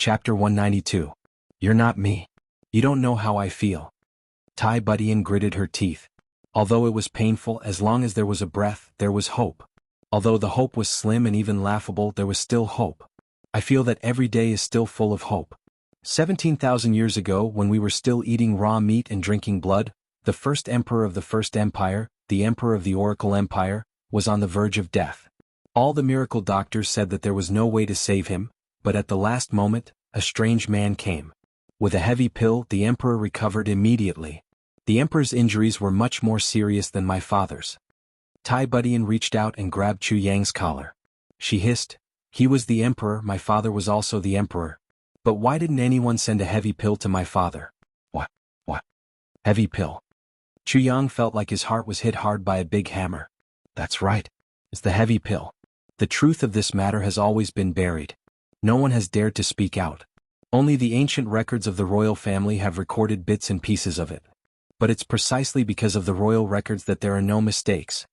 Chapter 192. You're not me. You don't know how I feel. Tai Budian gritted her teeth. Although it was painful, as long as there was a breath, there was hope. Although the hope was slim and even laughable, there was still hope. I feel that every day is still full of hope. 17,000 years ago, when we were still eating raw meat and drinking blood, the first emperor of the First Empire, the emperor of the Oracle Empire, was on the verge of death. All the miracle doctors said that there was no way to save him, but at the last moment, a strange man came. With a heavy pill, the emperor recovered immediately. The emperor's injuries were much more serious than my father's. Tai Budian reached out and grabbed Chu Yang's collar. She hissed, "He was the emperor, my father was also the emperor. But why didn't anyone send a heavy pill to my father?" What? Heavy pill. Chu Yang felt like his heart was hit hard by a big hammer. That's right. It's the heavy pill. The truth of this matter has always been buried. No one has dared to speak out. Only the ancient records of the royal family have recorded bits and pieces of it. But it's precisely because of the royal records that there are no mistakes.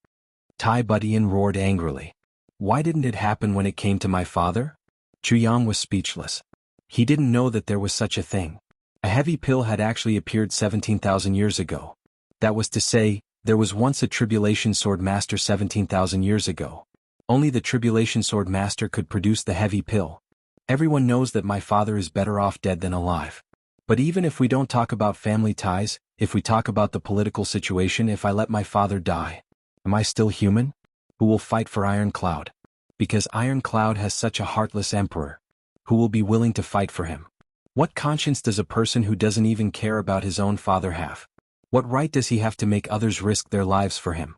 Tai Budian roared angrily. Why didn't it happen when it came to my father? Chu Yang was speechless. He didn't know that there was such a thing. A heavy pill had actually appeared 17,000 years ago. That was to say, there was once a Tribulation Sword Master 17,000 years ago. Only the Tribulation Sword Master could produce the heavy pill. Everyone knows that my father is better off dead than alive. But even if we don't talk about family ties, if we talk about the political situation, if I let my father die, am I still human? Who will fight for Iron Cloud? Because Iron Cloud has such a heartless emperor. Who will be willing to fight for him? What conscience does a person who doesn't even care about his own father have? What right does he have to make others risk their lives for him?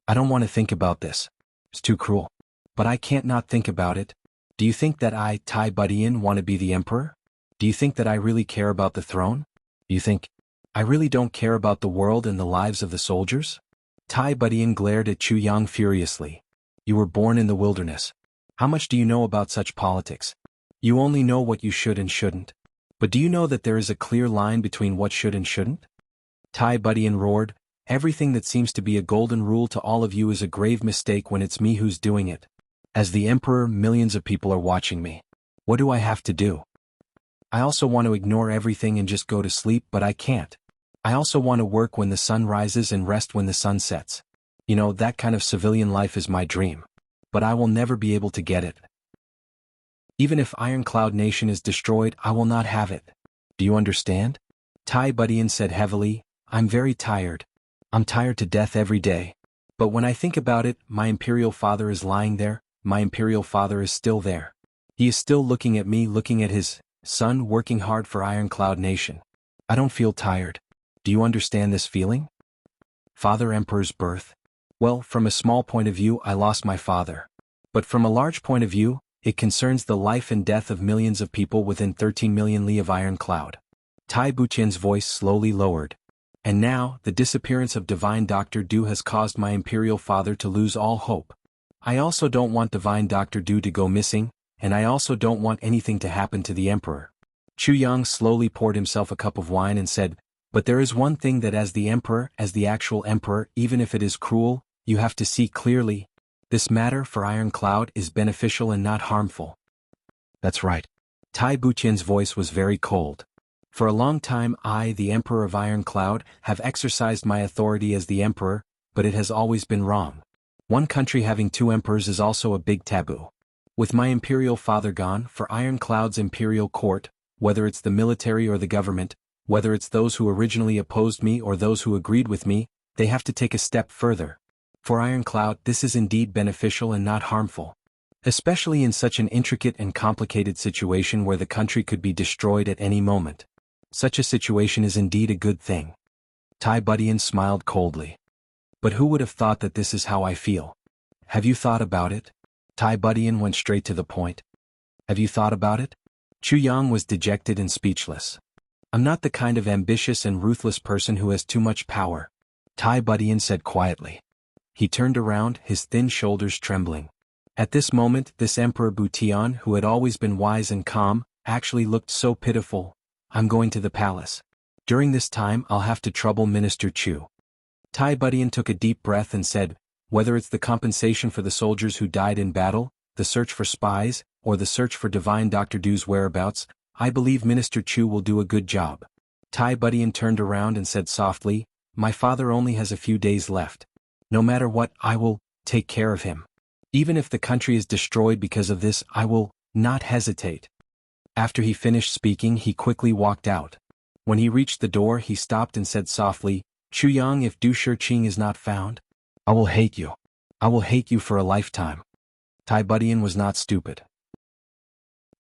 I don't want to think about this. It's too cruel. But I can't not think about it. Do you think that I, Tai Budian, want to be the emperor? Do you think that I really care about the throne? Do you think I really don't care about the world and the lives of the soldiers? Tai Budian glared at Chu Yang furiously. You were born in the wilderness. How much do you know about such politics? You only know what you should and shouldn't. But do you know that there is a clear line between what should and shouldn't? Tai Budian roared, everything that seems to be a golden rule to all of you is a grave mistake when it's me who's doing it. As the emperor, millions of people are watching me. What do I have to do? I also want to ignore everything and just go to sleep, but I can't. I also want to work when the sun rises and rest when the sun sets. You know, that kind of civilian life is my dream. But I will never be able to get it. Even if Iron Cloud Nation is destroyed, I will not have it. Do you understand? Tai Budian said heavily, I'm very tired. I'm tired to death every day. But when I think about it, my imperial father is lying there. My imperial father is still there. He is still looking at me, looking at his son working hard for Iron Cloud Nation. I don't feel tired. Do you understand this feeling? Father Emperor's birth. Well, from a small point of view, I lost my father. But from a large point of view, it concerns the life and death of millions of people within 13 million li of Iron Cloud. Tai Buqian's voice slowly lowered. And now, the disappearance of Divine Dr. Du has caused my imperial father to lose all hope. I also don't want Divine Dr. Du to go missing, and I also don't want anything to happen to the emperor. Chu Yang slowly poured himself a cup of wine and said, but there is one thing that as the emperor, as the actual emperor, even if it is cruel, you have to see clearly. This matter for Iron Cloud is beneficial and not harmful. That's right. Tai Buqian's voice was very cold. For a long time I, the Emperor of Iron Cloud, have exercised my authority as the Emperor, but it has always been wrong. One country having two emperors is also a big taboo. With my imperial father gone, for Iron Cloud's imperial court, whether it's the military or the government, whether it's those who originally opposed me or those who agreed with me, they have to take a step further. For Iron Cloud, this is indeed beneficial and not harmful. Especially in such an intricate and complicated situation where the country could be destroyed at any moment. Such a situation is indeed a good thing. Tai Budian smiled coldly. But who would have thought that this is how I feel? Have you thought about it? Tai Budian went straight to the point. Have you thought about it? Chu Yang was dejected and speechless. I'm not the kind of ambitious and ruthless person who has too much power, Tai Budian said quietly. He turned around, his thin shoulders trembling. At this moment, this Emperor Butian, who had always been wise and calm, actually looked so pitiful. I'm going to the palace. During this time, I'll have to trouble Minister Chu. Tai Budian took a deep breath and said, whether it's the compensation for the soldiers who died in battle, the search for spies, or the search for divine Dr. Du's whereabouts, I believe Minister Chu will do a good job. Tai Budian turned around and said softly, my father only has a few days left. No matter what, I will take care of him. Even if the country is destroyed because of this, I will not hesitate. After he finished speaking, he quickly walked out. When he reached the door, he stopped and said softly, Chu Yang, if Du Shiqing is not found, I will hate you. I will hate you for a lifetime. Tai Budian was not stupid.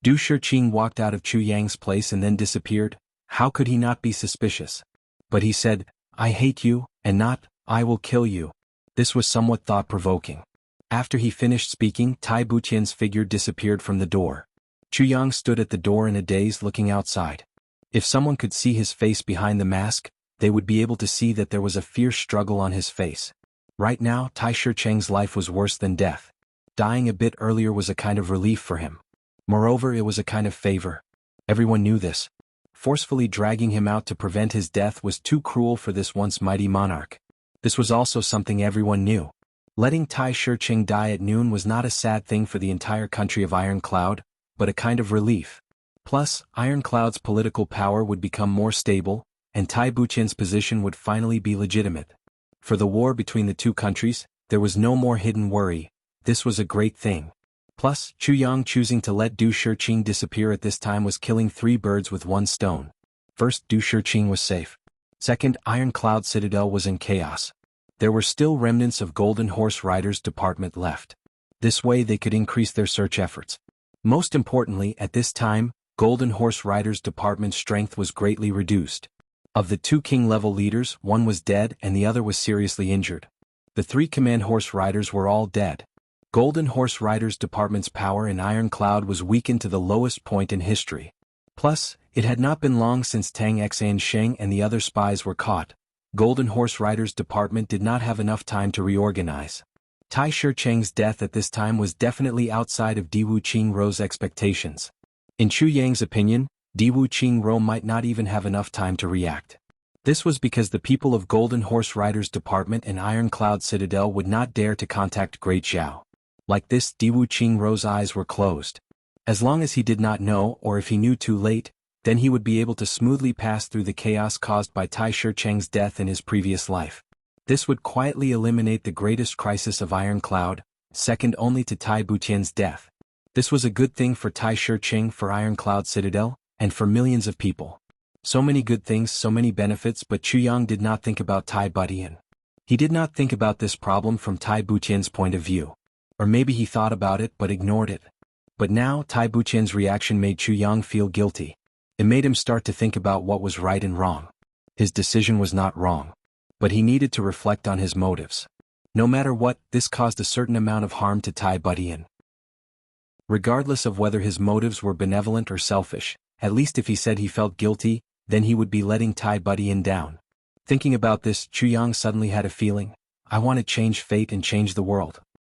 Du Shiqing walked out of Chu Yang's place and then disappeared. How could he not be suspicious? But he said, I hate you, and not, I will kill you. This was somewhat thought-provoking. After he finished speaking, Tai Butian's figure disappeared from the door. Chu Yang stood at the door in a daze looking outside. If someone could see his face behind the mask, they would be able to see that there was a fierce struggle on his face. Right now, Tai Shiqing's life was worse than death. Dying a bit earlier was a kind of relief for him. Moreover, it was a kind of favor. Everyone knew this. Forcefully dragging him out to prevent his death was too cruel for this once mighty monarch. This was also something everyone knew. Letting Tai Shiqing die at noon was not a sad thing for the entire country of Iron Cloud, but a kind of relief. Plus, Iron Cloud's political power would become more stable, and Tai Butian's position would finally be legitimate. For the war between the two countries, there was no more hidden worry. This was a great thing. Plus, Chu Yang choosing to let Du Shiqing disappear at this time was killing 3 birds with 1 stone. First, Du Shiqing was safe. Second, Iron Cloud Citadel was in chaos. There were still remnants of Golden Horse Riders Department left. This way they could increase their search efforts. Most importantly, at this time, Golden Horse Riders Department's strength was greatly reduced. Of the 2 king-level leaders, one was dead and the other was seriously injured. The 3 command horse riders were all dead. Golden Horse Riders Department's power in Iron Cloud was weakened to the lowest point in history. Plus, it had not been long since Tang Xansheng and the other spies were caught. Golden Horse Riders Department did not have enough time to reorganize. Tai Shiqing's death at this time was definitely outside of Di Wuqingrou's expectations. In Chu Yang's opinion, Di Wuqingrou might not even have enough time to react. This was because the people of Golden Horse Riders Department and Iron Cloud Citadel would not dare to contact Great Zhao. Like this, Di Wuqingrou's eyes were closed. As long as he did not know, or if he knew too late, then he would be able to smoothly pass through the chaos caused by Tai Shiqing's death in his previous life. This would quietly eliminate the greatest crisis of Iron Cloud, second only to Tai Butian's death. This was a good thing for Tai Shiqing, for Iron Cloud Citadel, and for millions of people. So many good things, so many benefits, but Chu Yang did not think about Tai Budian. He did not think about this problem from Tai Butian's point of view. Or maybe he thought about it but ignored it. But now Tai Butian's reaction made Chu Yang feel guilty. It made him start to think about what was right and wrong. His decision was not wrong. But he needed to reflect on his motives. No matter what, this caused a certain amount of harm to Tai Budian. Regardless of whether his motives were benevolent or selfish, at least if he said he felt guilty, then he would be letting Tai Budian down. Thinking about this, Chu Yang suddenly had a feeling. I want to change fate and change the world.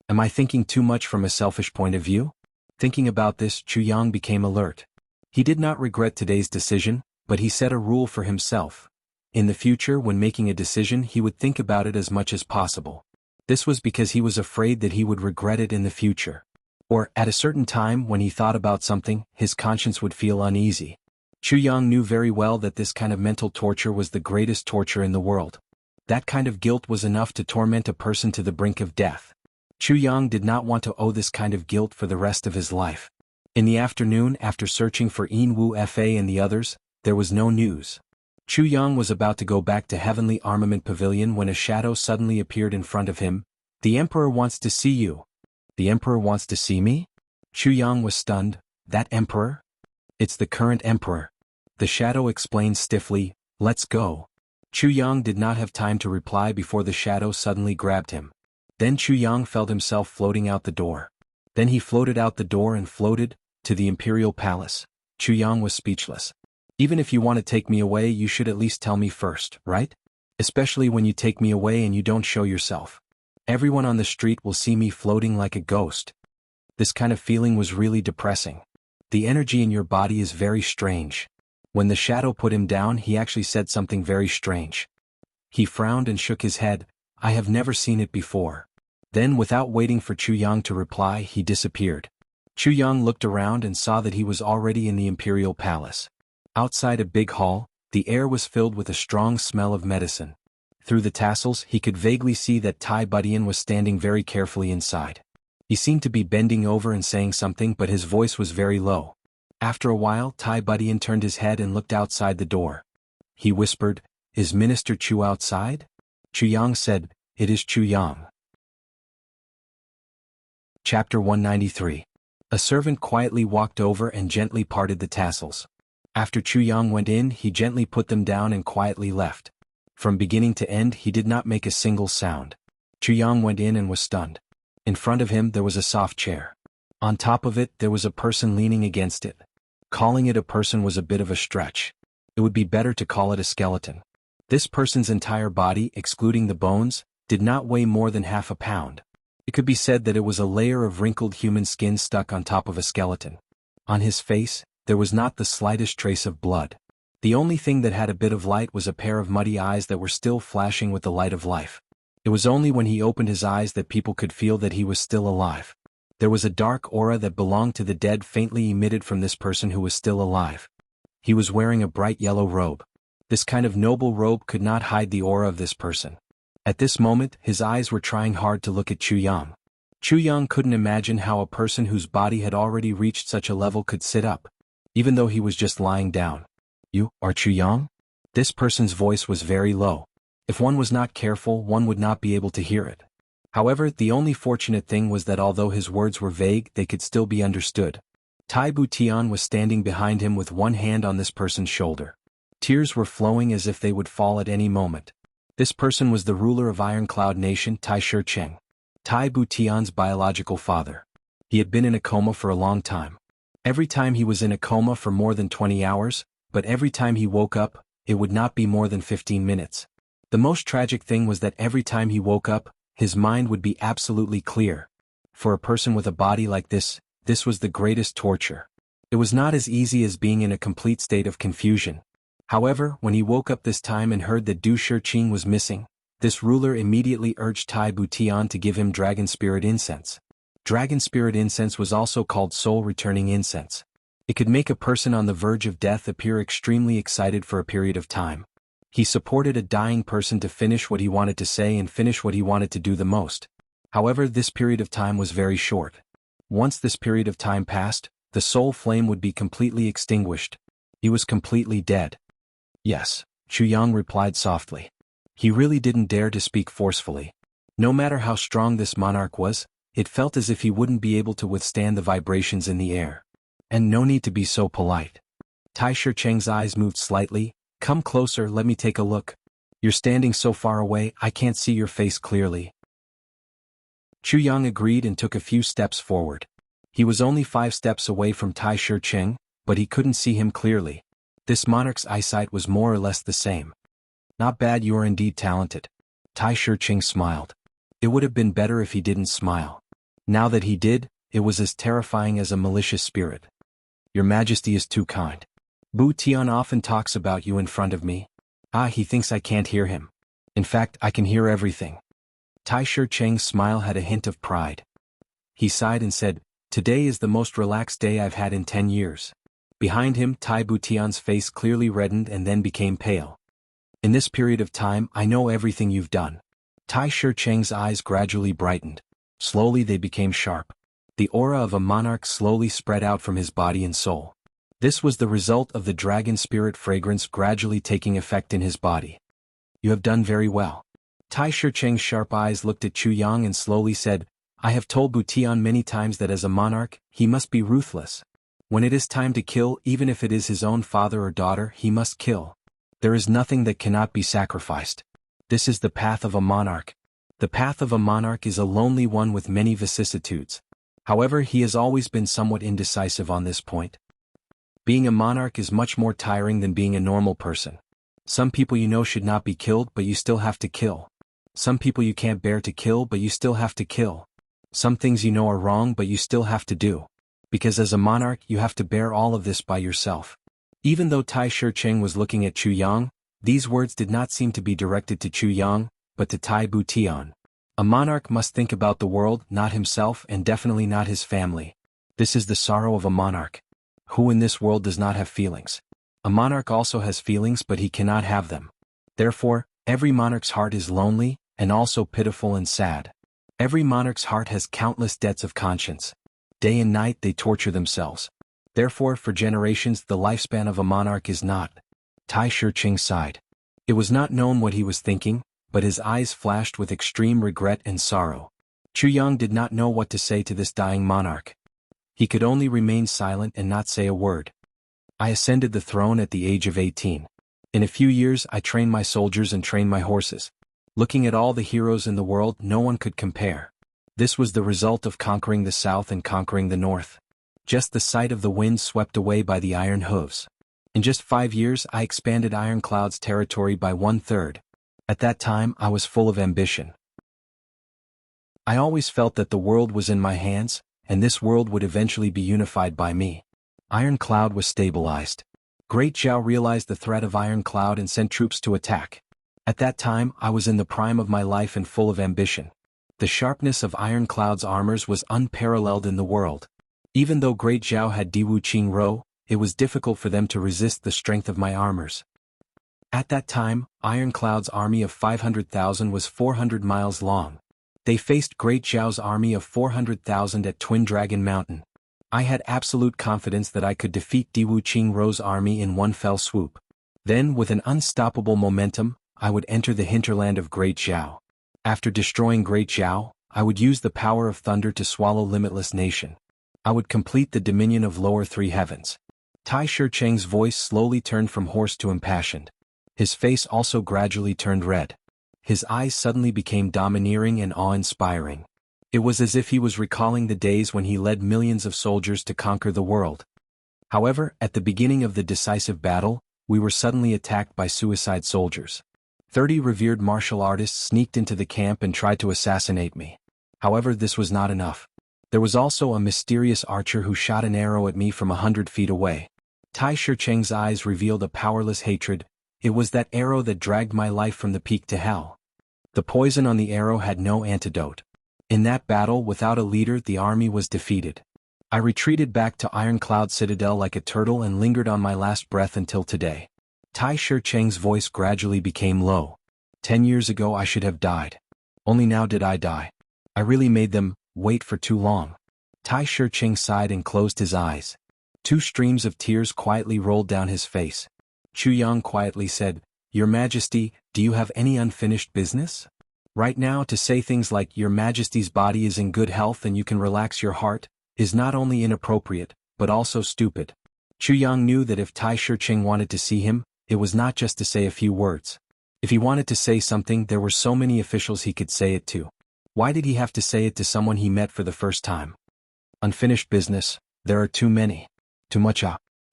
Am I thinking too much from a selfish point of view? Thinking about this, Chu Yang became alert. He did not regret today's decision, but he set a rule for himself. In the future, when making a decision, he would think about it as much as possible. This was because he was afraid that he would regret it in the future. Or, at a certain time when he thought about something, his conscience would feel uneasy. Chu Yang knew very well that this kind of mental torture was the greatest torture in the world. That kind of guilt was enough to torment a person to the brink of death. Chu Yang did not want to owe this kind of guilt for the rest of his life. In the afternoon, after searching for Yin Fa and the others, there was no news. Chu Yang was about to go back to Heavenly Armament Pavilion when a shadow suddenly appeared in front of him. The Emperor wants to see you. The Emperor wants to see me? Chu Yang was stunned. That Emperor? It's the current Emperor. The shadow explained stiffly, let's go. Chu Yang did not have time to reply before the shadow suddenly grabbed him. Then Chu Yang felt himself floating out the door. Then he floated out the door and floated to the Imperial Palace. Chu Yang was speechless. Even if you want to take me away, you should at least tell me first, right? Especially when you take me away and you don't show yourself. Everyone on the street will see me floating like a ghost. This kind of feeling was really depressing. The energy in your body is very strange. When the shadow put him down, he actually said something very strange. He frowned and shook his head. I have never seen it before. Then, without waiting for Chu Yang to reply, he disappeared. Chu Yang looked around and saw that he was already in the imperial palace. Outside a big hall, the air was filled with a strong smell of medicine. Through the tassels he could vaguely see that Tai Budian was standing very carefully inside. He seemed to be bending over and saying something, but his voice was very low. After a while Tai Budian turned his head and looked outside the door. He whispered, "Is Minister Chu outside?" Chu Yang said, "It is Chu Yang." Chapter 193. A servant quietly walked over and gently parted the tassels. After Chu Yang went in, he gently put them down and quietly left. From beginning to end he did not make a single sound. Chu Yang went in and was stunned. In front of him there was a soft chair. On top of it there was a person leaning against it. Calling it a person was a bit of a stretch. It would be better to call it a skeleton. This person's entire body, excluding the bones, did not weigh more than half a pound. It could be said that it was a layer of wrinkled human skin stuck on top of a skeleton. On his face, there was not the slightest trace of blood. The only thing that had a bit of light was a pair of muddy eyes that were still flashing with the light of life. It was only when he opened his eyes that people could feel that he was still alive. There was a dark aura that belonged to the dead faintly emitted from this person who was still alive. He was wearing a bright yellow robe. This kind of noble robe could not hide the aura of this person. At this moment, his eyes were trying hard to look at Chu Yang. Chu Yang couldn't imagine how a person whose body had already reached such a level could sit up, even though he was just lying down. "You are Chu Yang?" This person's voice was very low. If one was not careful, one would not be able to hear it. However, the only fortunate thing was that although his words were vague, they could still be understood. Tai Butian was standing behind him with one hand on this person's shoulder. Tears were flowing as if they would fall at any moment. This person was the ruler of Iron Cloud Nation, Tai Shicheng, Tai Butian's biological father. He had been in a coma for a long time. Every time he was in a coma for more than 20 hours, but every time he woke up, it would not be more than 15 minutes. The most tragic thing was that every time he woke up, his mind would be absolutely clear. For a person with a body like this was the greatest torture. It was not as easy as being in a complete state of confusion. However, when he woke up this time and heard that Du Shiqing was missing, this ruler immediately urged Tai Butian to give him Dragon Spirit Incense. Dragon Spirit Incense was also called Soul Returning Incense. It could make a person on the verge of death appear extremely excited for a period of time. He supported a dying person to finish what he wanted to say and finish what he wanted to do the most. However, this period of time was very short. Once this period of time passed, the soul flame would be completely extinguished. He was completely dead. "Yes," Chu Yang replied softly. He really didn't dare to speak forcefully. No matter how strong this monarch was, it felt as if he wouldn't be able to withstand the vibrations in the air. And no need to be so polite. Tai Shicheng's eyes moved slightly. "Come closer, let me take a look. You're standing so far away, I can't see your face clearly." Chu Yang agreed and took a few steps forward. He was only 5 steps away from Tai Shicheng, but he couldn't see him clearly. This monarch's eyesight was more or less the same. "Not bad, you are indeed talented." Tai Shicheng smiled. It would have been better if he didn't smile. Now that he did, it was as terrifying as a malicious spirit. "Your Majesty is too kind. Bu Tian often talks about you in front of me. He thinks I can't hear him. In fact, I can hear everything." Tai Shicheng's smile had a hint of pride. He sighed and said, "Today is the most relaxed day I've had in 10 years. Behind him, Tai Butian's face clearly reddened and then became pale. "In this period of time, I know everything you've done." Tai Shicheng's eyes gradually brightened. Slowly they became sharp. The aura of a monarch slowly spread out from his body and soul. This was the result of the dragon spirit fragrance gradually taking effect in his body. "You have done very well." Tai Shicheng's sharp eyes looked at Chu Yang and slowly said, "I have told Butian many times that as a monarch, he must be ruthless. When it is time to kill, even if it is his own father or daughter, he must kill. There is nothing that cannot be sacrificed. This is the path of a monarch. The path of a monarch is a lonely one with many vicissitudes. However, he has always been somewhat indecisive on this point. Being a monarch is much more tiring than being a normal person. Some people you know should not be killed, but you still have to kill. Some people you can't bear to kill, but you still have to kill. Some things you know are wrong, but you still have to do. Because as a monarch, you have to bear all of this by yourself." Even though Tai Shicheng was looking at Chu Yang, these words did not seem to be directed to Chu Yang, but to Tai Butian. A monarch must think about the world, not himself, and definitely not his family. This is the sorrow of a monarch. Who in this world does not have feelings? A monarch also has feelings, but he cannot have them. Therefore, every monarch's heart is lonely, and also pitiful and sad. Every monarch's heart has countless debts of conscience. Day and night they torture themselves. Therefore, for generations the lifespan of a monarch is not. Tai Shi sighed. It was not known what he was thinking, but his eyes flashed with extreme regret and sorrow. Chu Yang did not know what to say to this dying monarch. He could only remain silent and not say a word. I ascended the throne at the age of 18. In a few years I trained my soldiers and trained my horses. Looking at all the heroes in the world, no one could compare. This was the result of conquering the south and conquering the north. Just the sight of the wind swept away by the iron hooves. In just 5 years I expanded Ironclad's territory by 1/3. At that time I was full of ambition. I always felt that the world was in my hands, and this world would eventually be unified by me. Ironclad was stabilized. Great Zhao realized the threat of Ironclad and sent troops to attack. At that time I was in the prime of my life and full of ambition. The sharpness of Ironclad's armors was unparalleled in the world. Even though Great Zhao had Diwu Qingro, it was difficult for them to resist the strength of my armors. At that time, Ironclad's army of 500,000 was 400 miles long. They faced Great Zhao's army of 400,000 at Twin Dragon Mountain. I had absolute confidence that I could defeat Diwu Qingro's army in one fell swoop. Then, with an unstoppable momentum, I would enter the hinterland of Great Zhao. After destroying Great Zhao, I would use the power of thunder to swallow limitless nation. I would complete the dominion of lower three heavens. Tai Shi voice slowly turned from hoarse to impassioned. His face also gradually turned red. His eyes suddenly became domineering and awe-inspiring. It was as if he was recalling the days when he led millions of soldiers to conquer the world. However, at the beginning of the decisive battle, we were suddenly attacked by suicide soldiers. 30 revered martial artists sneaked into the camp and tried to assassinate me. However, this was not enough. There was also a mysterious archer who shot an arrow at me from 100 feet away. Tai Shicheng's eyes revealed a powerless hatred. It was that arrow that dragged my life from the peak to hell. The poison on the arrow had no antidote. In that battle, without a leader, the army was defeated. I retreated back to Ironclad Citadel like a turtle and lingered on my last breath until today. Tai Shicheng's voice gradually became low. 10 years ago I should have died. Only now did I die. I really made them wait for too long. Tai Shicheng sighed and closed his eyes. 2 streams of tears quietly rolled down his face. Chu Yang quietly said, "Your Majesty, do you have any unfinished business? Right now to say things like Your Majesty's body is in good health and you can relax your heart, is not only inappropriate, but also stupid." Chu Yang knew that if Tai Shicheng wanted to see him, it was not just to say a few words. If he wanted to say something, there were so many officials he could say it to. Why did he have to say it to someone he met for the first time? Unfinished business, there are too many. Too much.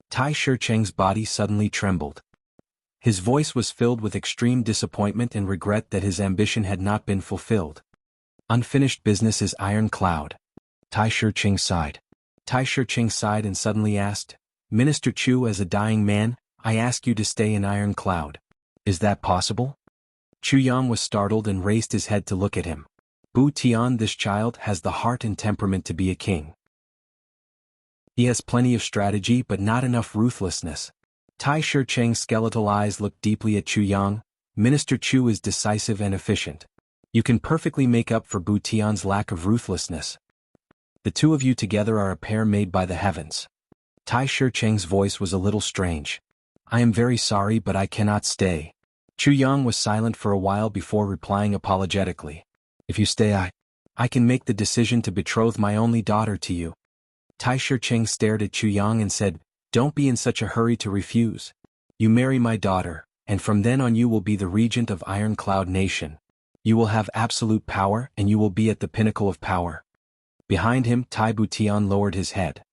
Tai Shicheng's body suddenly trembled. His voice was filled with extreme disappointment and regret that his ambition had not been fulfilled. Unfinished business is Ironclad. Tai Shicheng sighed. Tai Shicheng sighed and suddenly asked, "Minister Chu, as a dying man, I ask you to stay in Ironclad. Is that possible?" Chu Yang was startled and raised his head to look at him. Bu Tian, this child has the heart and temperament to be a king. He has plenty of strategy but not enough ruthlessness. Tai Shicheng's skeletal eyes looked deeply at Chu Yang. Minister Chu is decisive and efficient. You can perfectly make up for Bu Tian's lack of ruthlessness. The two of you together are a pair made by the heavens. Tai Shicheng's voice was a little strange. I am very sorry, but I cannot stay. Chu Yang was silent for a while before replying apologetically. If you stay, I can make the decision to betroth my only daughter to you. Tai Shicheng stared at Chu Yang and said, "Don't be in such a hurry to refuse. You marry my daughter, and from then on you will be the regent of Ironclad Nation. You will have absolute power and you will be at the pinnacle of power." Behind him, Tai Butian lowered his head.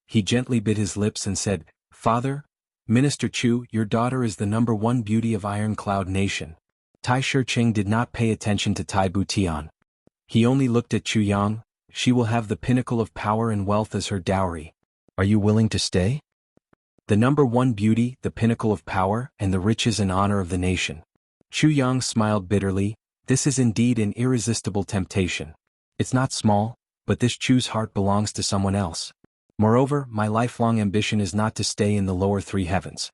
He gently bit his lips and said, "Father, Minister Chu, your daughter is the #1 beauty of Ironclad Nation." Tai Shicheng did not pay attention to Tai Butian. He only looked at Chu Yang. She will have the pinnacle of power and wealth as her dowry. Are you willing to stay? The #1 beauty, the pinnacle of power, and the riches and honor of the nation. Chu Yang smiled bitterly. This is indeed an irresistible temptation. It's not small, but this Chu's heart belongs to someone else. Moreover, my lifelong ambition is not to stay in the lower three heavens.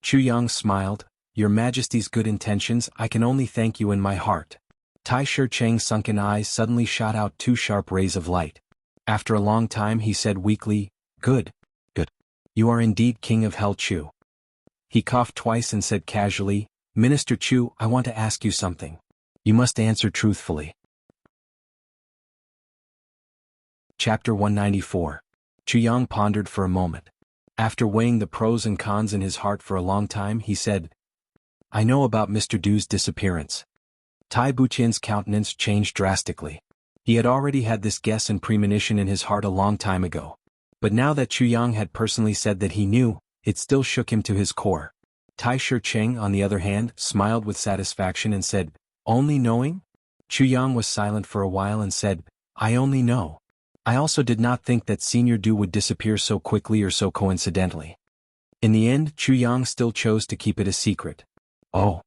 Chu Yang smiled. Your Majesty's good intentions, I can only thank you in my heart. Tai Shi-Cheng's sunken eyes suddenly shot out two sharp rays of light. After a long time he said weakly, Good. Good. You are indeed King of Hell Chu. He coughed twice and said casually, Minister Chu, I want to ask you something. You must answer truthfully. Chapter 194. Chu Yang pondered for a moment. After weighing the pros and cons in his heart for a long time he said, I know about Mr. Du's disappearance. Tai Buqian's countenance changed drastically. He had already had this guess and premonition in his heart a long time ago. But now that Chu Yang had personally said that he knew, it still shook him to his core. Tai Shi-Cheng, on the other hand, smiled with satisfaction and said, Only knowing? Chu Yang was silent for a while and said, I only know. I also did not think that Senior Du would disappear so quickly or so coincidentally. In the end, Chu Yang still chose to keep it a secret. Oh.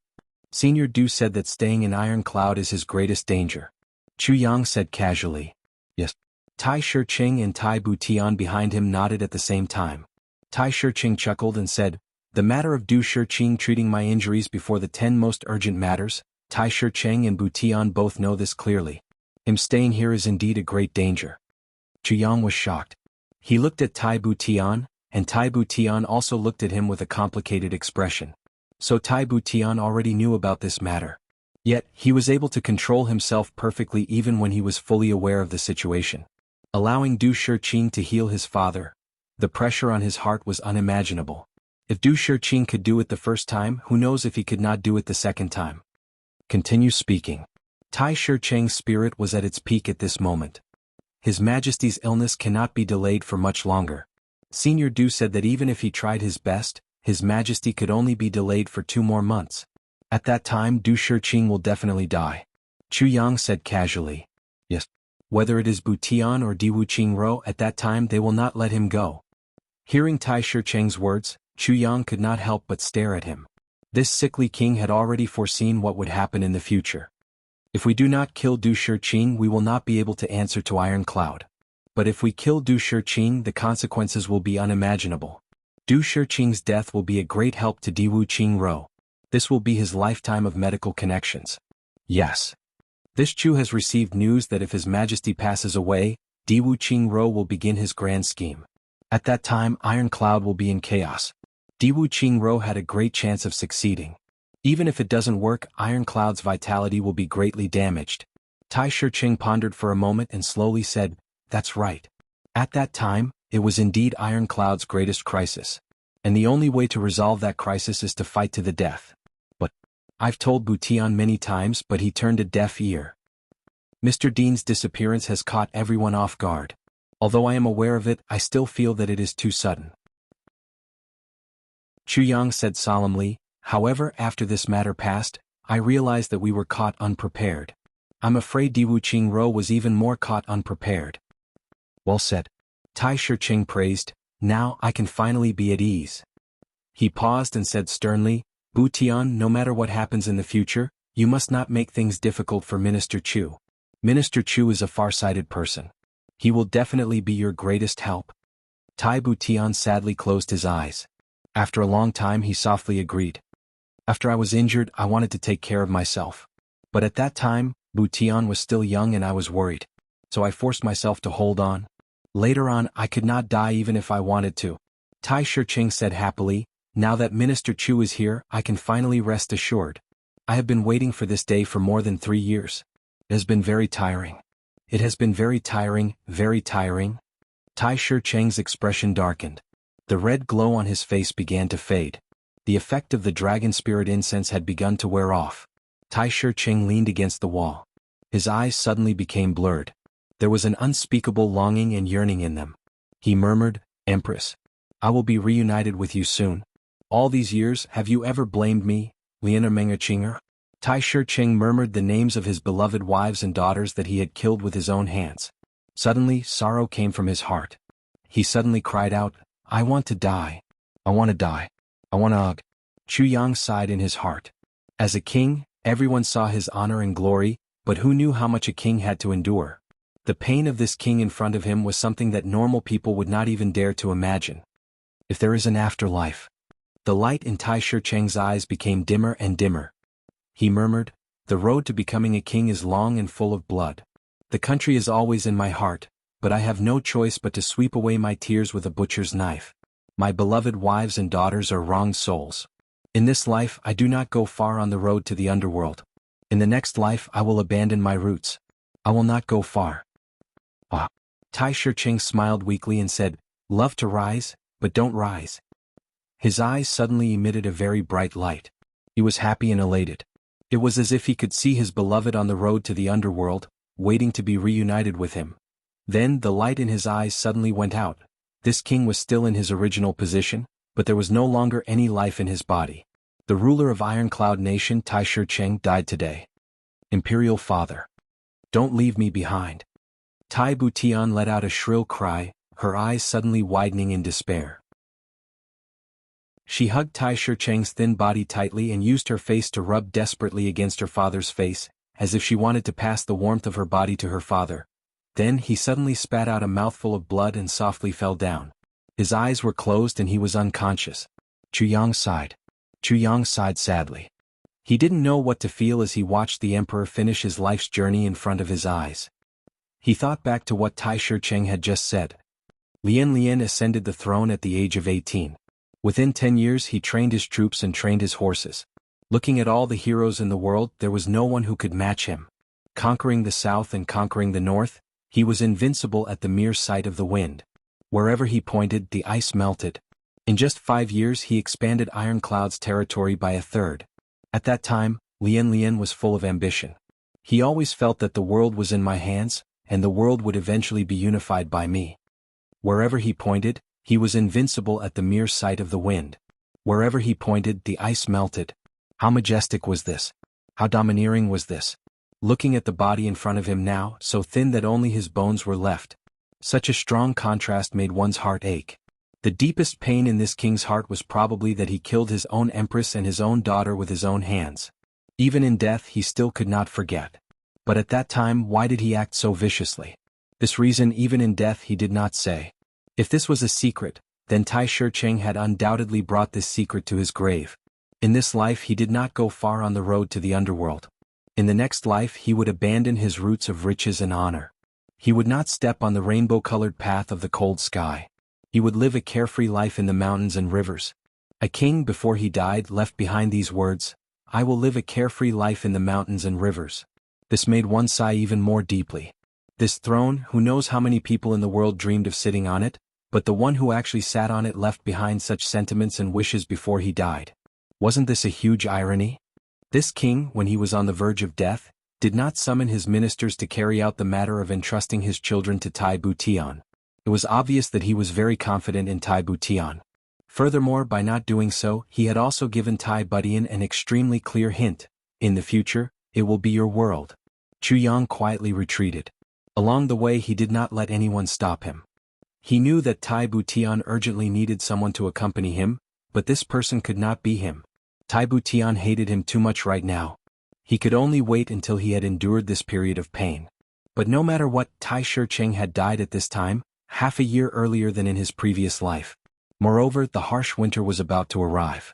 Senior Du said that staying in Iron Cloud is his greatest danger. Chu Yang said casually. Yes. Tai Shi-Cheng and Tai Bu-Tian behind him nodded at the same time. Tai Shi-Cheng chuckled and said, The matter of Du Shi-Cheng treating my injuries before the 10 most urgent matters, Tai Shi-Cheng and Bu-Tian both know this clearly. Him staying here is indeed a great danger. Chu Yang was shocked. He looked at Tai Bu-Tian, and Tai Bu-Tian also looked at him with a complicated expression. So Tai Bu-Tian already knew about this matter. Yet, he was able to control himself perfectly even when he was fully aware of the situation. Allowing Du Shi-Cheng to heal his father, the pressure on his heart was unimaginable. If Du Shi-Cheng could do it the first time, who knows if he could not do it the second time. Continue speaking. Tai Shi-Cheng's spirit was at its peak at this moment. His Majesty's illness cannot be delayed for much longer. Senior Du said that even if he tried his best, His Majesty could only be delayed for 2 more months. At that time Du Shi-Cheng will definitely die. Chu Yang said casually. Yes. Whether it is Bu-Tian or Di Wuqing-ro, at that time they will not let him go. Hearing Tai Shi-Cheng's words, Chu Yang could not help but stare at him. This sickly king had already foreseen what would happen in the future. If we do not kill Du Shi-Cheng, we will not be able to answer to Iron Cloud. But if we kill Du Shi-Cheng, the consequences will be unimaginable. Du Shi-Cheng's death will be a great help to Di Wuqing-ro. This will be his lifetime of medical connections. Yes. This Chu has received news that if His Majesty passes away, Di Wuqing-ro will begin his grand scheme. At that time Iron Cloud will be in chaos. Di Wuqing-ro had a great chance of succeeding. Even if it doesn't work, Iron Cloud's vitality will be greatly damaged. Tai Shi-Cheng pondered for a moment and slowly said, That's right. At that time, it was indeed Iron Cloud's greatest crisis. And the only way to resolve that crisis is to fight to the death. But I've told Bu-Tian many times, but he turned a deaf ear. Mr. Dean's disappearance has caught everyone off guard. Although I am aware of it, I still feel that it is too sudden. Chu Yang said solemnly, However, after this matter passed, I realized that we were caught unprepared. I'm afraid Di Wuqing-ro was even more caught unprepared. Well said. Tai Shi-Cheng praised, Now I can finally be at ease. He paused and said sternly, Bu-Tian, no matter what happens in the future, you must not make things difficult for Minister Chu. Minister Chu is a far-sighted person. He will definitely be your greatest help. Tai Bu-Tian sadly closed his eyes. After a long time he softly agreed. After I was injured, I wanted to take care of myself. But at that time, Bu-Tian was still young and I was worried. So I forced myself to hold on. Later on, I could not die even if I wanted to. Tai Shi-Cheng said happily, Now that Minister Chu is here, I can finally rest assured. I have been waiting for this day for more than 3 years. It has been very tiring. It has been very tiring, very tiring. Tai Shi-Cheng's expression darkened. The red glow on his face began to fade. The effect of the dragon spirit incense had begun to wear off. Tai Shi-Cheng leaned against the wall. His eyes suddenly became blurred. There was an unspeakable longing and yearning in them. He murmured, Empress, I will be reunited with you soon. All these years, have you ever blamed me, Liana Mengechinger? Tai Shi-Cheng murmured the names of his beloved wives and daughters that he had killed with his own hands. Suddenly, sorrow came from his heart. He suddenly cried out, I want to die. I want to die. I want to. Chu Yang sighed in his heart. As a king, everyone saw his honor and glory, but who knew how much a king had to endure? The pain of this king in front of him was something that normal people would not even dare to imagine. If there is an afterlife. The light in Tai Shi-Cheng's eyes became dimmer and dimmer. He murmured, "The road to becoming a king is long and full of blood. The country is always in my heart, but I have no choice but to sweep away my tears with a butcher's knife. My beloved wives and daughters are wronged souls. In this life I do not go far on the road to the underworld. In the next life I will abandon my roots. I will not go far." Ah. Tai Shi-Cheng smiled weakly and said, "Love to rise, but don't rise." His eyes suddenly emitted a very bright light. He was happy and elated. It was as if he could see his beloved on the road to the underworld, waiting to be reunited with him. Then the light in his eyes suddenly went out. This king was still in his original position, but there was no longer any life in his body. The ruler of Ironcloud Nation Tai Shi-Cheng died today. Imperial Father. Don't leave me behind. Tai Butian let out a shrill cry, her eyes suddenly widening in despair. She hugged Tai Shi-Cheng's thin body tightly and used her face to rub desperately against her father's face, as if she wanted to pass the warmth of her body to her father. Then he suddenly spat out a mouthful of blood and softly fell down. His eyes were closed and he was unconscious. Chu Yang sighed. Chu Yang sighed sadly. He didn't know what to feel as he watched the emperor finish his life's journey in front of his eyes. He thought back to what Tai Shi-Cheng had just said. Lian Lian ascended the throne at the age of 18. Within 10 years he trained his troops and trained his horses. Looking at all the heroes in the world, there was no one who could match him. Conquering the south and conquering the north, he was invincible at the mere sight of the wind. Wherever he pointed, the ice melted. In just 5 years he expanded Ironcloud's territory by a third. At that time, Lian Lian was full of ambition. He always felt that the world was in my hands, and the world would eventually be unified by me. Wherever he pointed, he was invincible at the mere sight of the wind. Wherever he pointed, the ice melted. How majestic was this? How domineering was this? Looking at the body in front of him now, so thin that only his bones were left. Such a strong contrast made one's heart ache. The deepest pain in this king's heart was probably that he killed his own empress and his own daughter with his own hands. Even in death he still could not forget. But at that time, why did he act so viciously? This reason even in death he did not say. If this was a secret, then Tai Shi-Cheng had undoubtedly brought this secret to his grave. In this life he did not go far on the road to the underworld. In the next life he would abandon his roots of riches and honor. He would not step on the rainbow-colored path of the cold sky. He would live a carefree life in the mountains and rivers. A king before he died left behind these words, "I will live a carefree life in the mountains and rivers." This made one sigh even more deeply. This throne, who knows how many people in the world dreamed of sitting on it? But the one who actually sat on it left behind such sentiments and wishes before he died. Wasn't this a huge irony? This king, when he was on the verge of death, did not summon his ministers to carry out the matter of entrusting his children to Tai Butian. It was obvious that he was very confident in Tai Butian. Furthermore, by not doing so, he had also given Tai Butian an extremely clear hint. In the future, it will be your world. Chu Yang quietly retreated. Along the way he did not let anyone stop him. He knew that Tai Butian urgently needed someone to accompany him, but this person could not be him. Tai Butian hated him too much right now. He could only wait until he had endured this period of pain. But no matter what, Tai Shi-Cheng had died at this time, half a year earlier than in his previous life. Moreover, the harsh winter was about to arrive.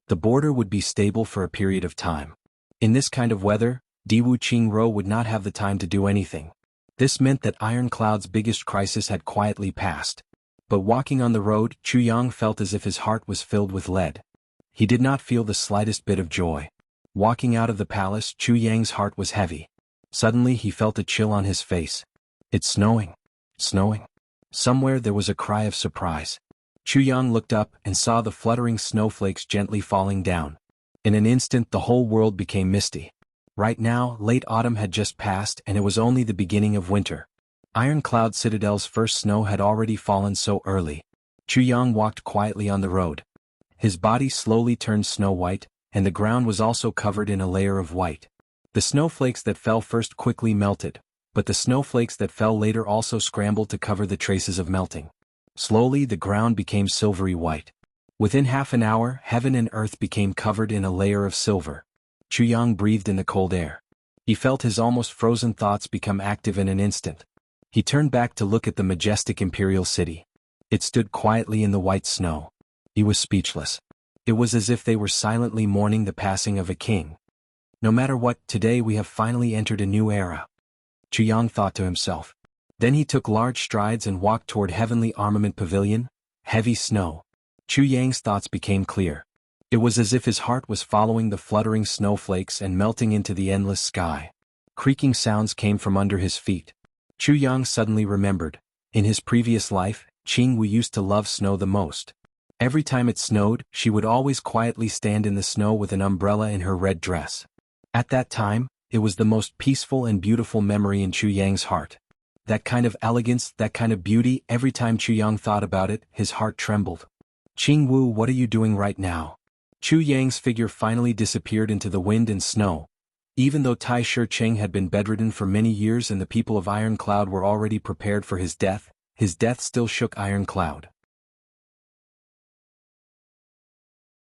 The border would be stable for a period of time. In this kind of weather, Diwu Qingro would not have the time to do anything. This meant that Ironcloud's biggest crisis had quietly passed. But walking on the road, Chu Yang felt as if his heart was filled with lead. He did not feel the slightest bit of joy. Walking out of the palace, Chu Yang's heart was heavy. Suddenly he felt a chill on his face. It's snowing. Snowing. Somewhere there was a cry of surprise. Chu Yang looked up and saw the fluttering snowflakes gently falling down. In an instant the whole world became misty. Right now, late autumn had just passed and it was only the beginning of winter. Ironcloud Citadel's first snow had already fallen so early. Chu Yang walked quietly on the road. His body slowly turned snow-white, and the ground was also covered in a layer of white. The snowflakes that fell first quickly melted, but the snowflakes that fell later also scrambled to cover the traces of melting. Slowly the ground became silvery white. Within half an hour, heaven and earth became covered in a layer of silver. Chu Yang breathed in the cold air. He felt his almost frozen thoughts become active in an instant. He turned back to look at the majestic imperial city. It stood quietly in the white snow. He was speechless. It was as if they were silently mourning the passing of a king. No matter what, today we have finally entered a new era, Jianghu thought to himself. Then he took large strides and walked toward Heavenly Armament Pavilion. Heavy snow. Chu Yang's thoughts became clear. It was as if his heart was following the fluttering snowflakes and melting into the endless sky. Creaking sounds came from under his feet. Chu Yang suddenly remembered. In his previous life, Jianghu used to love snow the most. Every time it snowed, she would always quietly stand in the snow with an umbrella in her red dress. At that time, it was the most peaceful and beautiful memory in Chu Yang's heart. That kind of elegance, that kind of beauty, every time Chu Yang thought about it, his heart trembled. Jianghu, what are you doing right now? Chu Yang's figure finally disappeared into the wind and snow. Even though Tai Shi-Cheng had been bedridden for many years and the people of Iron Cloud were already prepared for his death still shook Iron Cloud.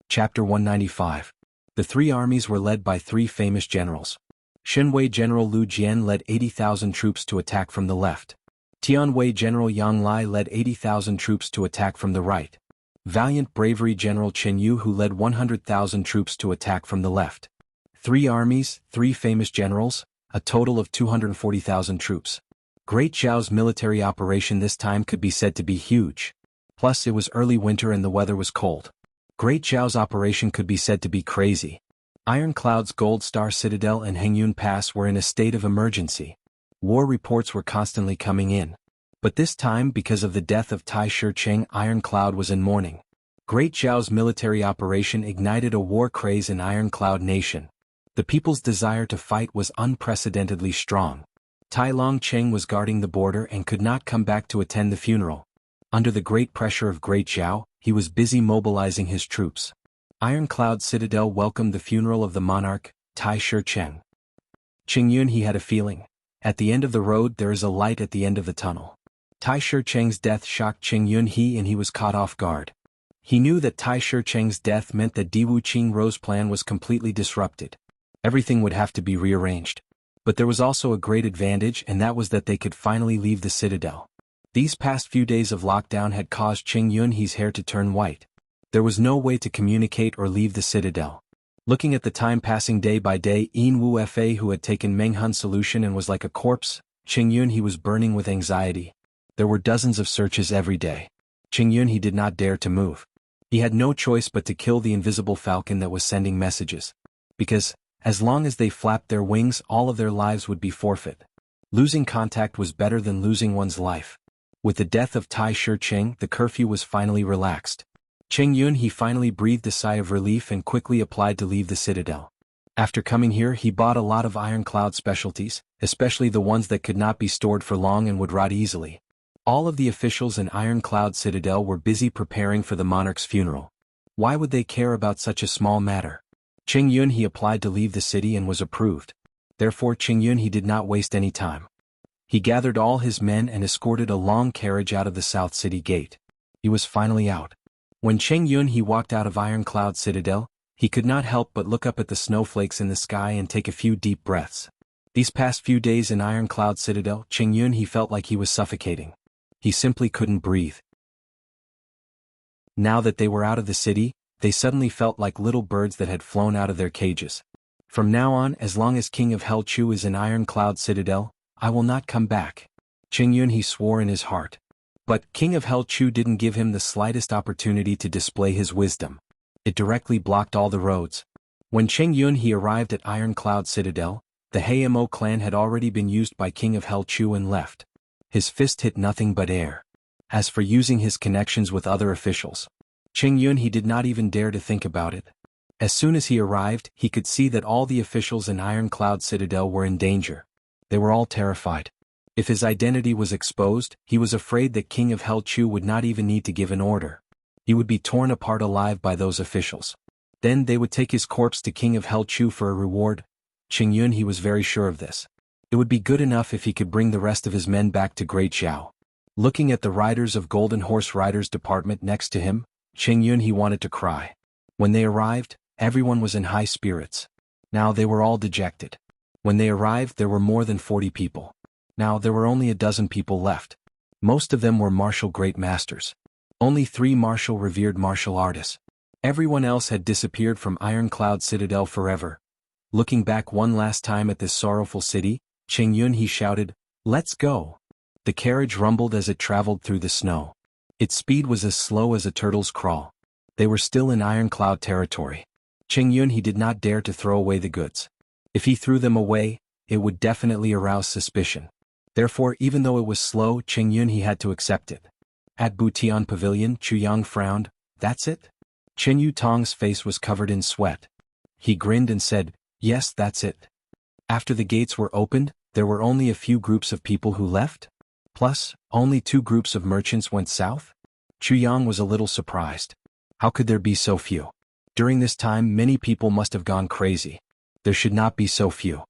Chapter 195. The three armies were led by three famous generals. Shenwei General Lu Jian led 80,000 troops to attack from the left. Tianwei General Yang Lai led 80,000 troops to attack from the right. Valiant Bravery General Chen Yu who led 100,000 troops to attack from the left. Three armies, three famous generals, a total of 240,000 troops. Great Zhao's military operation this time could be said to be huge. Plus it was early winter and the weather was cold. Great Zhao's operation could be said to be crazy. Iron Cloud's Gold Star Citadel and Hengyun Pass were in a state of emergency. War reports were constantly coming in. But this time, because of the death of Tai Shi-Cheng, Iron Cloud was in mourning. Great Zhao's military operation ignited a war craze in Iron Cloud Nation. The people's desire to fight was unprecedentedly strong. Tai Long-Cheng was guarding the border and could not come back to attend the funeral. Under the great pressure of Great Zhao, he was busy mobilizing his troops. Iron Cloud Citadel welcomed the funeral of the monarch, Tai Shi-Cheng. Qingyun, he had a feeling. At the end of the road there is a light at the end of the tunnel. Tai Shi-Cheng's death shocked Qingyun and he was caught off guard. He knew that Tai Shi-Cheng's death meant that Diwu Qingrou's plan was completely disrupted. Everything would have to be rearranged. But there was also a great advantage, and that was that they could finally leave the citadel. These past few days of lockdown had caused Qingyun's hair to turn white. There was no way to communicate or leave the citadel. Looking at the time passing day by day, Yin Wu Fa, who had taken Menghun's solution and was like a corpse, Qingyun, he was burning with anxiety. There were dozens of searches every day. Qingyun, he did not dare to move. He had no choice but to kill the invisible falcon that was sending messages. Because, as long as they flapped their wings, all of their lives would be forfeit. Losing contact was better than losing one's life. With the death of Tai Shi-Cheng, the curfew was finally relaxed. Qingyun, he finally breathed a sigh of relief and quickly applied to leave the citadel. After coming here, he bought a lot of Iron Cloud specialties, especially the ones that could not be stored for long and would rot easily. All of the officials in Iron Cloud Citadel were busy preparing for the monarch's funeral. Why would they care about such a small matter? Qingyun, he applied to leave the city and was approved. Therefore Qingyun, he did not waste any time. He gathered all his men and escorted a long carriage out of the South City Gate. He was finally out. When Qingyun, he walked out of Iron Cloud Citadel, he could not help but look up at the snowflakes in the sky and take a few deep breaths. These past few days in Iron Cloud Citadel, Qingyun, he felt like he was suffocating. He simply couldn't breathe. Now that they were out of the city, they suddenly felt like little birds that had flown out of their cages. From now on, as long as King of Hell Chu is in Iron Cloud Citadel, I will not come back. Qingyun, he swore in his heart. But King of Hell Chu didn't give him the slightest opportunity to display his wisdom. It directly blocked all the roads. When Qingyun, he arrived at Iron Cloud Citadel, the Heimo clan had already been used by King of Hell Chu and left. His fist hit nothing but air. As for using his connections with other officials, Qingyun, he did not even dare to think about it. As soon as he arrived, he could see that all the officials in Iron Cloud Citadel were in danger. They were all terrified. If his identity was exposed, he was afraid that King of Hell Chu would not even need to give an order. He would be torn apart alive by those officials. Then they would take his corpse to King of Hell Chu for a reward. Qingyun, he was very sure of this. It would be good enough if he could bring the rest of his men back to Great Zhao. Looking at the riders of Golden Horse Riders Department next to him, Qingyun, he wanted to cry. When they arrived, everyone was in high spirits. Now they were all dejected. When they arrived there were more than 40 people. Now there were only a dozen people left. Most of them were martial great masters. Only 3 revered martial artists. Everyone else had disappeared from Ironcloud Citadel forever. Looking back one last time at this sorrowful city, Cheng Yun he shouted, "Let's go!" The carriage rumbled as it traveled through the snow. Its speed was as slow as a turtle's crawl. They were still in Ironcloud territory. Cheng Yun he did not dare to throw away the goods. If he threw them away, it would definitely arouse suspicion. Therefore, even though it was slow, Cheng Yun he had to accept it. At Butian Pavilion, Chu Yang frowned. "That's it?" Chen Yu Tong's face was covered in sweat. He grinned and said, "Yes, that's it." After the gates were opened, there were only a few groups of people who left. Plus, only 2 groups of merchants went south. Chu Yang was a little surprised. How could there be so few? During this time many people must have gone crazy. There should not be so few.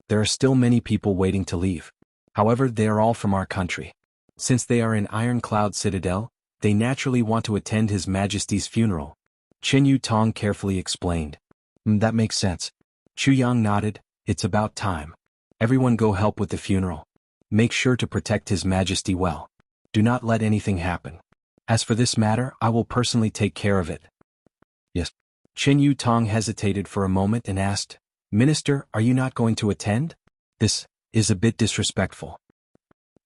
There are still many people waiting to leave. However, they are all from our country. Since they are in Ironcloud Citadel, they naturally want to attend His Majesty's funeral. Chen Yu Tong carefully explained. That makes sense. Chu Yang nodded. It's about time. Everyone go help with the funeral. Make sure to protect His Majesty well. Do not let anything happen. As for this matter, I will personally take care of it. Yes. Chen Yu Tong hesitated for a moment and asked, "Minister, are you not going to attend? This is a bit disrespectful.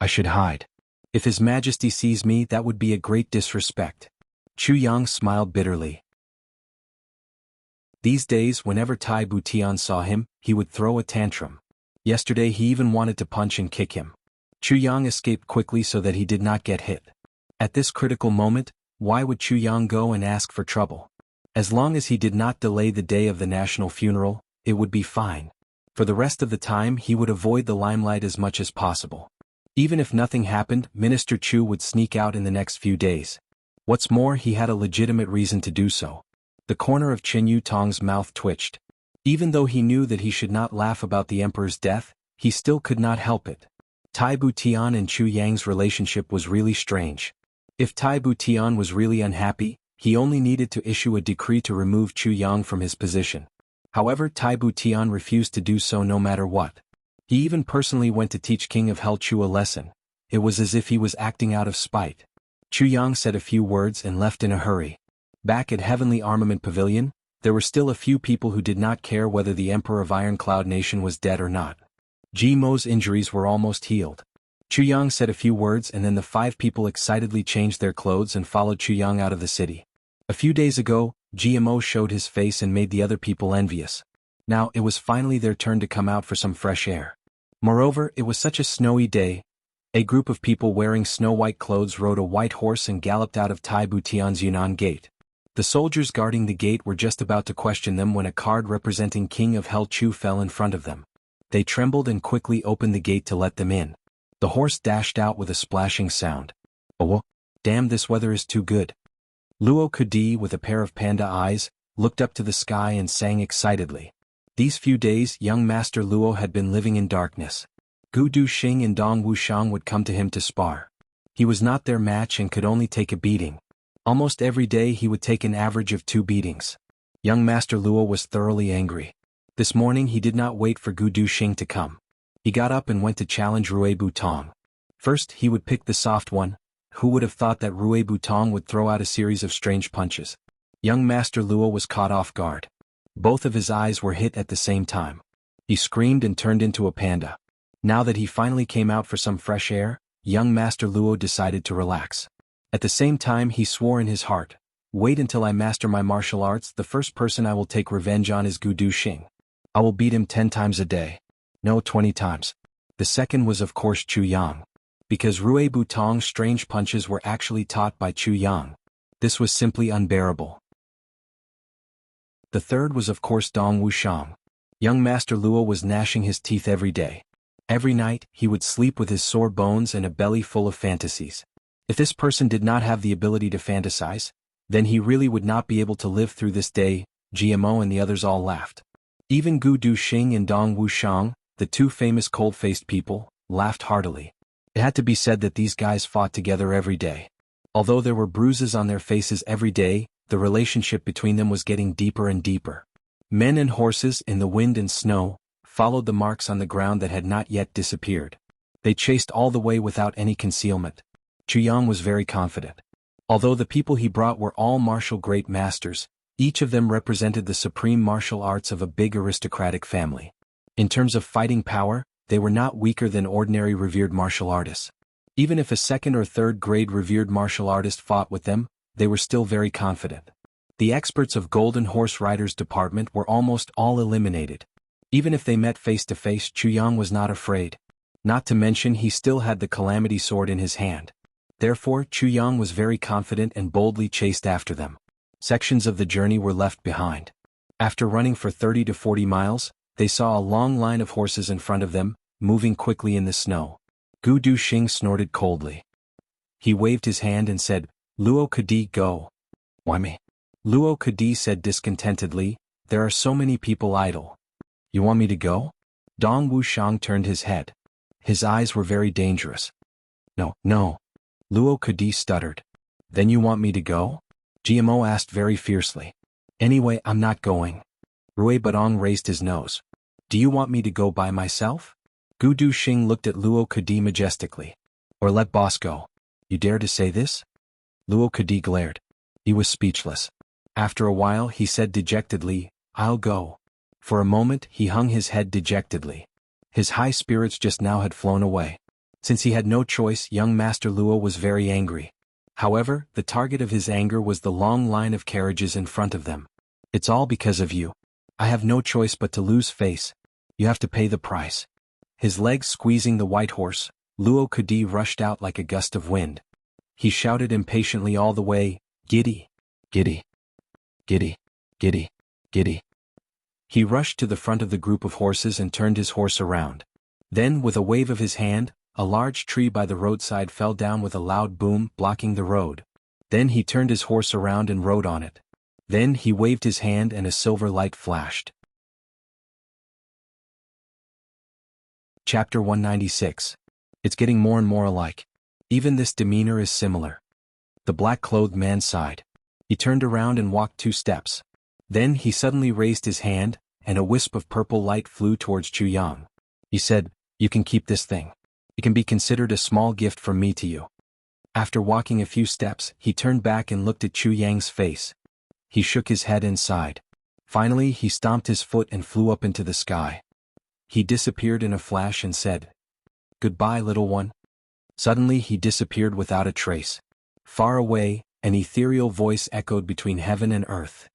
I should hide. If His Majesty sees me, that would be a great disrespect." Chu Yang smiled bitterly. These days, whenever Tai Butian saw him, he would throw a tantrum. Yesterday he even wanted to punch and kick him. Chu Yang escaped quickly so that he did not get hit. At this critical moment, why would Chu Yang go and ask for trouble? As long as he did not delay the day of the national funeral, it would be fine. For the rest of the time he would avoid the limelight as much as possible. Even if nothing happened, Minister Chu would sneak out in the next few days. What's more, he had a legitimate reason to do so. The corner of Chen Yu Tong's mouth twitched. Even though he knew that he should not laugh about the emperor's death, he still could not help it. Tai Butian and Chu Yang's relationship was really strange. If Tai Butian was really unhappy, he only needed to issue a decree to remove Chu Yang from his position. However, Tai Butian refused to do so no matter what. He even personally went to teach King of Hell Chu a lesson. It was as if he was acting out of spite. Chu Yang said a few words and left in a hurry. Back at Heavenly Armament Pavilion, there were still a few people who did not care whether the Emperor of Ironcloud Nation was dead or not. Ji Mo's injuries were almost healed. Chu Yang said a few words and then the 5 people excitedly changed their clothes and followed Chu Yang out of the city. A few days ago, GMO showed his face and made the other people envious. Now it was finally their turn to come out for some fresh air. Moreover, it was such a snowy day. A group of people wearing snow-white clothes rode a white horse and galloped out of Tai Butian's Yunnan gate. The soldiers guarding the gate were just about to question them when a card representing King of Hell Chu fell in front of them. They trembled and quickly opened the gate to let them in. The horse dashed out with a splashing sound. Oh, damn, this weather is too good. Luo Kudi, with a pair of panda eyes, looked up to the sky and sang excitedly. These few days, young Master Luo had been living in darkness. Gu Du Xing and Dong Wushang would come to him to spar. He was not their match and could only take a beating. Almost every day he would take an average of 2 beatings. Young Master Luo was thoroughly angry. This morning he did not wait for Gu Du Xing to come. He got up and went to challenge Rui Butong. First he would pick the soft one. Who would have thought that Rui Butong would throw out a series of strange punches? Young Master Luo was caught off guard. Both of his eyes were hit at the same time. He screamed and turned into a panda. Now that he finally came out for some fresh air, young Master Luo decided to relax. At the same time he swore in his heart, "Wait until I master my martial arts, the first person I will take revenge on is Gu Du Xing. I will beat him 10 times a day. No, 20 times. The second was of course Chu Yang. Because Rui Butong's strange punches were actually taught by Chu Yang. This was simply unbearable. The third was of course Dong Wushang. Young Master Luo was gnashing his teeth every day. Every night, he would sleep with his sore bones and a belly full of fantasies. If this person did not have the ability to fantasize, then he really would not be able to live through this day. GMO and the others all laughed. Even Gu Du Xing and Dong Wushang, the 2 famous cold-faced people, laughed heartily. It had to be said that these guys fought together every day. Although there were bruises on their faces every day, the relationship between them was getting deeper and deeper. Men and horses in the wind and snow, followed the marks on the ground that had not yet disappeared. They chased all the way without any concealment. Chuyang was very confident. Although the people he brought were all martial great masters, each of them represented the supreme martial arts of a big aristocratic family. In terms of fighting power, they were not weaker than ordinary revered martial artists. Even if a second or third grade revered martial artist fought with them, they were still very confident. The experts of Golden Horse Riders Department were almost all eliminated. Even if they met face to face, Chuyang was not afraid. Not to mention he still had the Calamity Sword in his hand. Therefore, Chuyang was very confident and boldly chased after them. Sections of the journey were left behind. After running for 30 to 40 miles, they saw a long line of horses in front of them, moving quickly in the snow. Gu Duxing snorted coldly. He waved his hand and said, "Luo Kadi, go." "Why me?" Luo Kadi said discontentedly, "There are so many people idle." "You want me to go?" Dong Wuxiang turned his head. His eyes were very dangerous. No. Luo Kadi stuttered. "Then you want me to go?" GMO asked very fiercely. "Anyway, I'm not going." Rui Badong raised his nose. "Do you want me to go by myself?" Gu Duxing looked at Luo Kadi majestically. "Or let boss go. You dare to say this?" Luo Kadi glared. He was speechless. After a while he said dejectedly, "I'll go." For a moment he hung his head dejectedly. His high spirits just now had flown away. Since he had no choice, young Master Luo was very angry. However, the target of his anger was the long line of carriages in front of them. "It's all because of you. I have no choice but to lose face. You have to pay the price." His legs squeezing the white horse, Luo Kadi rushed out like a gust of wind. He shouted impatiently all the way, "Giddy! Giddy! Giddy! Giddy! Giddy!" He rushed to the front of the group of horses and turned his horse around. Then, with a wave of his hand, a large tree by the roadside fell down with a loud boom, blocking the road. Then he turned his horse around and rode on it. Then he waved his hand and a silver light flashed. Chapter 196. It's getting more and more alike. Even this demeanor is similar. The black-clothed man sighed. He turned around and walked 2 steps. Then he suddenly raised his hand, and a wisp of purple light flew towards Chuyang. He said, "You can keep this thing. It can be considered a small gift from me to you." After walking a few steps, he turned back and looked at Chuyang's face. He shook his head and sighed. Finally, he stomped his foot and flew up into the sky. He disappeared in a flash and said, "Goodbye, little one." Suddenly he disappeared without a trace. Far away, an ethereal voice echoed between heaven and earth.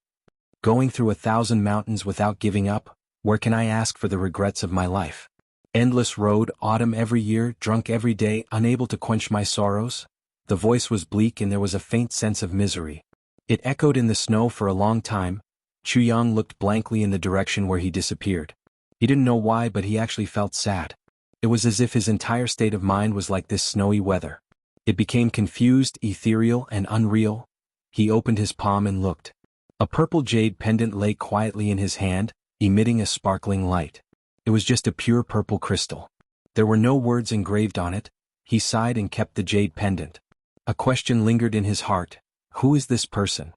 "Going through 1,000 mountains without giving up, where can I ask for the regrets of my life? Endless road, autumn every year, drunk every day, unable to quench my sorrows?" The voice was bleak and there was a faint sense of misery. It echoed in the snow for a long time. Chuyang looked blankly in the direction where he disappeared. He didn't know why, but he actually felt sad. It was as if his entire state of mind was like this snowy weather. It became confused, ethereal, and unreal. He opened his palm and looked. A purple jade pendant lay quietly in his hand, emitting a sparkling light. It was just a pure purple crystal. There were no words engraved on it. He sighed and kept the jade pendant. A question lingered in his heart. Who is this person?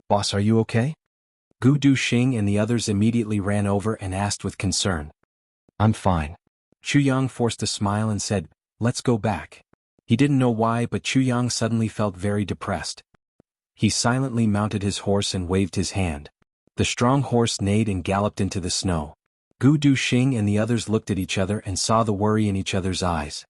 "Boss, are you okay?" Gu Duxing and the others immediately ran over and asked with concern. "I'm fine." Chuyang forced a smile and said, "Let's go back." He didn't know why, but Chuyang suddenly felt very depressed. He silently mounted his horse and waved his hand. The strong horse neighed and galloped into the snow. Gu Duxing and the others looked at each other and saw the worry in each other's eyes.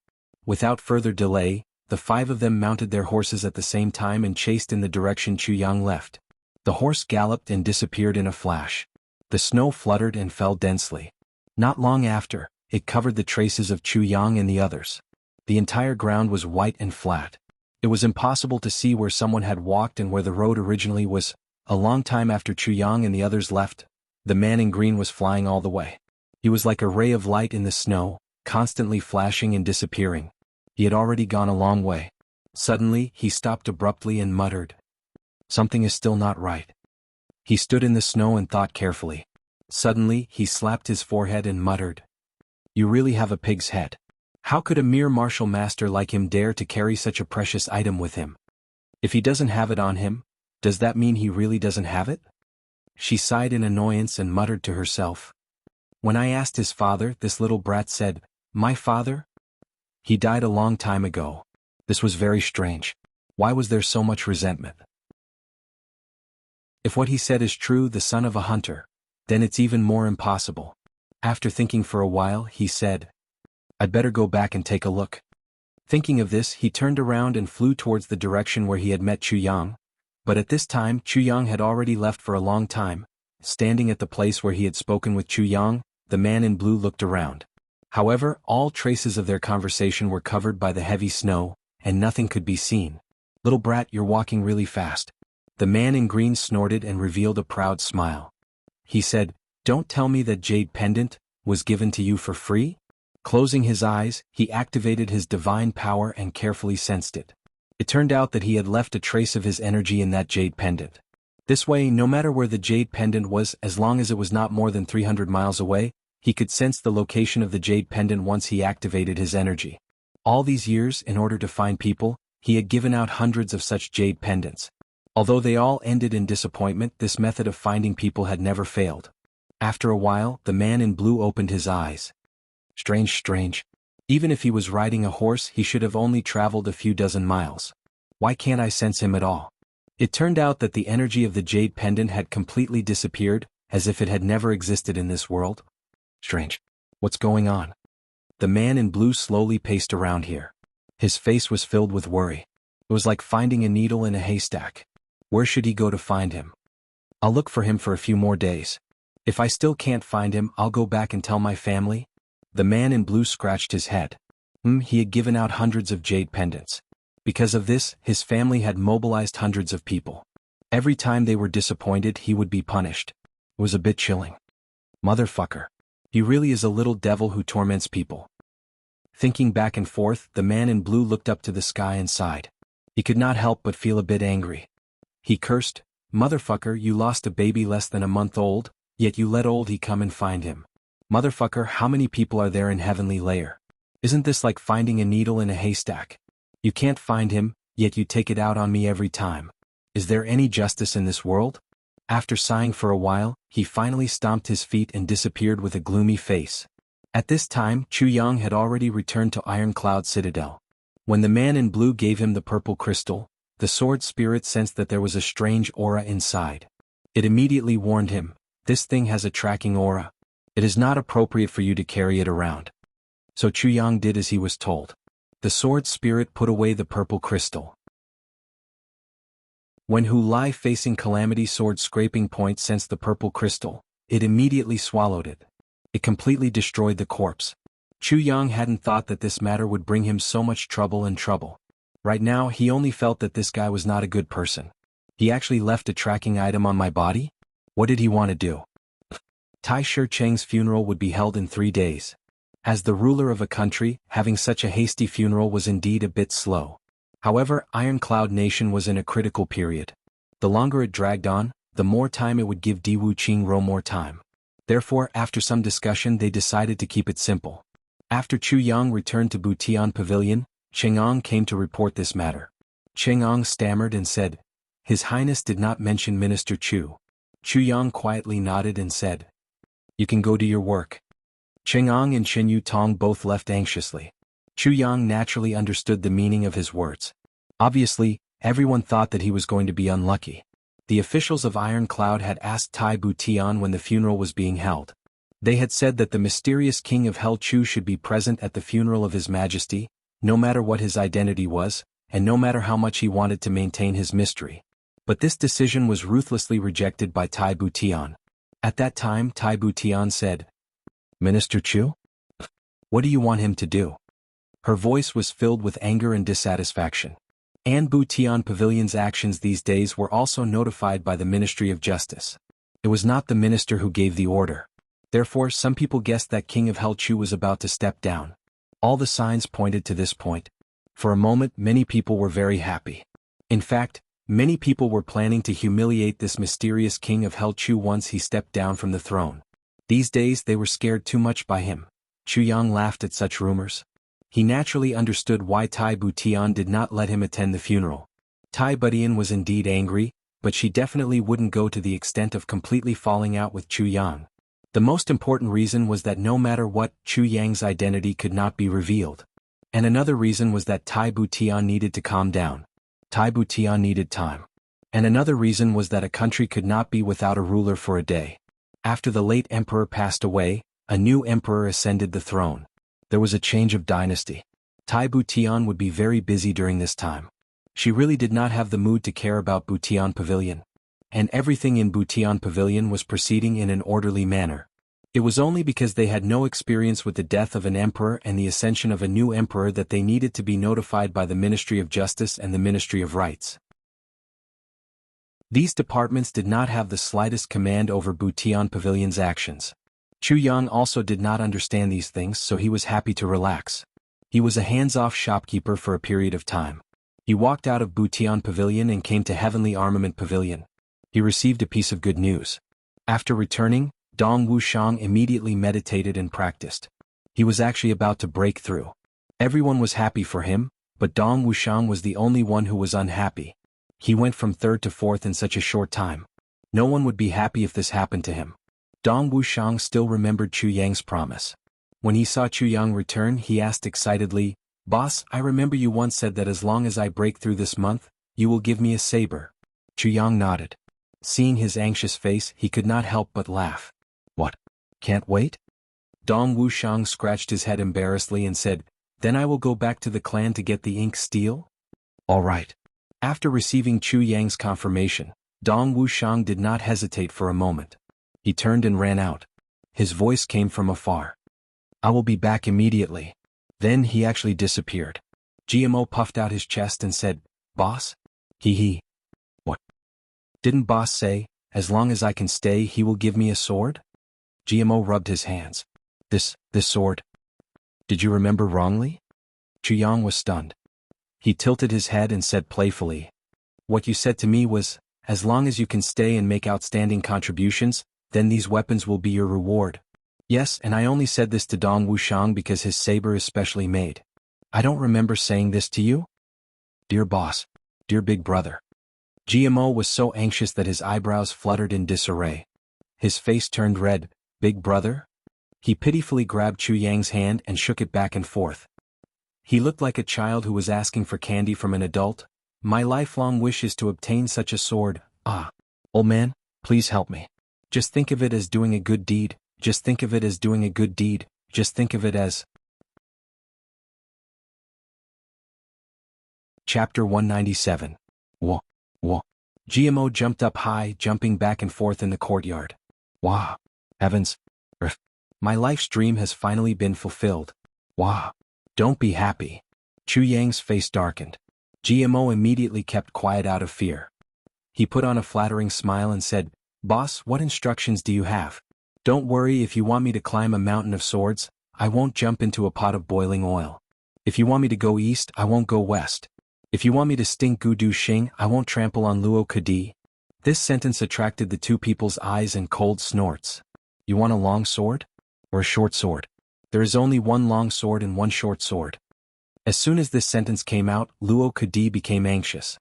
Without further delay, the 5 of them mounted their horses at the same time and chased in the direction Chuyang left. The horse galloped and disappeared in a flash. The snow fluttered and fell densely. Not long after, it covered the traces of Chuyang and the others. The entire ground was white and flat. It was impossible to see where someone had walked and where the road originally was. A long time after Chuyang and the others left, the man in green was flying all the way. He was like a ray of light in the snow, constantly flashing and disappearing. He had already gone a long way. Suddenly, he stopped abruptly and muttered, "Something is still not right." He stood in the snow and thought carefully. Suddenly, he slapped his forehead and muttered, "You really have a pig's head. How could a mere martial master like him dare to carry such a precious item with him? If he doesn't have it on him, does that mean he really doesn't have it?" She sighed in annoyance and muttered to herself, When I asked his father, this little brat said, "My father? He died a long time ago." This was very strange. Why was there so much resentment? If what he said is true, the son of a hunter, then it's even more impossible. After thinking for a while, he said, "I'd better go back and take a look." Thinking of this, he turned around and flew towards the direction where he had met Chu Yang. But at this time, Chu Yang had already left for a long time. Standing at the place where he had spoken with Chu Yang, the man in blue looked around. However, all traces of their conversation were covered by the heavy snow, and nothing could be seen. "Little brat, you're walking really fast." The man in green snorted and revealed a proud smile. He said, "Don't tell me that jade pendant was given to you for free?" Closing his eyes, he activated his divine power and carefully sensed it. It turned out that he had left a trace of his energy in that jade pendant. This way, no matter where the jade pendant was, as long as it was not more than 300 miles away, he could sense the location of the jade pendant once he activated his energy. All these years, in order to find people, he had given out hundreds of such jade pendants. Although they all ended in disappointment, this method of finding people had never failed. After a while, the man in blue opened his eyes. Strange. Even if he was riding a horse, he should have only traveled a few dozen miles. Why can't I sense him at all? It turned out that the energy of the jade pendant had completely disappeared, as if it had never existed in this world. Strange. What's going on? The man in blue slowly paced around here. His face was filled with worry. It was like finding a needle in a haystack. Where should he go to find him? I'll look for him for a few more days. If I still can't find him, I'll go back and tell my family. The man in blue scratched his head. He had given out hundreds of jade pendants. Because of this, his family had mobilized hundreds of people. Every time they were disappointed, he would be punished. It was a bit chilling. Motherfucker. He really is a little devil who torments people. Thinking back and forth, the man in blue looked up to the sky and sighed. He could not help but feel a bit angry. He cursed, "Motherfucker, you lost a baby less than a month old, yet you let old he come and find him. Motherfucker, how many people are there in heavenly layer? Isn't this like finding a needle in a haystack? You can't find him, yet you take it out on me every time. Is there any justice in this world?" After sighing for a while, he finally stomped his feet and disappeared with a gloomy face. At this time, Chu Yang had already returned to Iron Cloud Citadel. When the man in blue gave him the purple crystal, the sword spirit sensed that there was a strange aura inside. It immediately warned him, "This thing has a tracking aura. It is not appropriate for you to carry it around." So Chu Yang did as he was told. The sword spirit put away the purple crystal. When Hu Lai facing Calamity Sword Scraping Point sensed the purple crystal, it immediately swallowed it. It completely destroyed the corpse. Chu Yang hadn't thought that this matter would bring him so much trouble. Right now, he only felt that this guy was not a good person. He actually left a tracking item on my body? What did he want to do? Tai Shi-Cheng's funeral would be held in 3 days. As the ruler of a country, having such a hasty funeral was indeed a bit slow. However, Iron Cloud Nation was in a critical period. The longer it dragged on, the more time it would give Diwu Qingro more time. Therefore, after some discussion, they decided to keep it simple. After Chu Yang returned to Butian Pavilion, Chang'an came to report this matter. Chang'an stammered and said, "His Highness did not mention Minister Chu." Chu Yang quietly nodded and said, "You can go do your work." Chang'an and Chen Yutong both left anxiously. Chu Yang naturally understood the meaning of his words. Obviously, everyone thought that he was going to be unlucky. The officials of Iron Cloud had asked Tai Butian when the funeral was being held. They had said that the mysterious king of Hell Chu should be present at the funeral of His Majesty, no matter what his identity was, and no matter how much he wanted to maintain his mystery. But this decision was ruthlessly rejected by Tai Butian. At that time, Tai Butian said, "Minister Chu? What do you want him to do?" Her voice was filled with anger and dissatisfaction. An Butian Pavilion's actions these days were also notified by the Ministry of Justice. It was not the minister who gave the order. Therefore, some people guessed that King of Hell Chu was about to step down. All the signs pointed to this point. For a moment, many people were very happy. In fact, many people were planning to humiliate this mysterious King of Hell Chu once he stepped down from the throne. These days they were scared too much by him. Chu Yang laughed at such rumors. He naturally understood why Tai Butian did not let him attend the funeral. Tai Butian was indeed angry, but she definitely wouldn't go to the extent of completely falling out with Chu Yang. The most important reason was that no matter what, Chu Yang's identity could not be revealed. And another reason was that Tai Butian needed to calm down. Tai Butian needed time. And another reason was that a country could not be without a ruler for a day. After the late emperor passed away, a new emperor ascended the throne. There was a change of dynasty. Tai Butian would be very busy during this time. She really did not have the mood to care about Butian Pavilion. And everything in Butian Pavilion was proceeding in an orderly manner. It was only because they had no experience with the death of an emperor and the ascension of a new emperor that they needed to be notified by the Ministry of Justice and the Ministry of Rights. These departments did not have the slightest command over Butian Pavilion's actions. Chu Yang also did not understand these things, so he was happy to relax. He was a hands-off shopkeeper for a period of time. He walked out of Butian Pavilion and came to Heavenly Armament Pavilion. He received a piece of good news. After returning, Dong Wuxiang immediately meditated and practiced. He was actually about to break through. Everyone was happy for him, but Dong Wuxiang was the only one who was unhappy. He went from third to fourth in such a short time. No one would be happy if this happened to him. Dong Wuxiang still remembered Chu Yang's promise. When he saw Chu Yang return, he asked excitedly, "Boss, I remember you once said that as long as I break through this month, you will give me a saber." Chu Yang nodded. Seeing his anxious face, he could not help but laugh. "What? Can't wait?" Dong Wuxiang scratched his head embarrassedly and said, "Then I will go back to the clan to get the ink steel?" "All right." After receiving Chu Yang's confirmation, Dong Wuxiang did not hesitate for a moment. He turned and ran out. His voice came from afar. "I will be back immediately." Then he actually disappeared. GMO puffed out his chest and said, "Boss? Hee. What? Didn't boss say, as long as I can stay he will give me a sword?" GMO rubbed his hands. This sword? Did you remember wrongly?" Chu Yang was stunned. He tilted his head and said playfully, "What you said to me was, as long as you can stay and make outstanding contributions, then these weapons will be your reward." "Yes, and I only said this to Dong Wuxiang because his saber is specially made. I don't remember saying this to you." "Dear boss, dear big brother." GMO was so anxious that his eyebrows fluttered in disarray. His face turned red. "Big brother?" He pitifully grabbed Chu Yang's hand and shook it back and forth. He looked like a child who was asking for candy from an adult. "My lifelong wish is to obtain such a sword. Ah. Old man, please help me. Just think of it as doing a good deed. Just think of it as doing a good deed. Just think of it as..." Chapter 197. Whoa. GMO jumped up high, jumping back and forth in the courtyard. "Wow. Heavens. My life's dream has finally been fulfilled. Wow. Don't be happy." Chu Yang's face darkened. GMO immediately kept quiet out of fear. He put on a flattering smile and said, "Boss, what instructions do you have? Don't worry, if you want me to climb a mountain of swords, I won't jump into a pot of boiling oil. If you want me to go east, I won't go west. If you want me to stink Gudu Xing, I won't trample on Luo Kadi." This sentence attracted the two people's eyes and cold snorts. "You want a long sword? Or a short sword? There is only one long sword and one short sword." As soon as this sentence came out, Luo Kadi became anxious.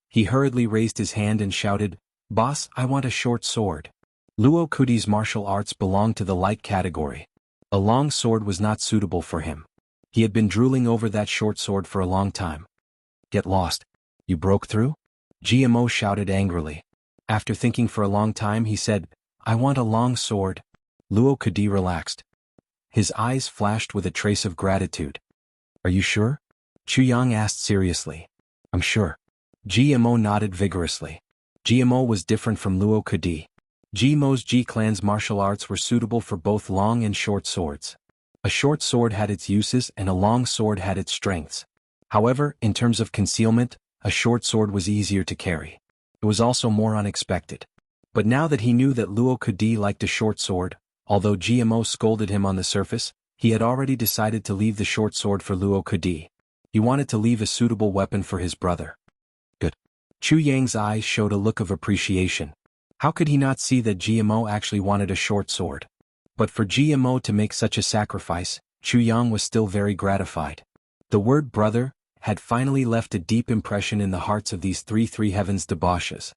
He hurriedly raised his hand and shouted, "Boss, I want a short sword." Luo Kadi's martial arts belonged to the light category. A long sword was not suitable for him. He had been drooling over that short sword for a long time. "Get lost. You broke through?" GMO shouted angrily. After thinking for a long time he said, "I want a long sword." Luo Kadi relaxed. His eyes flashed with a trace of gratitude. "Are you sure?" Chu Yang asked seriously. "I'm sure." GMO nodded vigorously. GMO was different from Luo Kadi. GMO's G-clan's martial arts were suitable for both long and short swords. A short sword had its uses and a long sword had its strengths. However, in terms of concealment, a short sword was easier to carry. It was also more unexpected. But now that he knew that Luo Kadi liked a short sword, although GMO scolded him on the surface, he had already decided to leave the short sword for Luo Kadi. He wanted to leave a suitable weapon for his brother. Good. Chu Yang's eyes showed a look of appreciation. How could he not see that GMO actually wanted a short sword? But for GMO to make such a sacrifice, Chu Yang was still very gratified. The word brother had finally left a deep impression in the hearts of these three heavens debauches.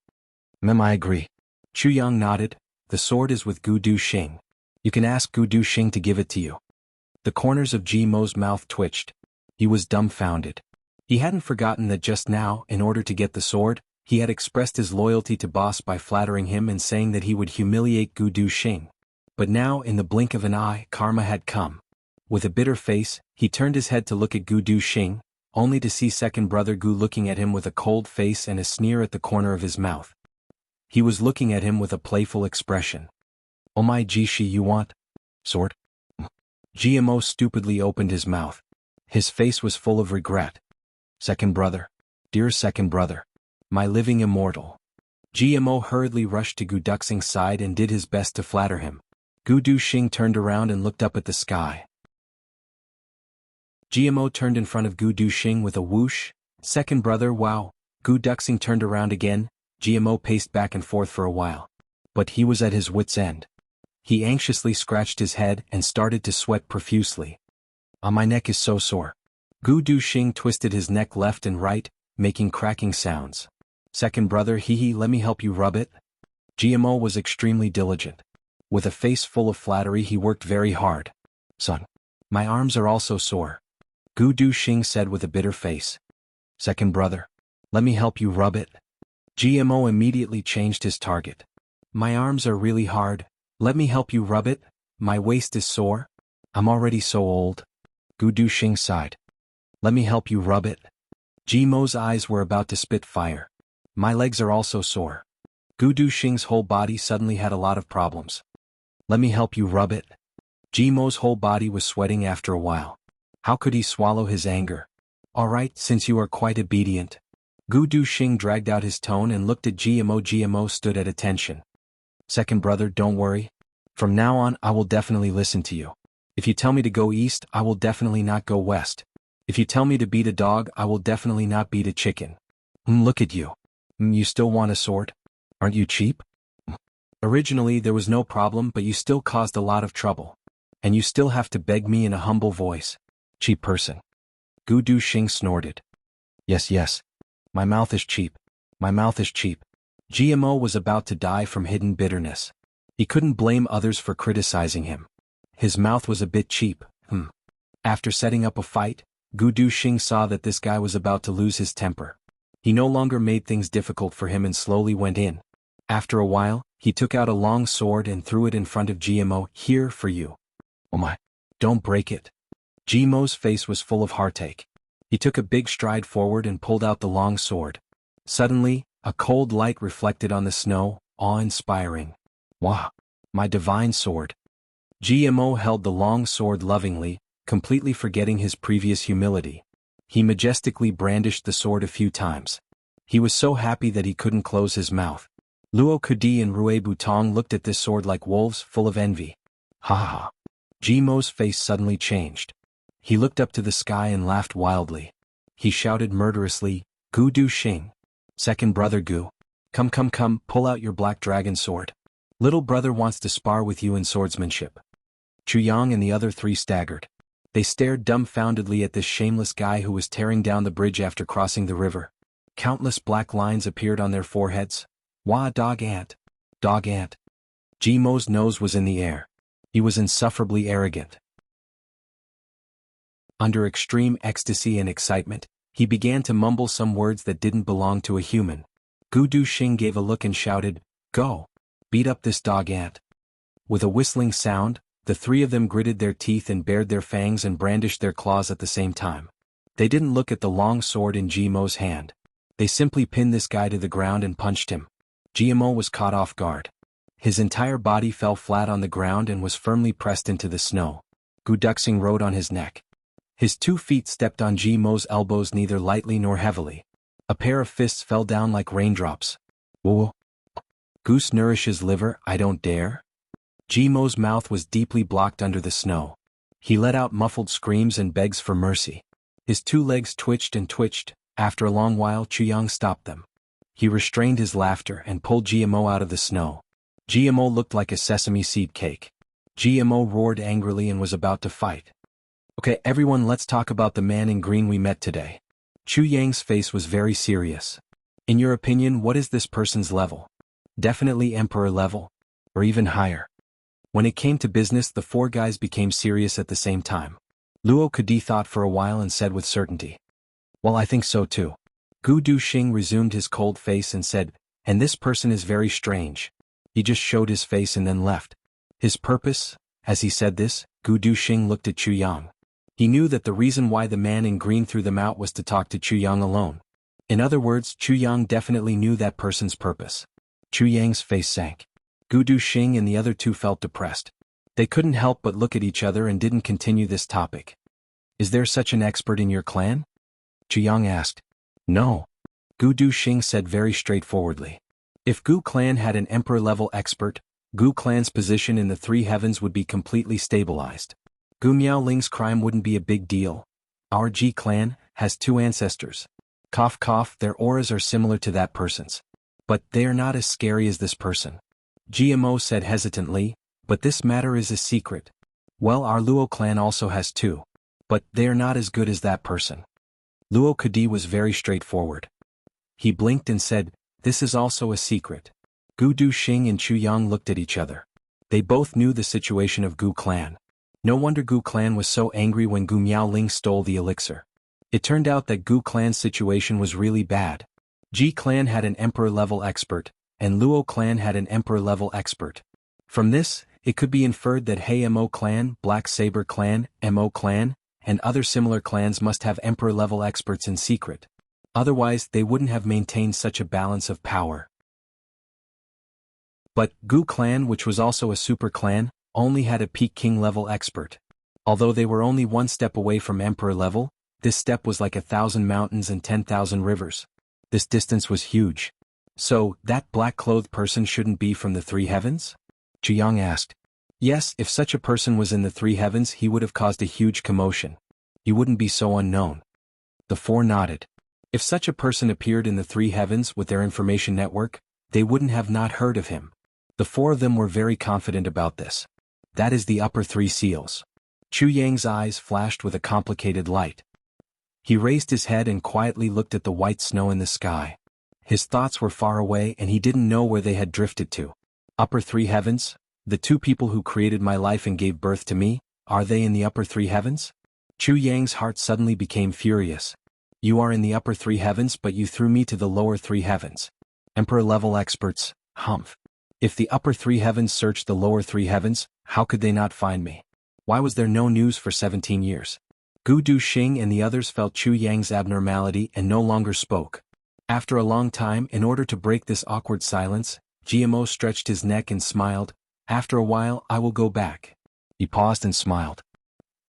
"Mem, I agree." Chu Yang nodded. "The sword is with Gudu Xing." You can ask Gu Duxing to give it to you. The corners of Ji Mo's mouth twitched. He was dumbfounded. He hadn't forgotten that just now, in order to get the sword, he had expressed his loyalty to Boss by flattering him and saying that he would humiliate Gu Duxing. But now, in the blink of an eye, karma had come. With a bitter face, he turned his head to look at Gu Duxing, only to see second brother Gu looking at him with a cold face and a sneer at the corner of his mouth. He was looking at him with a playful expression. "Oh my Jishi, you want? Sword?" GMO stupidly opened his mouth. His face was full of regret. "Second brother. Dear second brother. My living immortal." GMO hurriedly rushed to Gu Duxing's side and did his best to flatter him. Gu Duxing turned around and looked up at the sky. GMO turned in front of Gu Duxing with a whoosh. "Second brother, wow." Gu Duxing turned around again. GMO paced back and forth for a while. But he was at his wit's end. He anxiously scratched his head and started to sweat profusely. My neck is so sore." Gu Duxing twisted his neck left and right, making cracking sounds. "Second brother, hee, let me help you rub it." GMO was extremely diligent. With a face full of flattery, he worked very hard. "Son, my arms are also sore," Gu Duxing said with a bitter face. "Second brother, let me help you rub it." GMO immediately changed his target. "My arms are really hard. Let me help you rub it. My waist is sore. I'm already so old." Gu Duxing sighed. "Let me help you rub it." GMO's eyes were about to spit fire. "My legs are also sore." Gu Duxing's whole body suddenly had a lot of problems. "Let me help you rub it." GMO's whole body was sweating after a while. How could he swallow his anger? "All right, since you are quite obedient." Gu Duxing dragged out his tone and looked at GMO. GMO stood at attention. "Second brother, don't worry. From now on, I will definitely listen to you. If you tell me to go east, I will definitely not go west. If you tell me to beat a dog, I will definitely not beat a chicken." Look at you. You still want a sword? Aren't you cheap? Originally there was no problem, but you still caused a lot of trouble. And you still have to beg me in a humble voice. Cheap person. Gu Duxing snorted. Yes. My mouth is cheap. My mouth is cheap." GMO was about to die from hidden bitterness. He couldn't blame others for criticizing him. His mouth was a bit cheap. After setting up a fight, Gu Duxing saw that this guy was about to lose his temper. He no longer made things difficult for him and slowly went in. After a while, he took out a long sword and threw it in front of GMO. "Here for you." "Oh my, don't break it." GMO's face was full of heartache. He took a big stride forward and pulled out the long sword. Suddenly, a cold light reflected on the snow, awe-inspiring. "Wow, my divine sword." GMO held the long sword lovingly, completely forgetting his previous humility. He majestically brandished the sword a few times. He was so happy that he couldn't close his mouth. Luo Kudi and Rue Butong looked at this sword like wolves, full of envy. Ha ha. GMO's face suddenly changed. He looked up to the sky and laughed wildly. He shouted murderously, "Gu Duxing. Second brother Gu. Come, pull out your black dragon sword. Little brother wants to spar with you in swordsmanship." Chuyang and the other three staggered. They stared dumbfoundedly at this shameless guy who was tearing down the bridge after crossing the river. Countless black lines appeared on their foreheads. Wah, dog ant. Dog ant. GMO's nose was in the air. He was insufferably arrogant. Under extreme ecstasy and excitement, he began to mumble some words that didn't belong to a human. Gu Duxing gave a look and shouted, "Go! Beat up this dog ant." With a whistling sound, the three of them gritted their teeth and bared their fangs and brandished their claws at the same time. They didn't look at the long sword in GMO's hand. They simply pinned this guy to the ground and punched him. GMO was caught off guard. His entire body fell flat on the ground and was firmly pressed into the snow. Gu Duxing rode on his neck. His 2 feet stepped on GMO's elbows neither lightly nor heavily. A pair of fists fell down like raindrops. Whoa. Goose nourishes liver, I don't dare. GMO's mouth was deeply blocked under the snow. He let out muffled screams and begs for mercy. His 2 legs twitched and twitched. After a long while, Chuyang stopped them. He restrained his laughter and pulled GMO out of the snow. GMO looked like a sesame seed cake. GMO roared angrily and was about to fight. "Okay, everyone, let's talk about the man in green we met today." Chuyang's face was very serious. "In your opinion, what is this person's level? Definitely emperor level. Or even higher." When it came to business, the four guys became serious at the same time. Luo Kadi thought for a while and said with certainty, "Well, I think so too." Gu Duxing resumed his cold face and said, "And this person is very strange. He just showed his face and then left." His purpose? As he said this, Gu Duxing looked at Chu Yang. He knew that the reason why the man in green threw them out was to talk to Chu Yang alone. In other words, Chu Yang definitely knew that person's purpose. Chu Yang's face sank. Gu Duxing and the other two felt depressed. They couldn't help but look at each other and didn't continue this topic. "Is there such an expert in your clan?" Chu Yang asked. "No." Gu Duxing said very straightforwardly. If Gu clan had an emperor-level expert, Gu clan's position in the three heavens would be completely stabilized. Gu Miaoling's crime wouldn't be a big deal. Our Ji clan has two ancestors. Cough cough, their auras are similar to that person's. But they are not as scary as this person. GMO said hesitantly, "But this matter is a secret." "Well, our Luo clan also has two. But they are not as good as that person." Luo Kadi was very straightforward. He blinked and said, "This is also a secret." Gu Duxing and Chu Yang looked at each other. They both knew the situation of Gu clan. No wonder Gu clan was so angry when Gu Miaoling stole the elixir. It turned out that Gu clan's situation was really bad. Ji clan had an emperor-level expert, and Luo clan had an emperor-level expert. From this, it could be inferred that Hei Mo clan, Black Saber clan, Mo clan, and other similar clans must have emperor-level experts in secret. Otherwise, they wouldn't have maintained such a balance of power. But Gu clan, which was also a super clan, only had a peak king-level expert. Although they were only one step away from emperor level, this step was like 1,000 mountains and 10,000 rivers. This distance was huge. So, that black-clothed person shouldn't be from the three heavens? Chu Yang asked. Yes, if such a person was in the three heavens, he would have caused a huge commotion. He wouldn't be so unknown. The four nodded. If such a person appeared in the three heavens with their information network, they wouldn't have not heard of him. The four of them were very confident about this. That is the upper three seals. Chu Yang's eyes flashed with a complicated light. He raised his head and quietly looked at the white snow in the sky. His thoughts were far away and he didn't know where they had drifted to. Upper three heavens? The two people who created my life and gave birth to me, are they in the upper three heavens? Chu Yang's heart suddenly became furious. You are in the upper three heavens, but you threw me to the lower three heavens. Emperor-level experts, humph. If the upper three heavens searched the lower three heavens, how could they not find me? Why was there no news for 17 years? Gu Duxing and the others felt Chu Yang's abnormality and no longer spoke. After a long time, in order to break this awkward silence, GMO stretched his neck and smiled. After a while, I will go back. He paused and smiled.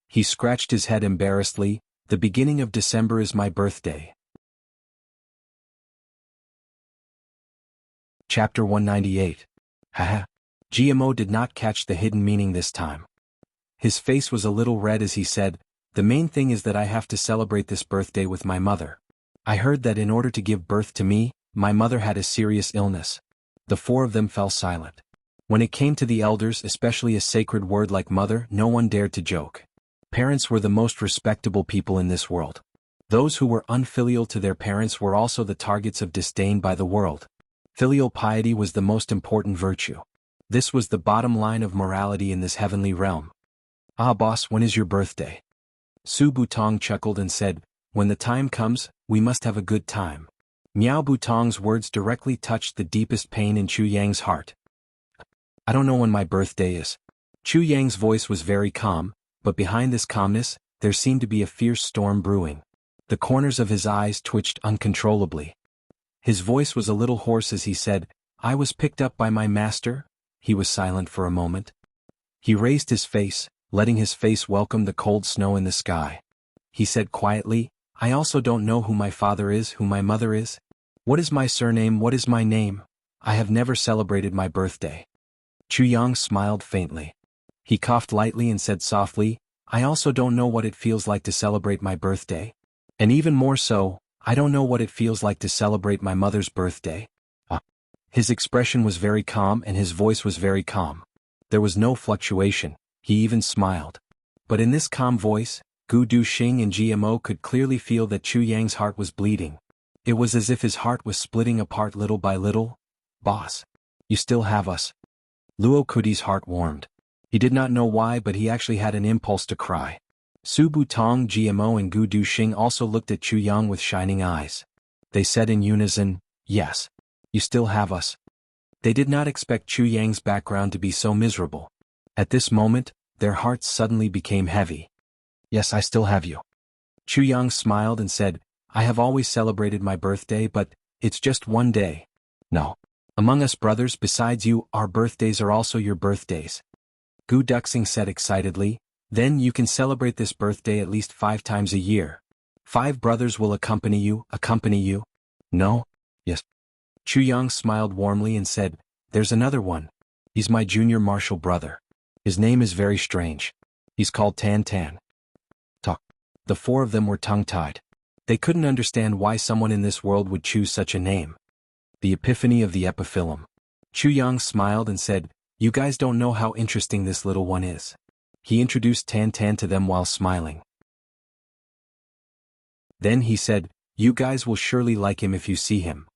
He scratched his head embarrassedly. The beginning of December is my birthday. Chapter 198. Haha. GMO did not catch the hidden meaning this time. His face was a little red as he said, the main thing is that I have to celebrate this birthday with my mother. I heard that in order to give birth to me, my mother had a serious illness. The four of them fell silent. When it came to the elders, especially a sacred word like mother, no one dared to joke. Parents were the most respectable people in this world. Those who were unfilial to their parents were also the targets of disdain by the world. Filial piety was the most important virtue. This was the bottom line of morality in this heavenly realm. Ah boss, when is your birthday? Su Butong chuckled and said, when the time comes, we must have a good time. Miao Butong's words directly touched the deepest pain in Chu Yang's heart. I don't know when my birthday is. Chu Yang's voice was very calm, but behind this calmness, there seemed to be a fierce storm brewing. The corners of his eyes twitched uncontrollably. His voice was a little hoarse as he said, I was picked up by my master. He was silent for a moment. He raised his face, letting his face welcome the cold snow in the sky. He said quietly, I also don't know who my father is, who my mother is. What is my surname, what is my name? I have never celebrated my birthday. Chu Yang smiled faintly. He coughed lightly and said softly, I also don't know what it feels like to celebrate my birthday. And even more so, I don't know what it feels like to celebrate my mother's birthday. His expression was very calm and his voice was very calm. There was no fluctuation, he even smiled. But in this calm voice, Gu Duxing and GMO could clearly feel that Chu Yang's heart was bleeding. It was as if his heart was splitting apart little by little. Boss. You still have us. Luo Kudi's heart warmed. He did not know why, but he actually had an impulse to cry. Su Butong, GMO and Gu Duxing also looked at Chu Yang with shining eyes. They said in unison, "Yes. You still have us." They did not expect Chu Yang's background to be so miserable. At this moment, their hearts suddenly became heavy. "Yes, I still have you." Chu Yang smiled and said, "I have always celebrated my birthday, but it's just one day." "No. Among us brothers besides you, our birthdays are also your birthdays." Gu Duxing said excitedly, "Then you can celebrate this birthday at least 5 times a year. 5 brothers will accompany you. No? Yes." Chu Yang smiled warmly and said, "There's another one. He's my junior martial brother. His name is very strange. He's called Tan Tan." Talk. The 4 of them were tongue-tied. They couldn't understand why someone in this world would choose such a name. The epiphany of the epiphyllum. Chu Yang smiled and said, "You guys don't know how interesting this little one is." He introduced Tan Tan to them while smiling. Then he said, "You guys will surely like him if you see him.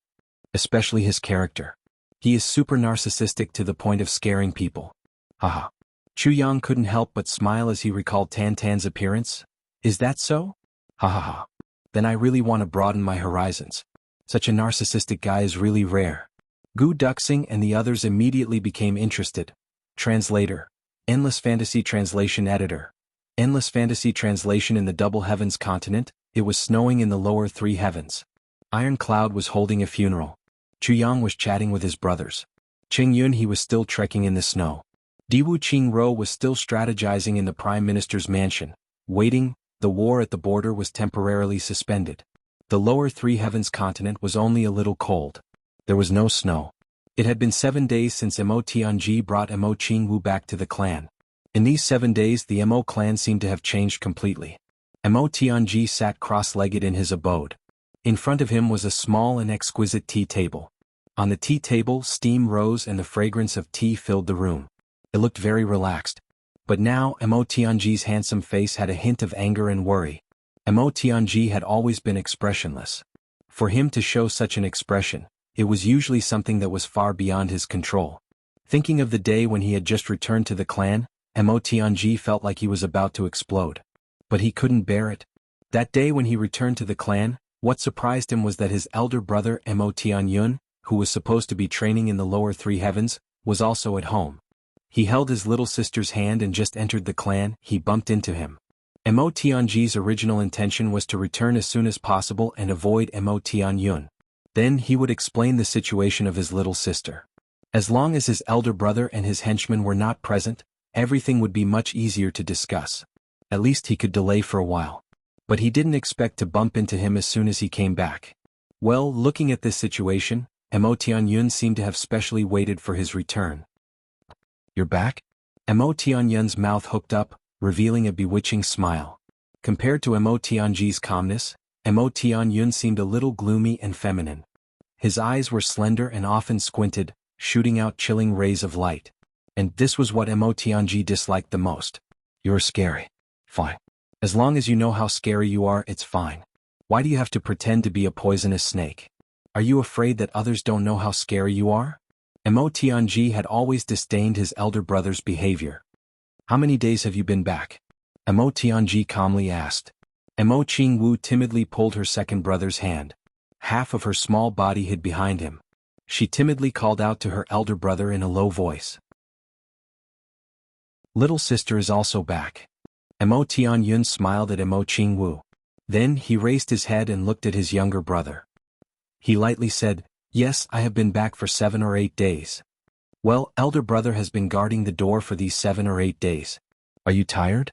Especially his character. He is super narcissistic to the point of scaring people." Haha. Chu Yang couldn't help but smile as he recalled Tan Tan's appearance. "Is that so? Ha ha ha. Then I really want to broaden my horizons. Such a narcissistic guy is really rare." Gu Duxing and the others immediately became interested. Translator. Endless Fantasy Translation Editor. Endless Fantasy Translation. In the Double Heavens continent, it was snowing in the lower 3 heavens. Iron Cloud was holding a funeral. Chu Yang was chatting with his brothers. Qing Yun he was still trekking in the snow. Diwu Qingro was still strategizing in the Prime Minister's mansion, waiting. The war at the border was temporarily suspended. The lower 3 heavens continent was only a little cold. There was no snow. It had been 7 days since Mo Tianji brought Mo Qingwu back to the clan. In these 7 days the Mo clan seemed to have changed completely. Mo Tianji sat cross-legged in his abode. In front of him was a small and exquisite tea table. On the tea table steam rose and the fragrance of tea filled the room. It looked very relaxed. But now Mo Tianji's handsome face had a hint of anger and worry. Mo Tianji had always been expressionless. For him to show such an expression, it was usually something that was far beyond his control. Thinking of the day when he had just returned to the clan, Mo Tianji felt like he was about to explode. But he couldn't bear it. That day when he returned to the clan, what surprised him was that his elder brother Mo Tianyun, who was supposed to be training in the lower 3 heavens, was also at home. He held his little sister's hand and just entered the clan. He bumped into him. Mo Tianji's original intention was to return as soon as possible and avoid Mo Tianyun. Then he would explain the situation of his little sister. As long as his elder brother and his henchmen were not present, everything would be much easier to discuss. At least he could delay for a while. But he didn't expect to bump into him as soon as he came back. Well, looking at this situation, Mo Tianyun seemed to have specially waited for his return. "You're back?" Mo Tianyun's mouth hooked up, revealing a bewitching smile. Compared to Mo Tianji's calmness, Mo Tianyun seemed a little gloomy and feminine. His eyes were slender and often squinted, shooting out chilling rays of light. And this was what Mo Tianji disliked the most. "You're scary." "Fine. As long as you know how scary you are, it's fine. Why do you have to pretend to be a poisonous snake? Are you afraid that others don't know how scary you are?" Mo Tianji had always disdained his elder brother's behavior. "How many days have you been back?" Mo Tianji calmly asked. Mo Qingwu timidly pulled her second brother's hand. Half of her small body hid behind him. She timidly called out to her elder brother in a low voice. "Little sister is also back." Mo Tianyun smiled at Mo Qingwu. Then he raised his head and looked at his younger brother. He lightly said, "Yes, I have been back for 7 or 8 days. "Well, elder brother has been guarding the door for these 7 or 8 days. Are you tired?"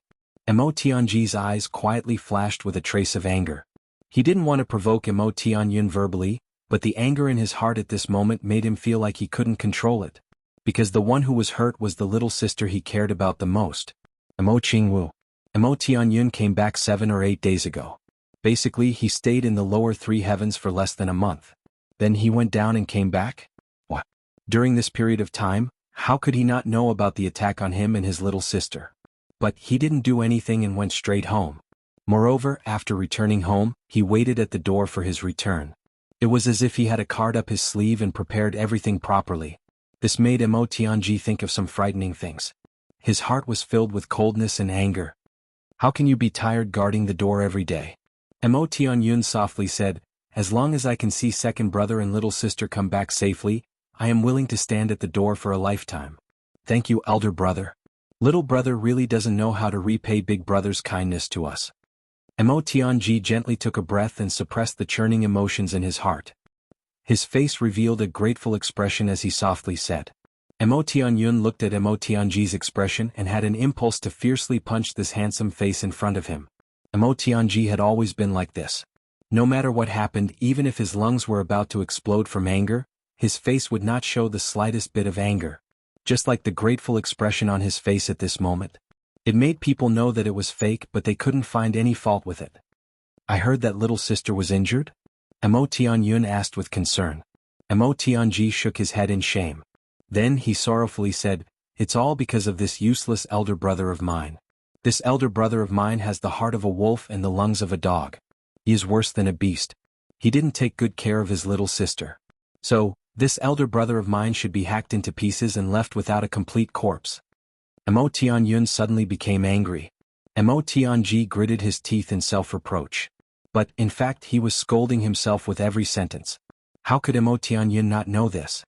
Mo Tianji's eyes quietly flashed with a trace of anger. He didn't want to provoke Mo Tianyun verbally, but the anger in his heart at this moment made him feel like he couldn't control it. Because the one who was hurt was the little sister he cared about the most. Mo Qingwu. Mo Tianyun came back 7 or 8 days ago. Basically, he stayed in the lower 3 heavens for less than a month. Then he went down and came back? What? During this period of time, how could he not know about the attack on him and his little sister? But he didn't do anything and went straight home. Moreover, after returning home, he waited at the door for his return. It was as if he had a card up his sleeve and prepared everything properly. This made Mo Tianji think of some frightening things. His heart was filled with coldness and anger. How can you be tired guarding the door every day? Mo Tianyun softly said, as long as I can see second brother and little sister come back safely, I am willing to stand at the door for a lifetime. Thank you, elder brother. Little brother really doesn't know how to repay big brother's kindness to us. Mo Tianji gently took a breath and suppressed the churning emotions in his heart. His face revealed a grateful expression as he softly said. Mo Tianyun looked at Mo Tianji's expression and had an impulse to fiercely punch this handsome face in front of him. Mo Tianji had always been like this. No matter what happened, even if his lungs were about to explode from anger, his face would not show the slightest bit of anger. Just like the grateful expression on his face at this moment. It made people know that it was fake, but they couldn't find any fault with it. I heard that little sister was injured? Mo Tianyun asked with concern. Mo Tianji shook his head in shame. Then he sorrowfully said, it's all because of this useless elder brother of mine. This elder brother of mine has the heart of a wolf and the lungs of a dog. He is worse than a beast. He didn't take good care of his little sister. So, this elder brother of mine should be hacked into pieces and left without a complete corpse. Mo Tianyun suddenly became angry. Mo Tianji gritted his teeth in self-reproach. But, in fact, he was scolding himself with every sentence. How could Mo Tianyun not know this?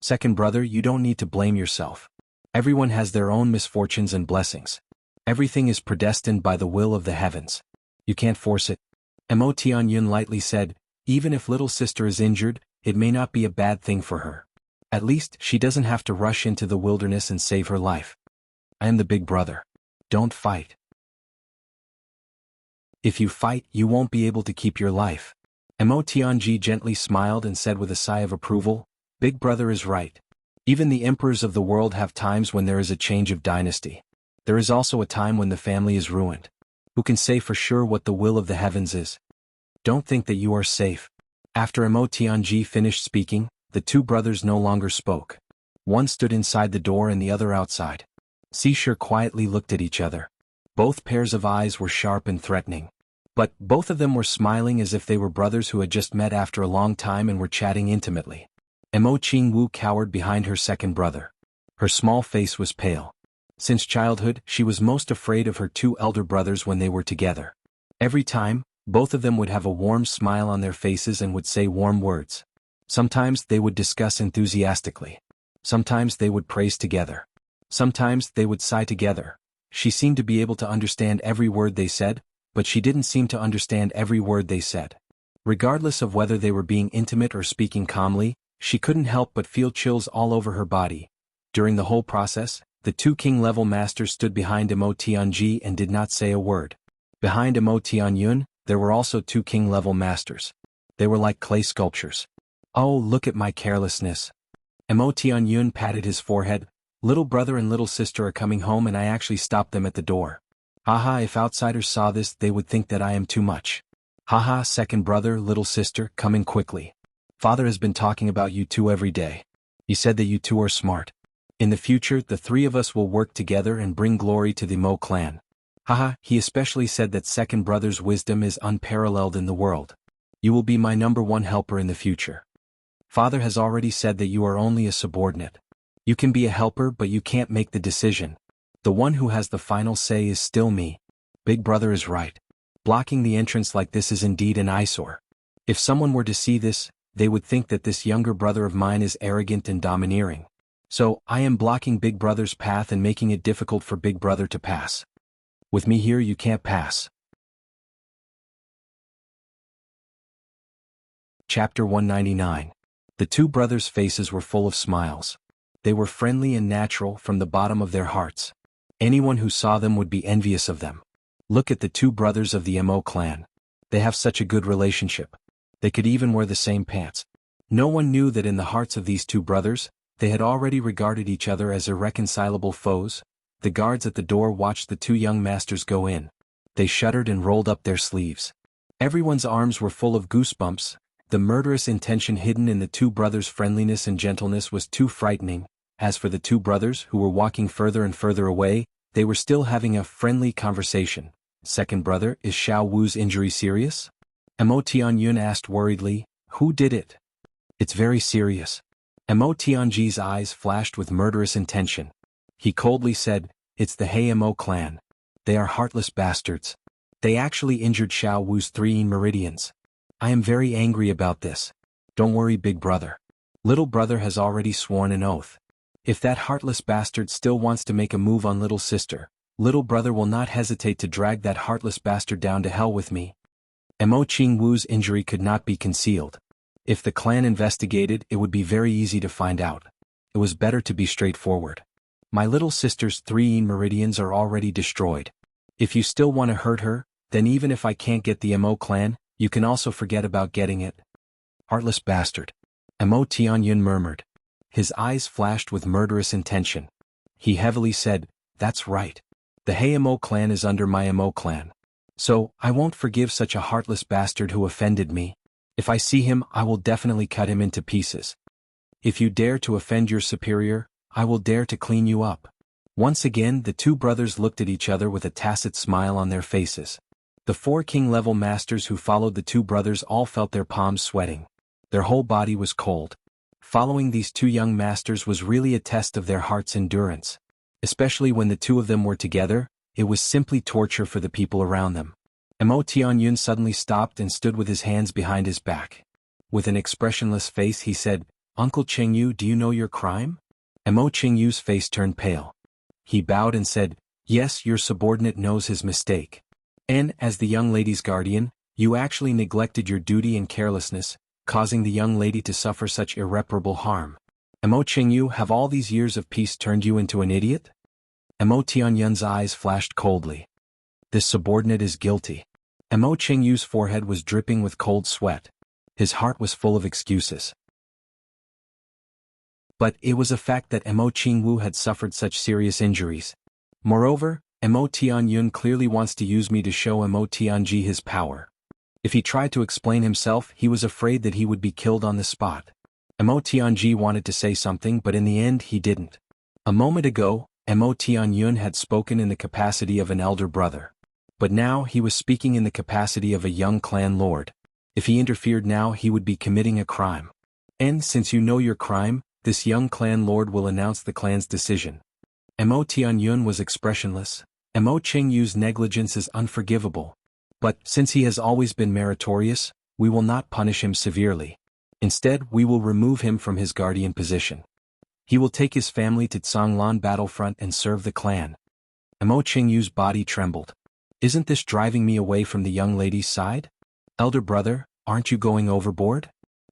Second brother, you don't need to blame yourself. Everyone has their own misfortunes and blessings. Everything is predestined by the will of the heavens. You can't force it. Mo Tianyun lightly said, even if little sister is injured, it may not be a bad thing for her. At least, she doesn't have to rush into the wilderness and save her life. I am the big brother. Don't fight. If you fight, you won't be able to keep your life. Mo Tianji gently smiled and said with a sigh of approval, Big brother is right. Even the emperors of the world have times when there is a change of dynasty. There is also a time when the family is ruined. Who can say for sure what the will of the heavens is? Don't think that you are safe. After Mo Tianji finished speaking, the two brothers no longer spoke. One stood inside the door and the other outside. Sisher quietly looked at each other. Both pairs of eyes were sharp and threatening. But both of them were smiling as if they were brothers who had just met after a long time and were chatting intimately. Mo Qingwu cowered behind her second brother. Her small face was pale. Since childhood, she was most afraid of her two elder brothers when they were together. Every time, both of them would have a warm smile on their faces and would say warm words. Sometimes they would discuss enthusiastically. Sometimes they would praise together. Sometimes they would sigh together. She seemed to be able to understand every word they said, but she didn't seem to understand every word they said. Regardless of whether they were being intimate or speaking calmly, she couldn't help but feel chills all over her body. During the whole process, the two king-level masters stood behind Mo Tianji and did not say a word. Behind Mo Tianyun, there were also two king-level masters. They were like clay sculptures. Oh, look at my carelessness. Mo Tianyun patted his forehead. Little brother and little sister are coming home and I actually stopped them at the door. Haha, if outsiders saw this, they would think that I am too much. Haha, second brother, little sister, come in quickly. Father has been talking about you two every day. He said that you two are smart. In the future, the three of us will work together and bring glory to the Mo clan. Haha, he especially said that second brother's wisdom is unparalleled in the world. You will be my number one helper in the future. Father has already said that you are only a subordinate. You can be a helper but you can't make the decision. The one who has the final say is still me. Big brother is right. Blocking the entrance like this is indeed an eyesore. If someone were to see this, they would think that this younger brother of mine is arrogant and domineering. So, I am blocking big brother's path and making it difficult for big brother to pass. With me here you can't pass. Chapter 199. The two brothers' faces were full of smiles. They were friendly and natural from the bottom of their hearts. Anyone who saw them would be envious of them. Look at the two brothers of the Mo clan. They have such a good relationship. They could even wear the same pants. No one knew that in the hearts of these two brothers, they had already regarded each other as irreconcilable foes. The guards at the door watched the two young masters go in. They shuddered and rolled up their sleeves. Everyone's arms were full of goosebumps. The murderous intention hidden in the two brothers' friendliness and gentleness was too frightening. As for the two brothers who were walking further and further away, they were still having a friendly conversation. Second brother, is Xiao Wu's injury serious? Mo Tianyun asked worriedly, who did it? It's very serious. Mo Tianji's eyes flashed with murderous intention. He coldly said, It's the Mo clan. They are heartless bastards. They actually injured Xiao Wu's 3 meridians. I am very angry about this. Don't worry, big brother. Little brother has already sworn an oath. If that heartless bastard still wants to make a move on little sister, little brother will not hesitate to drag that heartless bastard down to hell with me. Mo Qingwu's injury could not be concealed. If the clan investigated, it would be very easy to find out. It was better to be straightforward. My little sister's 3 meridians are already destroyed. If you still want to hurt her, then even if I can't get the Mo clan, you can also forget about getting it. Heartless bastard. Mo Tianyun murmured. His eyes flashed with murderous intention. He heavily said, that's right. The Mo clan is under my Mo clan. So, I won't forgive such a heartless bastard who offended me. If I see him, I will definitely cut him into pieces. If you dare to offend your superior, I will dare to clean you up. Once again, the 2 brothers looked at each other with a tacit smile on their faces. The 4 king-level masters who followed the 2 brothers all felt their palms sweating. Their whole body was cold. Following these 2 young masters was really a test of their heart's endurance. Especially when the 2 of them were together, it was simply torture for the people around them. Mo Tianyun suddenly stopped and stood with his hands behind his back. With an expressionless face he said, Uncle Qingyu, do you know your crime? Mo Qingyu's face turned pale. He bowed and said, yes, your subordinate knows his mistake. And, as the young lady's guardian, you actually neglected your duty and carelessness, causing the young lady to suffer such irreparable harm. Mo Qingyu, have all these years of peace turned you into an idiot? Mo Tianyun's eyes flashed coldly. This subordinate is guilty. Mo Qingyu's forehead was dripping with cold sweat. His heart was full of excuses. But it was a fact that Mo Qingwu had suffered such serious injuries. Moreover, Mo Tianyun clearly wants to use me to show Mo Tianji his power. If he tried to explain himself, he was afraid that he would be killed on the spot. Mo Tianji wanted to say something, but in the end he didn't. A moment ago, Mo Tianyun had spoken in the capacity of an elder brother. But now he was speaking in the capacity of a young clan lord. If he interfered now, he would be committing a crime. And since you know your crime, this young clan lord will announce the clan's decision. Mo Tianyun was expressionless. Mo Qingyu's negligence is unforgivable. But, since he has always been meritorious, we will not punish him severely. Instead, we will remove him from his guardian position. He will take his family to Tsanglan battlefront and serve the clan. Mo Qingyu's body trembled. Isn't this driving me away from the young lady's side? Elder brother, aren't you going overboard?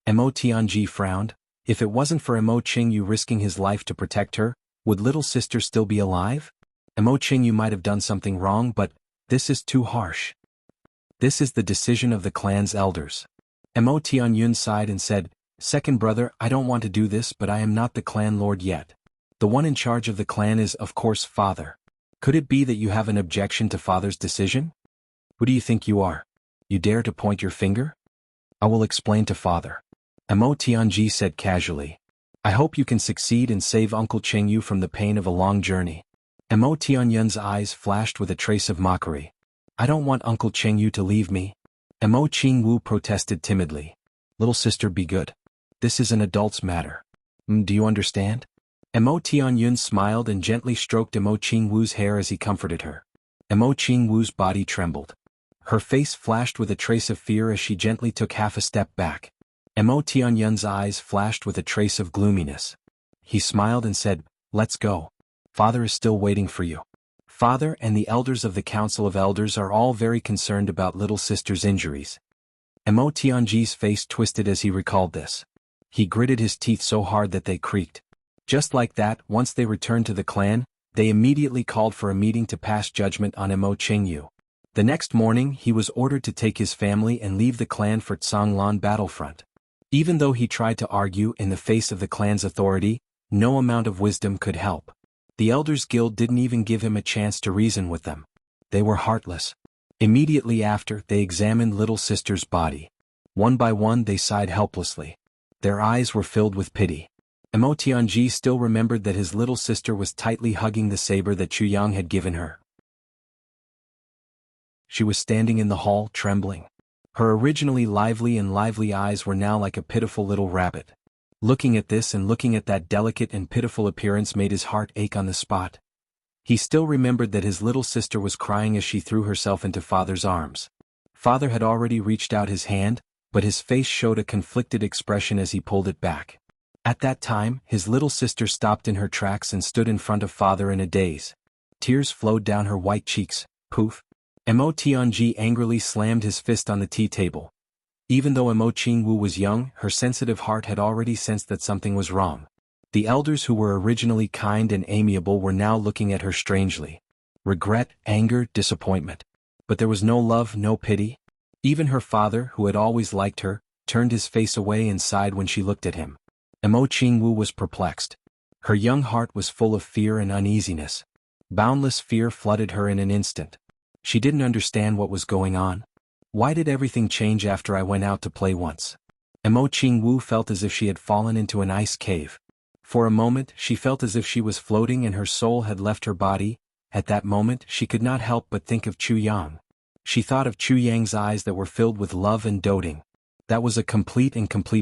Mo Tianji frowned. If it wasn't for Mo Qingyu risking his life to protect her, would little sister still be alive? Mo Qingyu might have done something wrong, but this is too harsh. This is the decision of the clan's elders. Mo Tianyun sighed and said, Second brother, I don't want to do this, but I am not the clan lord yet. The one in charge of the clan is, of course, father. Could it be that you have an objection to father's decision? Who do you think you are? You dare to point your finger? I will explain to father. Mo Tianji said casually. I hope you can succeed and save Uncle Qingyu from the pain of a long journey. Mo Tianyun's eyes flashed with a trace of mockery. I don't want Uncle Qingyu to leave me. Mo Qingwu protested timidly. Little sister, be good. This is an adult's matter. Do you understand? Mo Tianyun smiled and gently stroked Mo Qingwu's hair as he comforted her. Mo Qingwu's body trembled. Her face flashed with a trace of fear as she gently took half a step back. Mo Tianyun's eyes flashed with a trace of gloominess. He smiled and said, Let's go. Father is still waiting for you. Father and the elders of the Council of Elders are all very concerned about little sister's injuries. Mo Tianji's face twisted as he recalled this. He gritted his teeth so hard that they creaked. Just like that, once they returned to the clan, they immediately called for a meeting to pass judgment on Mo Qingyu. The next morning, he was ordered to take his family and leave the clan for Tsanglan battlefront. Even though he tried to argue in the face of the clan's authority, no amount of wisdom could help. The Elders Guild didn't even give him a chance to reason with them. They were heartless. Immediately after, they examined little sister's body. One by one they sighed helplessly. Their eyes were filled with pity. Mo Tianji still remembered that his little sister was tightly hugging the saber that Chu Yang had given her. She was standing in the hall, trembling. Her originally lively eyes were now like a pitiful little rabbit. Looking at this and looking at that delicate and pitiful appearance made his heart ache on the spot. He still remembered that his little sister was crying as she threw herself into father's arms. Father had already reached out his hand, but his face showed a conflicted expression as he pulled it back. At that time, his little sister stopped in her tracks and stood in front of father in a daze. Tears flowed down her white cheeks. Poof. Mo Tianji angrily slammed his fist on the tea table. Even though Mo Qingwu was young, her sensitive heart had already sensed that something was wrong. The elders who were originally kind and amiable were now looking at her strangely. Regret, anger, disappointment. But there was no love, no pity. Even her father, who had always liked her, turned his face away and sighed when she looked at him. Mo Qingwu was perplexed. Her young heart was full of fear and uneasiness. Boundless fear flooded her in an instant. She didn't understand what was going on. Why did everything change after I went out to play once? Mo Qingwu felt as if she had fallen into an ice cave. For a moment, she felt as if she was floating and her soul had left her body. At that moment, she could not help but think of Chu Yang. She thought of Chu Yang's eyes that were filled with love and doting. That was a complete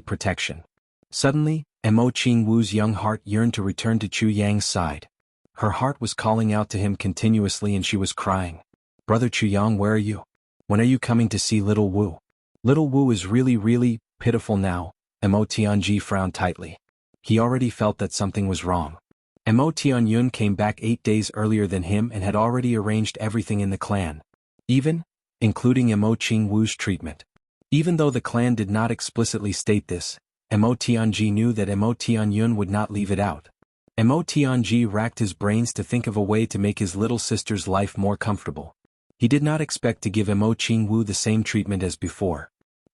protection. Suddenly, Mo Qingwu's young heart yearned to return to Chu Yang's side. Her heart was calling out to him continuously and she was crying. Brother Chu Yang, where are you? When are you coming to see little Wu? Little Wu is really pitiful now. Mo Tianji frowned tightly. He already felt that something was wrong. Mo Tianyun came back 8 days earlier than him and had already arranged everything in the clan. Including Mo Qingwu's treatment. Even though the clan did not explicitly state this, Mo Tianji knew that Mo Tianyun would not leave it out. Mo Tianji racked his brains to think of a way to make his little sister's life more comfortable. He did not expect to give Mo Qingwu the same treatment as before.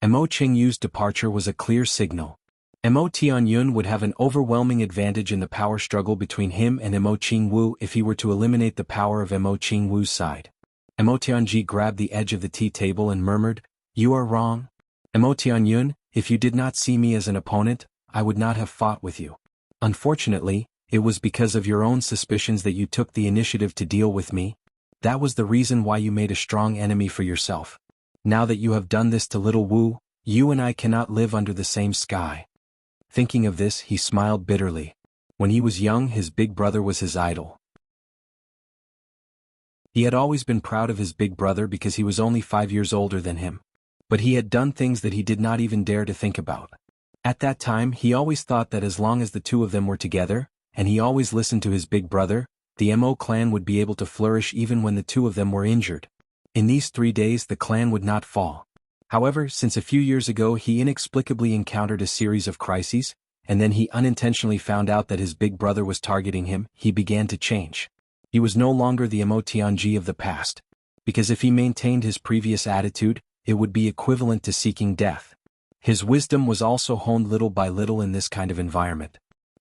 Mo Qingyu's departure was a clear signal. Mo Tianyun would have an overwhelming advantage in the power struggle between him and Mo Qingwu if he were to eliminate the power of Mo Qingwu's side. Mo Tianji grabbed the edge of the tea table and murmured, "You are wrong. Mo Tianyun, if you did not see me as an opponent, I would not have fought with you. Unfortunately, it was because of your own suspicions that you took the initiative to deal with me. That was the reason why you made a strong enemy for yourself. Now that you have done this to little Wu, you and I cannot live under the same sky." Thinking of this, he smiled bitterly. When he was young, his big brother was his idol. He had always been proud of his big brother because he was only 5 years older than him. But he had done things that he did not even dare to think about. At that time, he always thought that as long as the two of them were together, and he always listened to his big brother, the Mo clan would be able to flourish even when the two of them were injured. In these 3 days the clan would not fall. However, since a few years ago he inexplicably encountered a series of crises, and then he unintentionally found out that his big brother was targeting him, he began to change. He was no longer the Mo Tianji of the past. Because if he maintained his previous attitude, it would be equivalent to seeking death. His wisdom was also honed little by little in this kind of environment.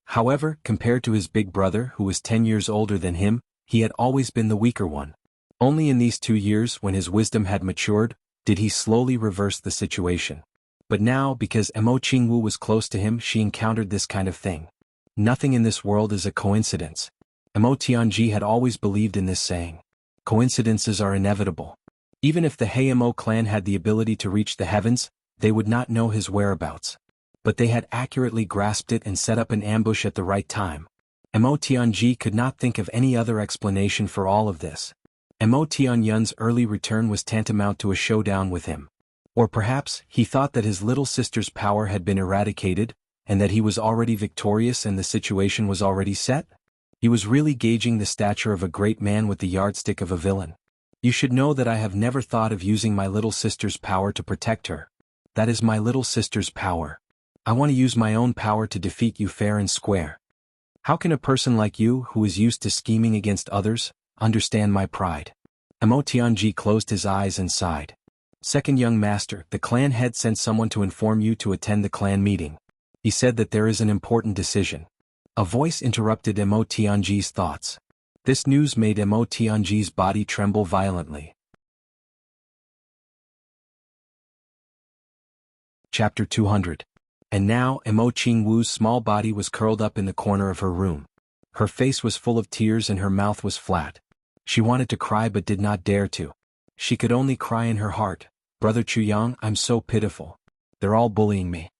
However, compared to his big brother who was 10 years older than him, he had always been the weaker one. Only in these 2 years, when his wisdom had matured, did he slowly reverse the situation. But now, because Mo Qingwu was close to him, she encountered this kind of thing. Nothing in this world is a coincidence. Mo Tianji had always believed in this saying. Coincidences are inevitable. Even if the Mo clan had the ability to reach the heavens, they would not know his whereabouts. But they had accurately grasped it and set up an ambush at the right time. Mo Tianji could not think of any other explanation for all of this. Mo Tianyun's early return was tantamount to a showdown with him. Or perhaps, he thought that his little sister's power had been eradicated, and that he was already victorious and the situation was already set? He was really gauging the stature of a great man with the yardstick of a villain. You should know that I have never thought of using my little sister's power to protect her. That is my little sister's power. I want to use my own power to defeat you fair and square. How can a person like you, who is used to scheming against others, understand my pride? Mo Tianji closed his eyes and sighed. Second young master, the clan head sent someone to inform you to attend the clan meeting. He said that there is an important decision. A voice interrupted Mo Tianji's thoughts. This news made Mo Tianji's body tremble violently. Chapter 200. And now Mo Qingwu's small body was curled up in the corner of her room. Her face was full of tears and her mouth was flat. She wanted to cry but did not dare to. She could only cry in her heart, "Brother Chu Yang, I'm so pitiful. They're all bullying me.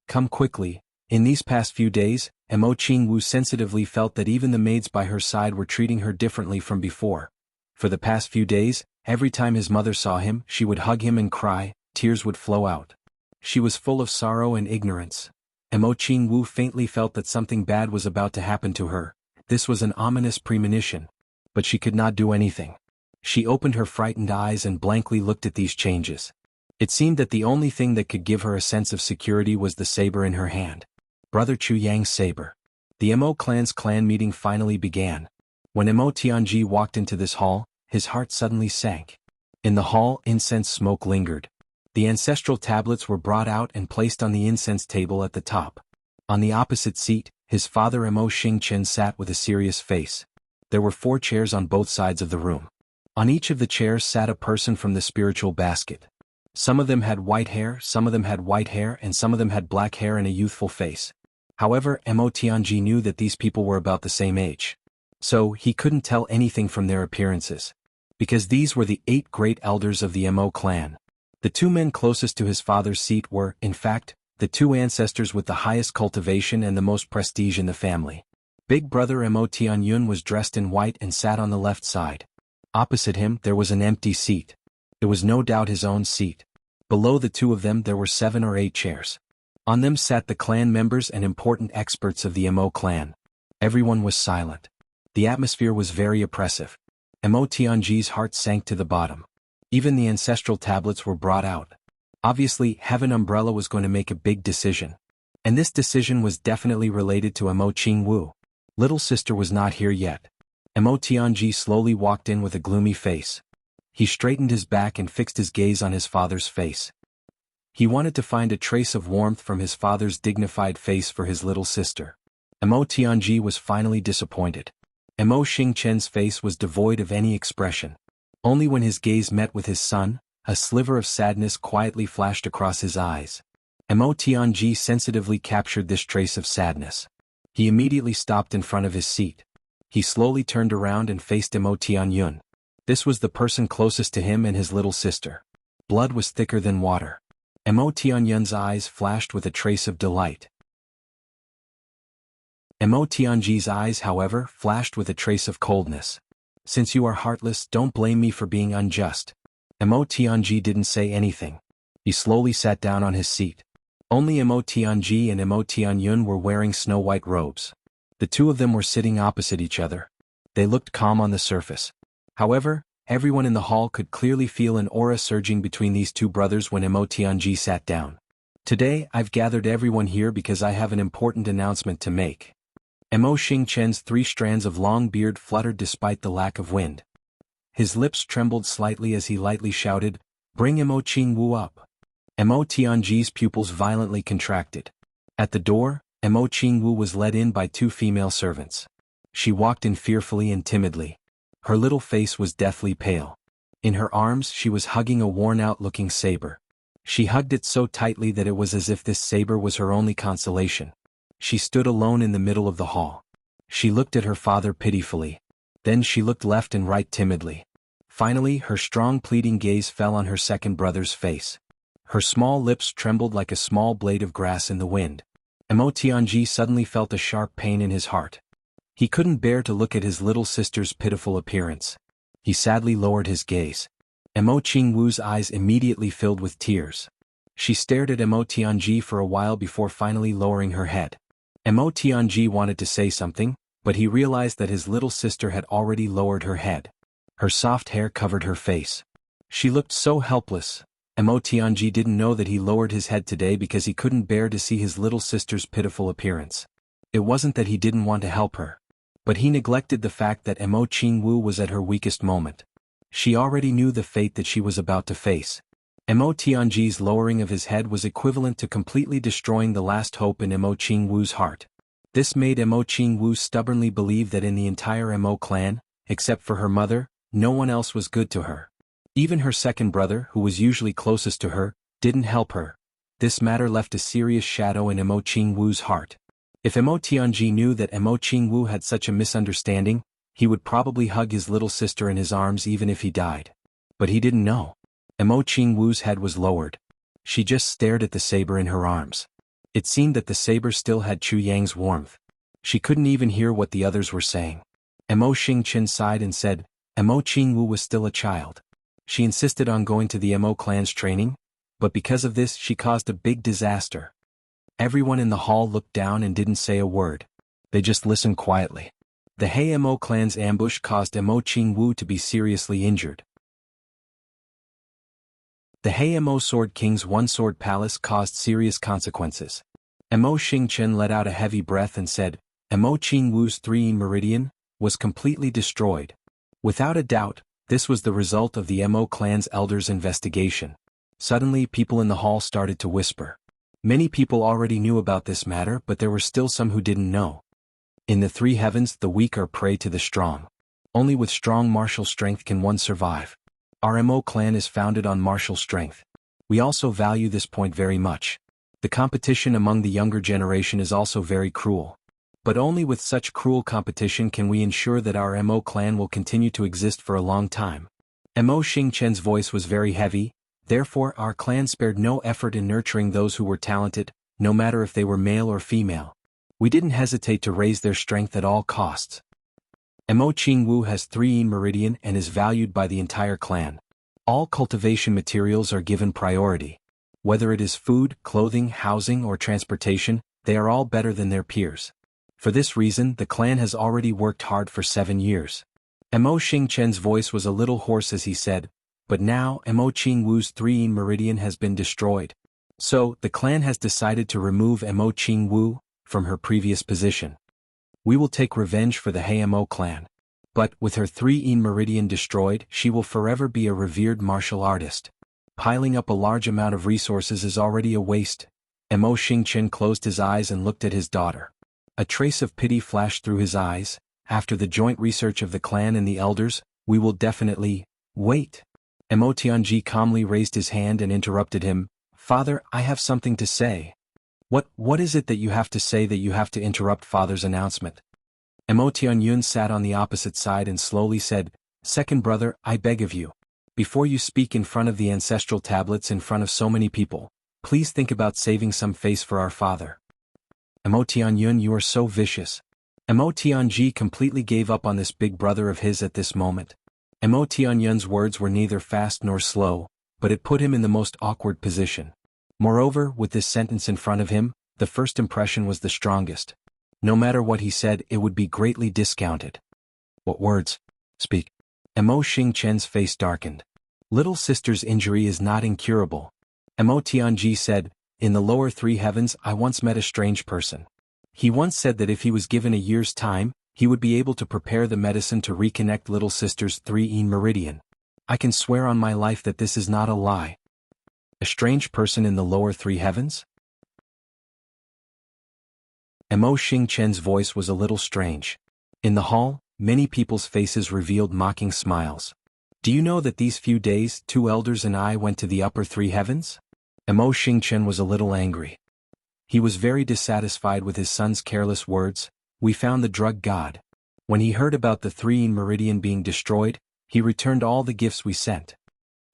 Come quickly." In these past few days, Mo Qingwu sensitively felt that even the maids by her side were treating her differently from before. For the past few days, every time his mother saw him, she would hug him and cry, tears would flow out. She was full of sorrow and ignorance. Mo Qingwu faintly felt that something bad was about to happen to her. This was an ominous premonition. But she could not do anything. She opened her frightened eyes and blankly looked at these changes. It seemed that the only thing that could give her a sense of security was the saber in her hand. Brother Chu Yang's saber. The Mo clan's clan meeting finally began. When Mo Tianji walked into this hall, his heart suddenly sank. In the hall, incense smoke lingered. The ancestral tablets were brought out and placed on the incense table at the top. On the opposite seat, his father Mo Xingchen sat with a serious face. There were 4 chairs on both sides of the room. On each of the chairs sat a person from the spiritual basket. Some of them had white hair, some of them had white hair, and some of them had black hair and a youthful face. However, Mo Tianji knew that these people were about the same age. So, he couldn't tell anything from their appearances. Because these were the 8 great elders of the Mo clan. The 2 men closest to his father's seat were, in fact, the 2 ancestors with the highest cultivation and the most prestige in the family. Big brother Mo Tianyun was dressed in white and sat on the left side. Opposite him there was an empty seat. It was no doubt his own seat. Below the 2 of them there were 7 or 8 chairs. On them sat the clan members and important experts of the Mo clan. Everyone was silent. The atmosphere was very oppressive. Mo Tianji's heart sank to the bottom. Even the ancestral tablets were brought out. Obviously, Heaven Umbrella was going to make a big decision. And this decision was definitely related to Mo Qingwu. Little sister was not here yet. Mo Tianji slowly walked in with a gloomy face. He straightened his back and fixed his gaze on his father's face. He wanted to find a trace of warmth from his father's dignified face for his little sister. Mo Tianji was finally disappointed. Mo Xingchen's face was devoid of any expression. Only when his gaze met with his son, a sliver of sadness quietly flashed across his eyes. Mo Tianji sensitively captured this trace of sadness. He immediately stopped in front of his seat. He slowly turned around and faced Mo Tianyun. This was the person closest to him and his little sister. Blood was thicker than water. Mo Tianyun's eyes flashed with a trace of delight. Mo Tianji's eyes, however, flashed with a trace of coldness. Since you are heartless, don't blame me for being unjust. Mo Tianji didn't say anything. He slowly sat down on his seat. Only Mo Tianji and Mo Tianyun were wearing snow-white robes. The 2 of them were sitting opposite each other. They looked calm on the surface. However, everyone in the hall could clearly feel an aura surging between these 2 brothers when Mo Tianji sat down. Today, I've gathered everyone here because I have an important announcement to make. Mo Xingchen's 3 strands of long beard fluttered despite the lack of wind. His lips trembled slightly as he lightly shouted, "Bring Mo Qingwu up." Mo Tianji's pupils violently contracted. At the door, Mo Qingwu was led in by 2 female servants. She walked in fearfully and timidly. Her little face was deathly pale. In her arms she was hugging a worn-out-looking saber. She hugged it so tightly that it was as if this saber was her only consolation. She stood alone in the middle of the hall. She looked at her father pitifully. Then she looked left and right timidly. Finally, her strong pleading gaze fell on her second brother's face. Her small lips trembled like a small blade of grass in the wind. Mo Tianji suddenly felt a sharp pain in his heart. He couldn't bear to look at his little sister's pitiful appearance. He sadly lowered his gaze. Mo Qingwu's eyes immediately filled with tears. She stared at Mo Tianji for a while before finally lowering her head. Mo Tianji wanted to say something, but he realized that his little sister had already lowered her head. Her soft hair covered her face. She looked so helpless. Mo Tianji didn't know that he lowered his head today because he couldn't bear to see his little sister's pitiful appearance. It wasn't that he didn't want to help her. But he neglected the fact that Mo Qingwu was at her weakest moment. She already knew the fate that she was about to face. Mo Tianji's lowering of his head was equivalent to completely destroying the last hope in Mo Qingwu's heart. This made Mo Qingwu stubbornly believe that in the entire Mo clan, except for her mother, no one else was good to her. Even her second brother, who was usually closest to her, didn't help her. This matter left a serious shadow in Mo Qingwu's heart. If Mo Tianji knew that Mo Qingwu had such a misunderstanding, he would probably hug his little sister in his arms even if he died. But he didn't know. Mo Qingwu's head was lowered. She just stared at the saber in her arms. It seemed that the saber still had Chu Yang's warmth. She couldn't even hear what the others were saying. Mo Xingqian sighed and said, Mo Qingwu was still a child. She insisted on going to the Mo clan's training, but because of this she caused a big disaster. Everyone in the hall looked down and didn't say a word. They just listened quietly. The He Mo clan's ambush caused Mo Qingwu to be seriously injured. The He Mo Sword King's one-sword palace caused serious consequences. Mo Xingqian let out a heavy breath and said, Mo Qingwu's 3 meridian was completely destroyed. Without a doubt, this was the result of the Mo clan's elders' investigation. Suddenly people in the hall started to whisper. Many people already knew about this matter, but there were still some who didn't know. In the 3 heavens, the weak are prey to the strong. Only with strong martial strength can one survive. Our Mo clan is founded on martial strength. We also value this point very much. The competition among the younger generation is also very cruel. But only with such cruel competition can we ensure that our Mo clan will continue to exist for a long time. Mo Xingqian's voice was very heavy, therefore our clan spared no effort in nurturing those who were talented, no matter if they were male or female. We didn't hesitate to raise their strength at all costs. Mo Qingwu has 3 meridian and is valued by the entire clan. All cultivation materials are given priority. Whether it is food, clothing, housing or transportation, they are all better than their peers. For this reason the clan has already worked hard for 7 years. Mo Xingqian's voice was a little hoarse as he said, but now Mo Qingwu's 3 meridian has been destroyed. So, the clan has decided to remove Mo Qingwu from her previous position. We will take revenge for the He Mo clan. But, with her 3 meridian destroyed, she will forever be a revered martial artist. Piling up a large amount of resources is already a waste. Mo Xingqian closed his eyes and looked at his daughter. A trace of pity flashed through his eyes. After the joint research of the clan and the elders, we will definitely wait. Mo Tianji calmly raised his hand and interrupted him. Father, I have something to say. What is it that you have to say that you have to interrupt father's announcement? Mo Tianyun sat on the opposite side and slowly said, Second brother, I beg of you. Before you speak in front of the ancestral tablets in front of so many people, please think about saving some face for our father. Mo Tianyun, you are so vicious. Mo Tianji completely gave up on this big brother of his at this moment. Mo Tianyun's words were neither fast nor slow, but it put him in the most awkward position. Moreover, with this sentence in front of him, the first impression was the strongest. No matter what he said, it would be greatly discounted. What words? Speak. Mo Xingqian's face darkened. Little sister's injury is not incurable. Mo Tianji said, In the lower 3 heavens I once met a strange person. He once said that if he was given a year's time, he would be able to prepare the medicine to reconnect little sister's 3 meridian. I can swear on my life that this is not a lie. A strange person in the lower 3 heavens? Mo Xingqian's voice was a little strange. In the hall, many people's faces revealed mocking smiles. Do you know that these few days 2 elders and I went to the upper 3 heavens? Mo Xingqian was a little angry. He was very dissatisfied with his son's careless words. We found the drug god. When he heard about the 3 meridian being destroyed, he returned all the gifts we sent.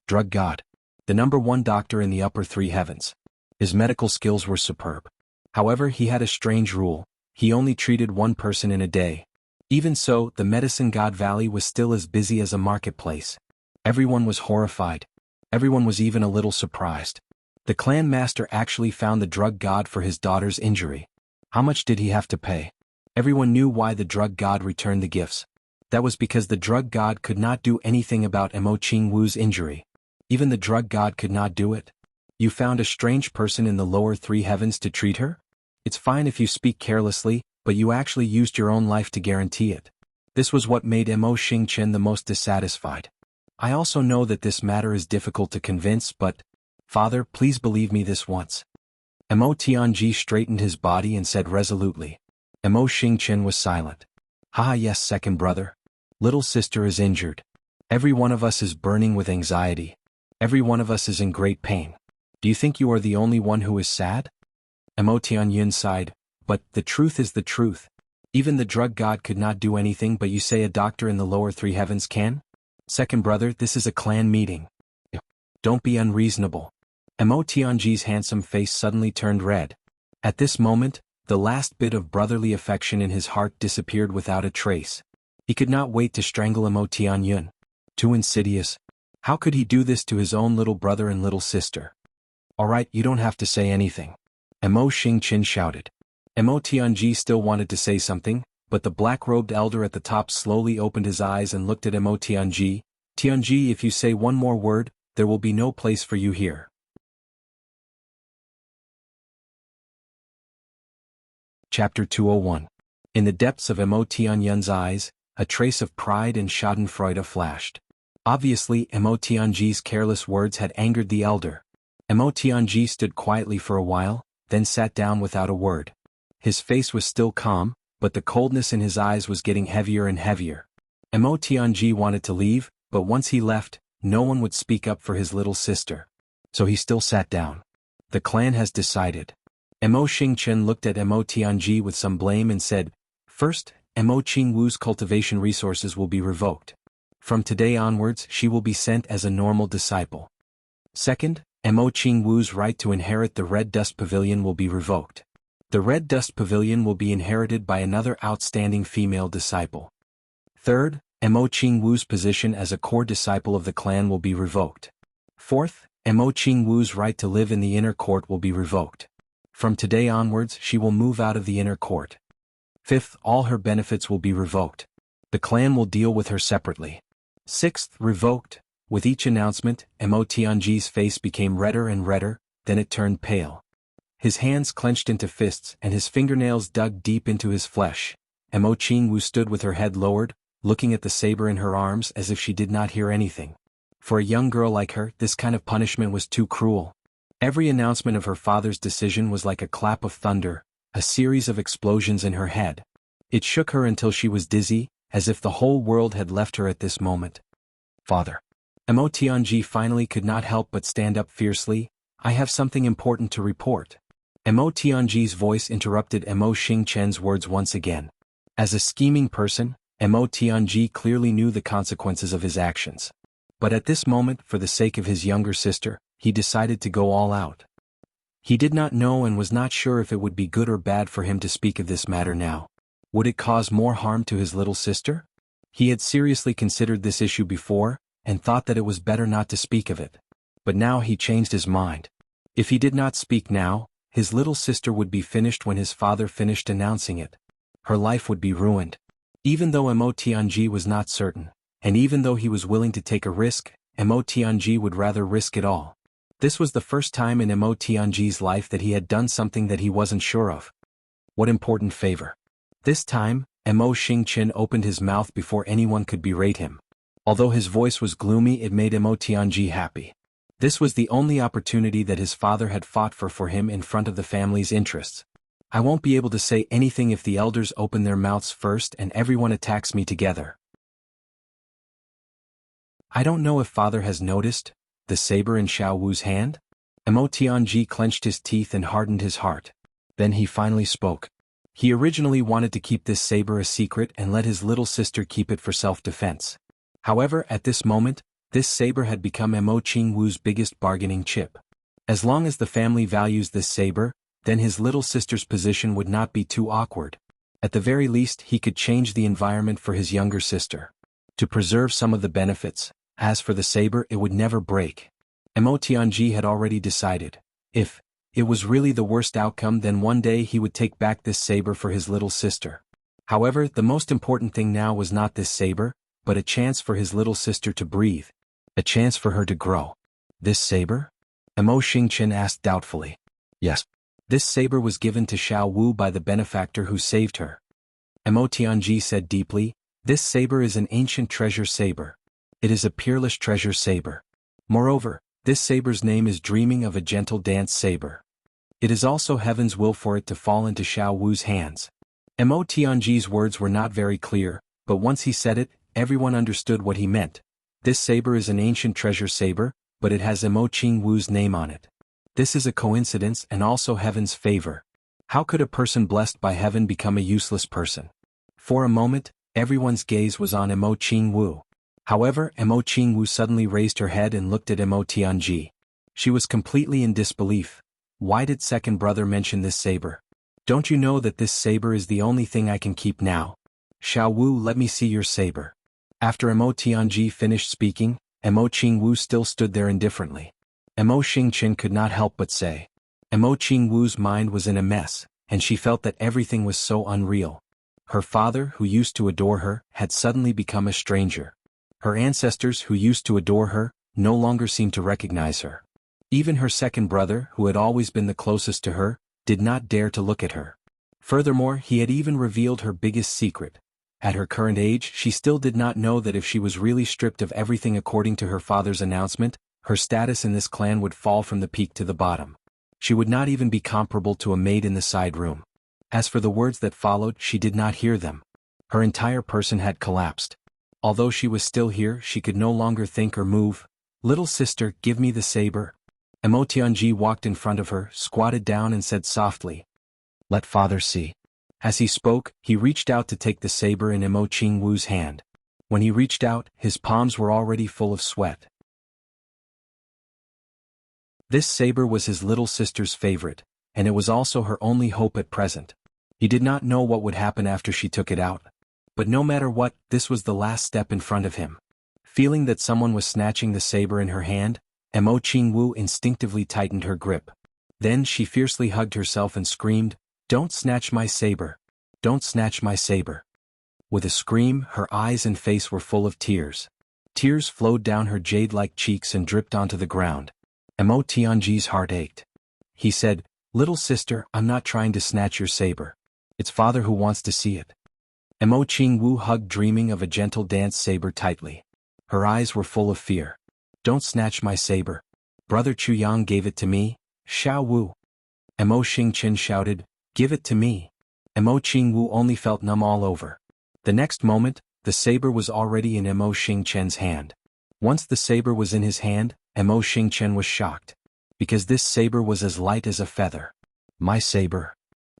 Drug god. The number 1 doctor in the upper 3 heavens. His medical skills were superb. However, he had a strange rule. He only treated 1 person in a day. Even so, the medicine god valley was still as busy as a marketplace. Everyone was horrified. Everyone was even a little surprised. The clan master actually found the drug god for his daughter's injury. How much did he have to pay? Everyone knew why the drug god returned the gifts. That was because the drug god could not do anything about Mo Qingwu's injury. Even the drug god could not do it. You found a strange person in the lower 3 heavens to treat her? It's fine if you speak carelessly, but you actually used your own life to guarantee it. This was what made Mo Xingqian the most dissatisfied. I also know that this matter is difficult to convince, but, Father, please believe me this once. Mo Tianji straightened his body and said resolutely. Mo Xingqian was silent. Yes, second brother. Little sister is injured. Every one of us is burning with anxiety. Every one of us is in great pain. Do you think you are the only one who is sad? Mo Tianyun sighed, but the truth is the truth. Even the drug god could not do anything, but you say a doctor in the lower 3 heavens can? Second brother, this is a clan meeting. Don't be unreasonable. Mo Tianji's handsome face suddenly turned red. At this moment, The last bit of brotherly affection in his heart disappeared without a trace. He could not wait to strangle Imo Tianyun. Too insidious. How could he do this to his own little brother and little sister? Alright, you don't have to say anything. Imo Xingqian shouted. Imo Tianji still wanted to say something, but the black-robed elder at the top slowly opened his eyes and looked at Imo Tianji. Tianji, if you say one more word, there will be no place for you here. Chapter 201. In the depths of Imo Tianyun's eyes, a trace of pride and schadenfreude flashed. Obviously, Imo Tianji's careless words had angered the elder. Imo Tianji stood quietly for a while, then sat down without a word. His face was still calm, but the coldness in his eyes was getting heavier and heavier. Imo Tianji wanted to leave, but once he left, no one would speak up for his little sister. So he still sat down. The clan has decided. Imo Xingqian looked at Imo Tianji with some blame and said, "First, Imo Qingwu's cultivation resources will be revoked. From today onwards she will be sent as a normal disciple. Second, Imo Qingwu's right to inherit the Red Dust Pavilion will be revoked. The Red Dust Pavilion will be inherited by another outstanding female disciple. Third, Imo Qingwu's position as a core disciple of the clan will be revoked. Fourth, Imo Qingwu's right to live in the inner court will be revoked. From today onwards she will move out of the inner court. Fifth, all her benefits will be revoked. The clan will deal with her separately. Sixth, revoked." With each announcement, Imo Tianji's face became redder and redder, then it turned pale. His hands clenched into fists and his fingernails dug deep into his flesh. Imo Qingwu stood with her head lowered, looking at the saber in her arms as if she did not hear anything. For a young girl like her, this kind of punishment was too cruel. Every announcement of her father's decision was like a clap of thunder, a series of explosions in her head. It shook her until she was dizzy, as if the whole world had left her at this moment. "Father." Imo Tianji finally could not help but stand up fiercely. "I have something important to report." Imo Tianji's voice interrupted Imo Xingqian's words once again. As a scheming person, Imo Tianji clearly knew the consequences of his actions. But at this moment, for the sake of his younger sister, he decided to go all out. He did not know and was not sure if it would be good or bad for him to speak of this matter now. Would it cause more harm to his little sister? He had seriously considered this issue before, and thought that it was better not to speak of it. But now he changed his mind. If he did not speak now, his little sister would be finished when his father finished announcing it. Her life would be ruined. Even though Imo Tianji was not certain, and even though he was willing to take a risk, Imo Tianji would rather risk it all. This was the first time in Imo Tianji's life that he had done something that he wasn't sure of. What important favor. This time, Imo Xingqian opened his mouth before anyone could berate him. Although his voice was gloomy, it made Imo Tianji happy. This was the only opportunity that his father had fought for him in front of the family's interests. "I won't be able to say anything if the elders open their mouths first and everyone attacks me together. I don't know if father has noticed the saber in Xiao Wu's hand?" Imo Tianji clenched his teeth and hardened his heart. Then he finally spoke. He originally wanted to keep this saber a secret and let his little sister keep it for self-defense. However, at this moment, this saber had become Imo Qingwu's biggest bargaining chip. As long as the family values this saber, then his little sister's position would not be too awkward. At the very least, he could change the environment for his younger sister. To preserve some of the benefits. As for the saber, it would never break. Imo Tianji had already decided. If it was really the worst outcome, then one day he would take back this saber for his little sister. However, the most important thing now was not this saber, but a chance for his little sister to breathe. A chance for her to grow. This saber? Imo Xingqian asked doubtfully. Yes. This saber was given to Xiao Wu by the benefactor who saved her. Imo Tianji said deeply, "This saber is an ancient treasure saber. It is a peerless treasure saber. Moreover, this saber's name is Dreaming of a Gentle Dance Saber. It is also heaven's will for it to fall into Xiao Wu's hands." Imo Tianji's words were not very clear, but once he said it, everyone understood what he meant. This saber is an ancient treasure saber, but it has Imo Qingwu's name on it. This is a coincidence and also heaven's favor. How could a person blessed by heaven become a useless person? For a moment, everyone's gaze was on Imo Qingwu. However, Imo Qingwu suddenly raised her head and looked at Imo Tianji. She was completely in disbelief. Why did second brother mention this saber? Don't you know that this saber is the only thing I can keep now? Xiao Wu, let me see your saber. After Mo Tianji finished speaking, Mo Qingwu still stood there indifferently. Mo Xingqian could not help but say. Mo Qingwu's mind was in a mess, and she felt that everything was so unreal. Her father, who used to adore her, had suddenly become a stranger. Her ancestors, who used to adore her, no longer seemed to recognize her. Even her second brother, who had always been the closest to her, did not dare to look at her. Furthermore, he had even revealed her biggest secret. At her current age, she still did not know that if she was really stripped of everything according to her father's announcement, her status in this clan would fall from the peak to the bottom. She would not even be comparable to a maid in the side room. As for the words that followed, she did not hear them. Her entire person had collapsed. Although she was still here, she could no longer think or move. Little sister, give me the saber. Mo Tianji walked in front of her, squatted down and said softly, "Let father see." As he spoke, he reached out to take the saber in Mo Qingwu's hand. When he reached out, his palms were already full of sweat. This saber was his little sister's favorite, and it was also her only hope at present. He did not know what would happen after she took it out. But no matter what, this was the last step in front of him. Feeling that someone was snatching the saber in her hand, Mo Qingwu instinctively tightened her grip. Then she fiercely hugged herself and screamed, "Don't snatch my saber! Don't snatch my saber!" With a scream, her eyes and face were full of tears. Tears flowed down her jade-like cheeks and dripped onto the ground. Mo Tianji's heart ached. He said, "Little sister, I'm not trying to snatch your saber. It's father who wants to see it." Mo Qingwu hugged, dreaming of a gentle dance saber tightly. Her eyes were full of fear. "Don't snatch my saber. Brother Chuyang gave it to me." Xiao Wu. Mo Xingqian shouted, "Give it to me." Mo Qingwu only felt numb all over. The next moment, the saber was already in Mo Xingqian's hand. Once the saber was in his hand, Mo Xingqian was shocked. Because this saber was as light as a feather. "My saber!"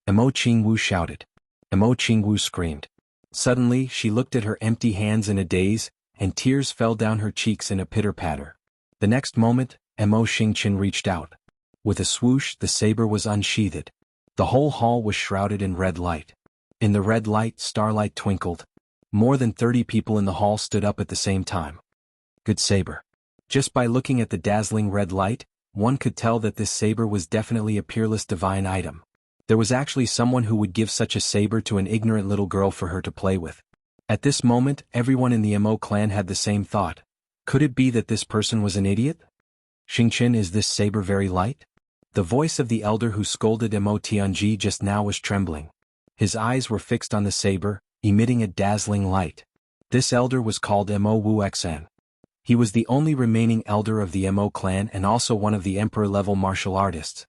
Mo Qingwu shouted. Mo Qingwu screamed. Suddenly, she looked at her empty hands in a daze, and tears fell down her cheeks in a pitter-patter. The next moment, Mo Xingqian reached out. With a swoosh, the saber was unsheathed. The whole hall was shrouded in red light. In the red light, starlight twinkled. More than 30 people in the hall stood up at the same time. Good saber. Just by looking at the dazzling red light, one could tell that this saber was definitely a peerless divine item. There was actually someone who would give such a saber to an ignorant little girl for her to play with. At this moment, everyone in the Mo clan had the same thought. Could it be that this person was an idiot? "Xingqian, is this saber very light?" The voice of the elder who scolded Mo Tianji just now was trembling. His eyes were fixed on the saber, emitting a dazzling light. This elder was called Mo Wuxia. He was the only remaining elder of the Mo clan and also one of the emperor-level martial artists.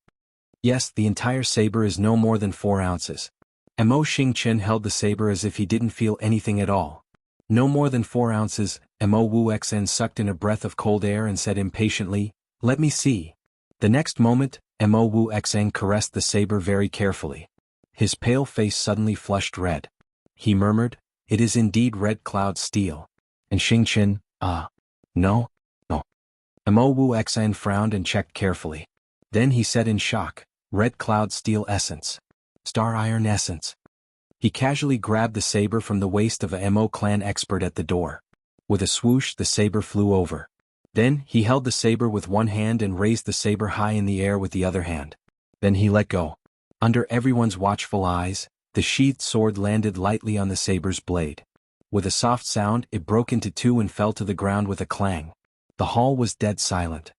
Yes, the entire saber is no more than 4 ounces. Mo Xingqian held the saber as if he didn't feel anything at all. No more than 4 ounces, Mo Wuxia sucked in a breath of cold air and said impatiently, "Let me see." The next moment, Mo Wuxia caressed the saber very carefully. His pale face suddenly flushed red. He murmured, "It is indeed red cloud steel." And Xingqian, no. Mo Wuxia frowned and checked carefully. Then he said in shock, "Red cloud steel essence. Star iron essence." He casually grabbed the saber from the waist of a Mo clan expert at the door. With a swoosh, the saber flew over. Then, he held the saber with one hand and raised the saber high in the air with the other hand. Then he let go. Under everyone's watchful eyes, the sheathed sword landed lightly on the saber's blade. With a soft sound, it broke into 2 and fell to the ground with a clang. The hall was dead silent.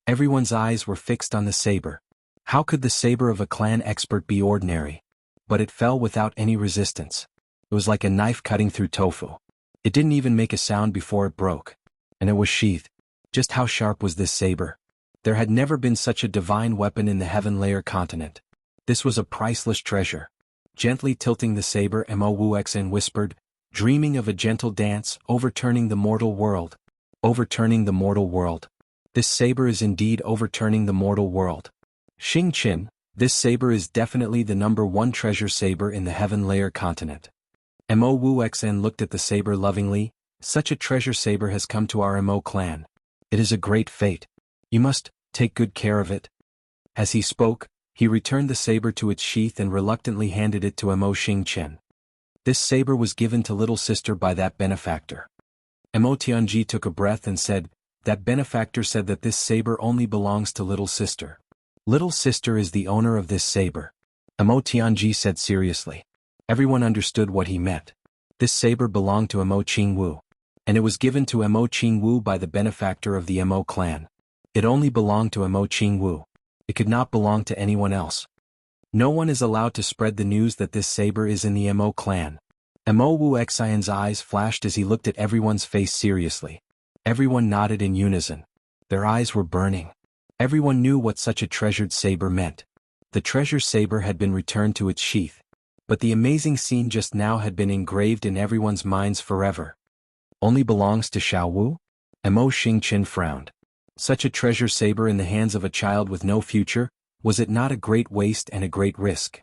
Everyone's eyes were fixed on the saber. How could the saber of a clan expert be ordinary? But it fell without any resistance. It was like a knife cutting through tofu. It didn't even make a sound before it broke. And it was sheathed. Just how sharp was this saber? There had never been such a divine weapon in the Heaven Layer continent. This was a priceless treasure. Gently tilting the saber, Mo Wuxia whispered, "Dreaming of a gentle dance, overturning the mortal world. Overturning the mortal world. This saber is indeed overturning the mortal world. Xingqian, this saber is definitely the #1 treasure saber in the Heaven Layer continent." Mo Wuxia looked at the saber lovingly. "Such a treasure saber has come to our Mo clan. It is a great fate. You must take good care of it." As he spoke, He returned the saber to its sheath and reluctantly handed it to Emo Xingchen. This saber was given to little sister by that benefactor. Emo Tianji took a breath and said, that benefactor said that this saber only belongs to little sister. Little sister is the owner of this saber. Emo Tianji said seriously. Everyone understood what he meant. This saber belonged to Emo Qingwu, and it was given to Emo Qingwu by the benefactor of the Emo clan. It only belonged to Emo Qingwu. It could not belong to anyone else. No one is allowed to spread the news that this saber is in the Emo clan. Emo Wu Xian's eyes flashed as he looked at everyone's face seriously. Everyone nodded in unison. Their eyes were burning. Everyone knew what such a treasured saber meant. The treasure saber had been returned to its sheath. But the amazing scene just now had been engraved in everyone's minds forever. Only belongs to Xiao Wu? Emo Xingchen frowned. Such a treasure saber in the hands of a child with no future, was it not a great waste and a great risk?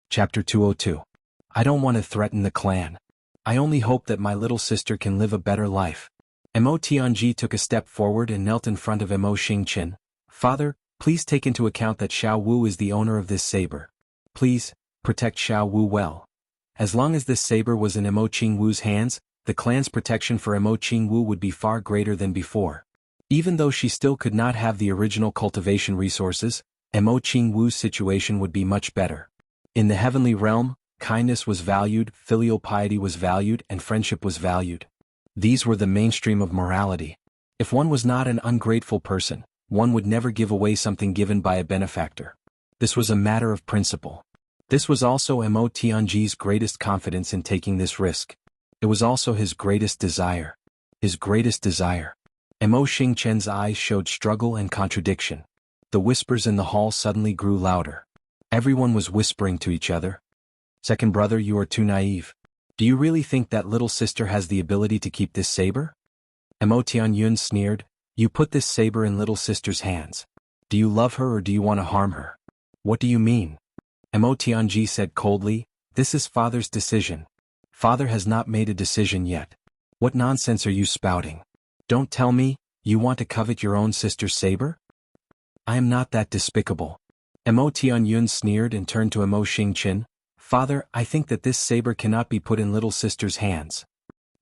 Chapter 202. I don't want to threaten the clan. I only hope that my little sister can live a better life. Emo Tianji took a step forward and knelt in front of Emo Xingchen. Father, please take into account that Xiao Wu is the owner of this saber. Please, protect Xiao Wu well. As long as this saber was in Emo Qingwu's hands, the clan's protection for Emo Qingwu would be far greater than before. Even though she still could not have the original cultivation resources, Emo Qingwu's situation would be much better. In the heavenly realm, kindness was valued, filial piety was valued, and friendship was valued. These were the mainstream of morality. If one was not an ungrateful person, one would never give away something given by a benefactor. This was a matter of principle. This was also Emo Tianji's greatest confidence in taking this risk. It was also his greatest desire. His greatest desire. Emo Xingchen's eyes showed struggle and contradiction. The whispers in the hall suddenly grew louder. Everyone was whispering to each other. Second brother, you are too naive. Do you really think that little sister has the ability to keep this saber? Emo Tianyun sneered. You put this saber in little sister's hands. Do you love her or do you want to harm her? What do you mean? Emo Tianji said coldly, this is father's decision. Father has not made a decision yet. What nonsense are you spouting? Don't tell me, you want to covet your own sister's saber? I am not that despicable. Emo Tianyun sneered and turned to Emo Xingchen. Father, I think that this saber cannot be put in little sister's hands.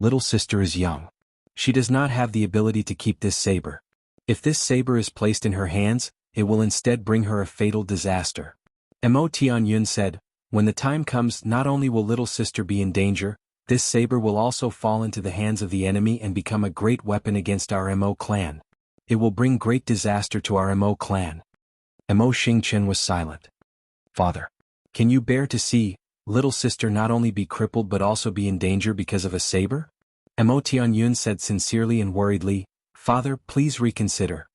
Little sister is young. She does not have the ability to keep this saber. If this saber is placed in her hands, it will instead bring her a fatal disaster. Emo Tianyun said, when the time comes, not only will little sister be in danger, this saber will also fall into the hands of the enemy and become a great weapon against our Emo clan. It will bring great disaster to our Emo clan. Emo Xingchen was silent. Father, can you bear to see little sister not only be crippled but also be in danger because of a saber? Emo Tianyun said sincerely and worriedly, Father, please reconsider.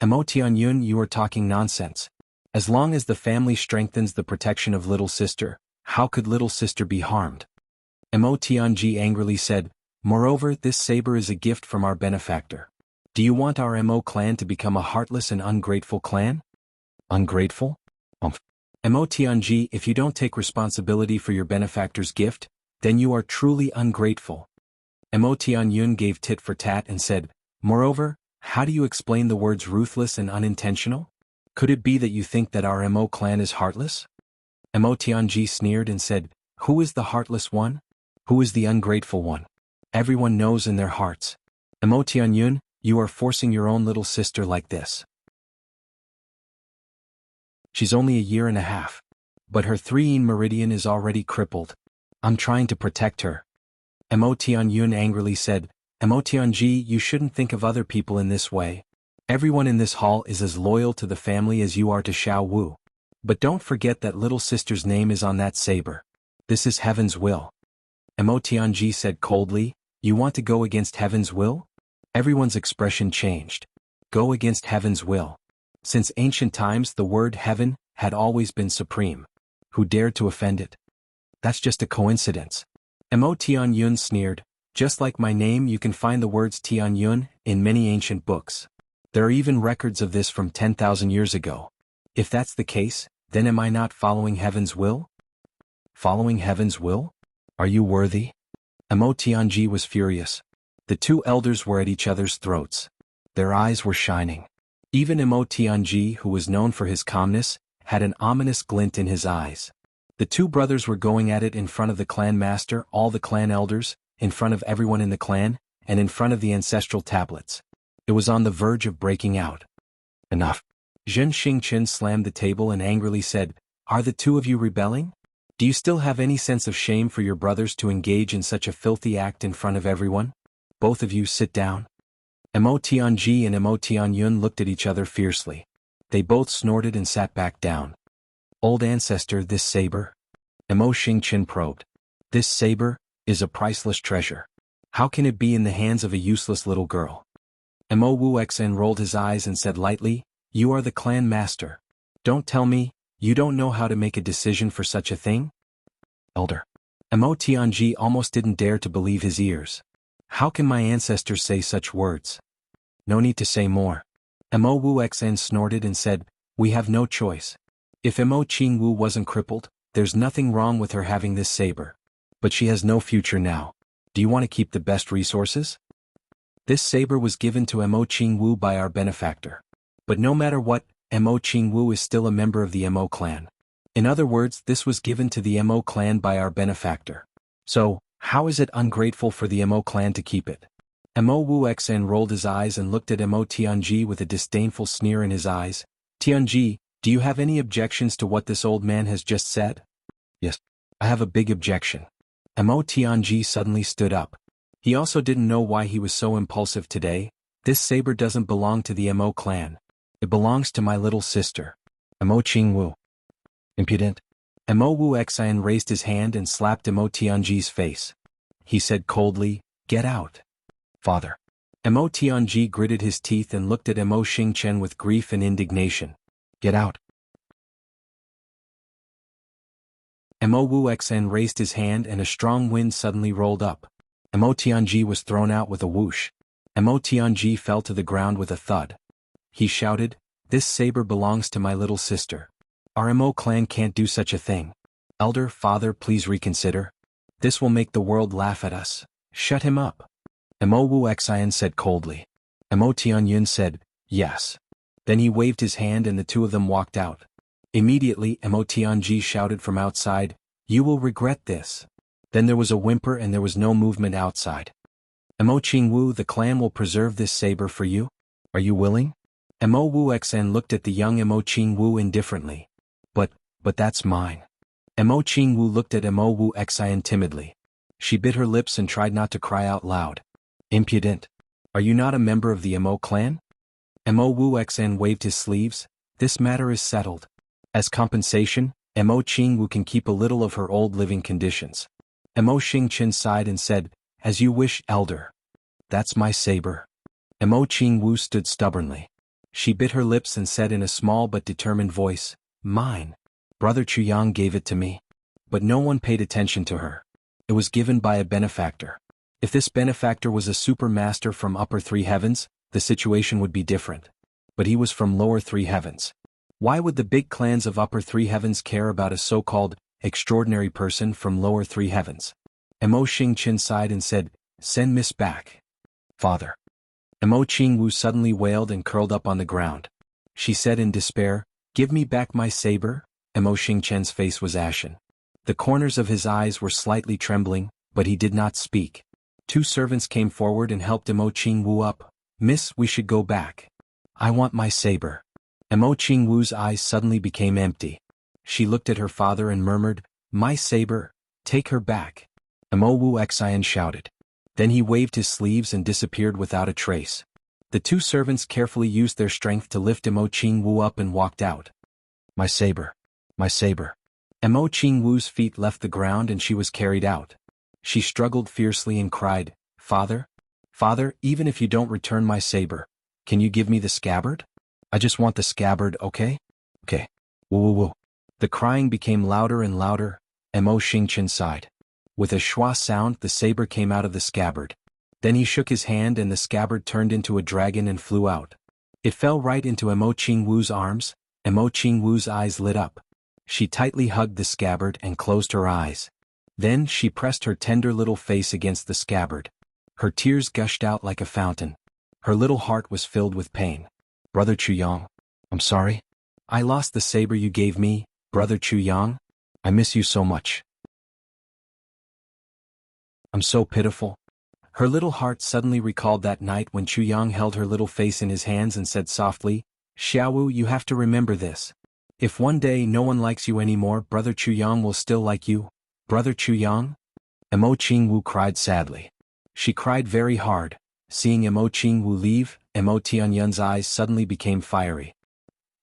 Emo Tianyun, you are talking nonsense. As long as the family strengthens the protection of little sister, how could little sister be harmed? Emo Tianji angrily said, moreover, this saber is a gift from our benefactor. Do you want our Emo clan to become a heartless and ungrateful clan? Ungrateful? Emo Tianji, if you don't take responsibility for your benefactor's gift, then you are truly ungrateful. Emo Tianyun gave tit for tat and said, moreover, how do you explain the words ruthless and unintentional? Could it be that you think that our Emo clan is heartless? Emo Tianji sneered and said, who is the heartless one? Who is the ungrateful one? Everyone knows in their hearts. Emo Tianyun, you are forcing your own little sister like this. She's only a year and a half. But her 3-yin meridian is already crippled. I'm trying to protect her. Emo Tianyun angrily said, Emo Tianji, you shouldn't think of other people in this way. Everyone in this hall is as loyal to the family as you are to Xiao Wu. But don't forget that little sister's name is on that saber. This is heaven's will. Emo Tianji said coldly, you want to go against heaven's will? Everyone's expression changed. Go against heaven's will. Since ancient times the word heaven had always been supreme. Who dared to offend it? That's just a coincidence. Emo Tianyun sneered, just like my name you can find the words Tianyun in many ancient books. There are even records of this from 10,000 years ago. If that's the case, then am I not following heaven's will? Following heaven's will? Are you worthy? Emo Tianji was furious. The two elders were at each other's throats. Their eyes were shining. Even Emo Tianji, who was known for his calmness, had an ominous glint in his eyes. The two brothers were going at it in front of the clan master, all the clan elders, in front of everyone in the clan, and in front of the ancestral tablets. It was on the verge of breaking out. Enough. Zhen Xingchen slammed the table and angrily said, "Are the two of you rebelling? Do you still have any sense of shame for your brothers to engage in such a filthy act in front of everyone? Both of you sit down." Emo Tianji and Emo Tianyun looked at each other fiercely. They both snorted and sat back down. "Old ancestor, this saber?" Emo Xingchen probed. "This saber is a priceless treasure. How can it be in the hands of a useless little girl?" Emo Wuxia rolled his eyes and said lightly, "You are the clan master. Don't tell me you don't know how to make a decision for such a thing?" "Elder." Emo Tianji almost didn't dare to believe his ears. "How can my ancestors say such words?" "No need to say more." Emo Wuxia snorted and said, "We have no choice. If Emo Qingwu wasn't crippled, there's nothing wrong with her having this saber. But she has no future now. Do you want to keep the best resources?" This saber was given to Emo Qingwu by our benefactor. But no matter what, Emo Qingwu is still a member of the Emo clan. In other words, this was given to the Emo clan by our benefactor. So, how is it ungrateful for the Emo clan to keep it? Emo Wuxia rolled his eyes and looked at Emo Tianji with a disdainful sneer in his eyes. "Tianji, do you have any objections to what this old man has just said?" "Yes, I have a big objection." Emo Tianji suddenly stood up. He also didn't know why he was so impulsive today. "This saber doesn't belong to the Emo clan. It belongs to my little sister, Emo Qingwu." "Impudent." Emo Wuxia raised his hand and slapped Emo Tianji's face. He said coldly, "Get out." "Father." Emo Tianji gritted his teeth and looked at Emo Xingchen with grief and indignation. "Get out." Emo Wuxia raised his hand and a strong wind suddenly rolled up. Emo Tianji was thrown out with a whoosh. Emo Tianji fell to the ground with a thud. He shouted, "This saber belongs to my little sister. Our Emo clan can't do such a thing. Elder, father, please reconsider. This will make the world laugh at us. Shut him up." Emo Wuxia said coldly. Emo Tianyun said, "Yes." Then he waved his hand and the two of them walked out. Immediately Emo Tianji shouted from outside, "You will regret this." Then there was a whimper and there was no movement outside. "Emo Qingwu, the clan will preserve this saber for you. Are you willing?" Emo Wuxia looked at the young Emo Qingwu indifferently. But that's mine." Emo Qingwu looked at Emo Wuxia timidly. She bit her lips and tried not to cry out loud. "Impudent. Are you not a member of the Emo clan?" Emo Wuxia waved his sleeves. "This matter is settled. As compensation, Emo Qingwu can keep a little of her old living conditions." Emo Xingchen sighed and said, "As you wish, elder." "That's my saber." Emo Qingwu stood stubbornly. She bit her lips and said in a small but determined voice, "Mine. Brother Chuyang gave it to me." But no one paid attention to her. It was given by a benefactor. If this benefactor was a super master from upper three heavens, the situation would be different. But he was from lower three heavens. Why would the big clans of upper three heavens care about a so-called extraordinary person from lower three heavens? Emo Xingchen sighed and said, "Send Miss back." "Father." Emo Qingwu suddenly wailed and curled up on the ground. She said in despair, "Give me back my saber." Emo Xingchen's face was ashen. The corners of his eyes were slightly trembling, but he did not speak. Two servants came forward and helped Emo Qingwu up. "Miss, we should go back. I want my saber." Emo Qingwu's eyes suddenly became empty. She looked at her father and murmured, "My saber, take her back." Emo Wuxia shouted. Then he waved his sleeves and disappeared without a trace. The two servants carefully used their strength to lift Emo Qingwu up and walked out. "My saber. My saber." Emo Qingwu's feet left the ground and she was carried out. She struggled fiercely and cried, "Father? Father, even if you don't return my saber, can you give me the scabbard? I just want the scabbard, okay? Okay. Woo woo woo." The crying became louder and louder. Emo Xingchen sighed. With a schwa sound, the saber came out of the scabbard. Then he shook his hand and the scabbard turned into a dragon and flew out. It fell right into Emo Qingwu's arms. Emo Qingwu's eyes lit up. She tightly hugged the scabbard and closed her eyes. Then she pressed her tender little face against the scabbard. Her tears gushed out like a fountain. Her little heart was filled with pain. Brother Chuyang, I'm sorry. I lost the saber you gave me, Brother Chuyang. I miss you so much. I'm so pitiful. Her little heart suddenly recalled that night when Chuyang held her little face in his hands and said softly, Xiaowu, you have to remember this. If one day no one likes you anymore, Brother Chuyang will still like you. Brother Chuyang? Emo Qingwu cried sadly. She cried very hard. Seeing Emo Qingwu leave, Emo Tianyun's eyes suddenly became fiery.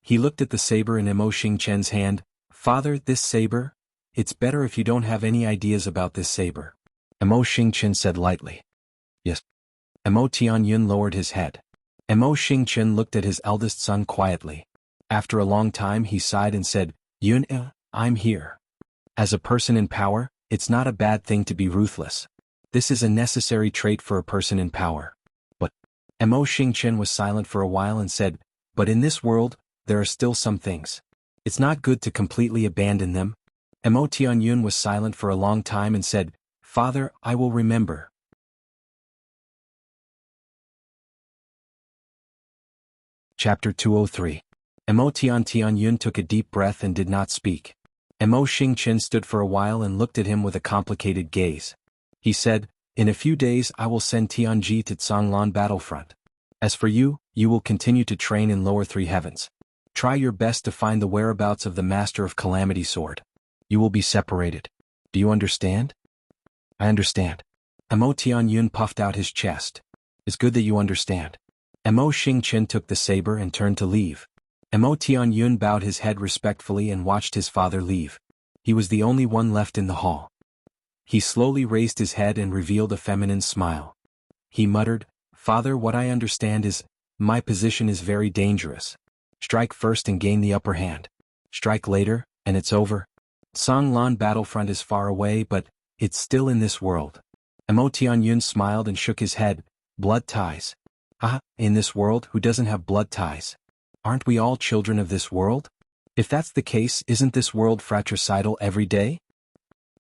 He looked at the saber in Emo Xingchen's hand. Father, this saber? It's better if you don't have any ideas about this saber. Emo Xingchen said lightly. Yes. Emo Tianyun lowered his head. Emo Xingchen looked at his eldest son quietly. After a long time he sighed and said, Yun, I'm here. As a person in power, it's not a bad thing to be ruthless. This is a necessary trait for a person in power. But Emo Xingchen was silent for a while and said, but in this world, there are still some things. It's not good to completely abandon them. Emo Tianyun was silent for a long time and said, Father, I will remember. Chapter 203. Emo Tianyun took a deep breath and did not speak. Emo Xingchen stood for a while and looked at him with a complicated gaze. He said, in a few days I will send Tianji to Zhonglan battlefront. As for you, you will continue to train in lower three heavens. Try your best to find the whereabouts of the Master of Calamity Sword. You will be separated. Do you understand? I understand. Emo Tianyun puffed out his chest. It's good that you understand. Emo Xingchen took the saber and turned to leave. Emo Tianyun bowed his head respectfully and watched his father leave. He was the only one left in the hall. He slowly raised his head and revealed a feminine smile. He muttered, Father, what I understand is, my position is very dangerous. Strike first and gain the upper hand. Strike later, and it's over. Zhonglan battlefront is far away, but it's still in this world. Emo Tianyun smiled and shook his head. Blood ties. Ah, in this world, who doesn't have blood ties? Aren't we all children of this world? If that's the case, isn't this world fratricidal every day?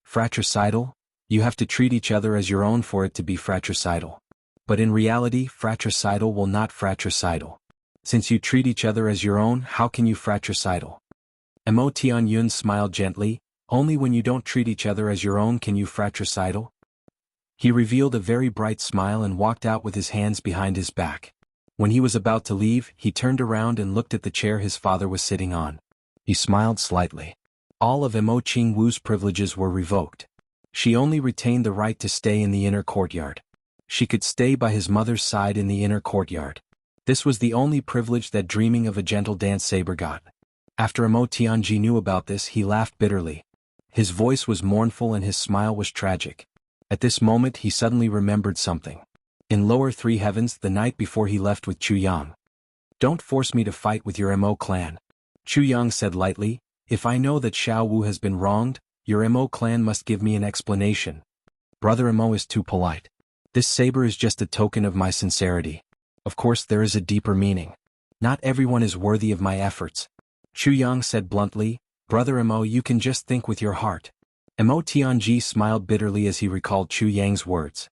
Fratricidal? You have to treat each other as your own for it to be fratricidal. But in reality, fratricidal will not fratricidal. Since you treat each other as your own, how can you fratricidal? Emo Tianyun smiled gently, only when you don't treat each other as your own can you fratricidal. He revealed a very bright smile and walked out with his hands behind his back. When he was about to leave, he turned around and looked at the chair his father was sitting on. He smiled slightly. All of Emo Qingwu's privileges were revoked. She only retained the right to stay in the inner courtyard. She could stay by his mother's side in the inner courtyard. This was the only privilege that dreaming of a gentle dance saber got. After Emo Tianji knew about this, he laughed bitterly. His voice was mournful and his smile was tragic. At this moment he suddenly remembered something. In lower three heavens the night before he left with Chuyang. Don't force me to fight with your Emo clan. Chuyang said lightly, if I know that Xiao Wu has been wronged, your Emo clan must give me an explanation. Brother Emo is too polite. This saber is just a token of my sincerity. Of course there is a deeper meaning. Not everyone is worthy of my efforts. Chuyang said bluntly, Brother Emo, you can just think with your heart. Emo Tianji smiled bitterly as he recalled Chuyang's words.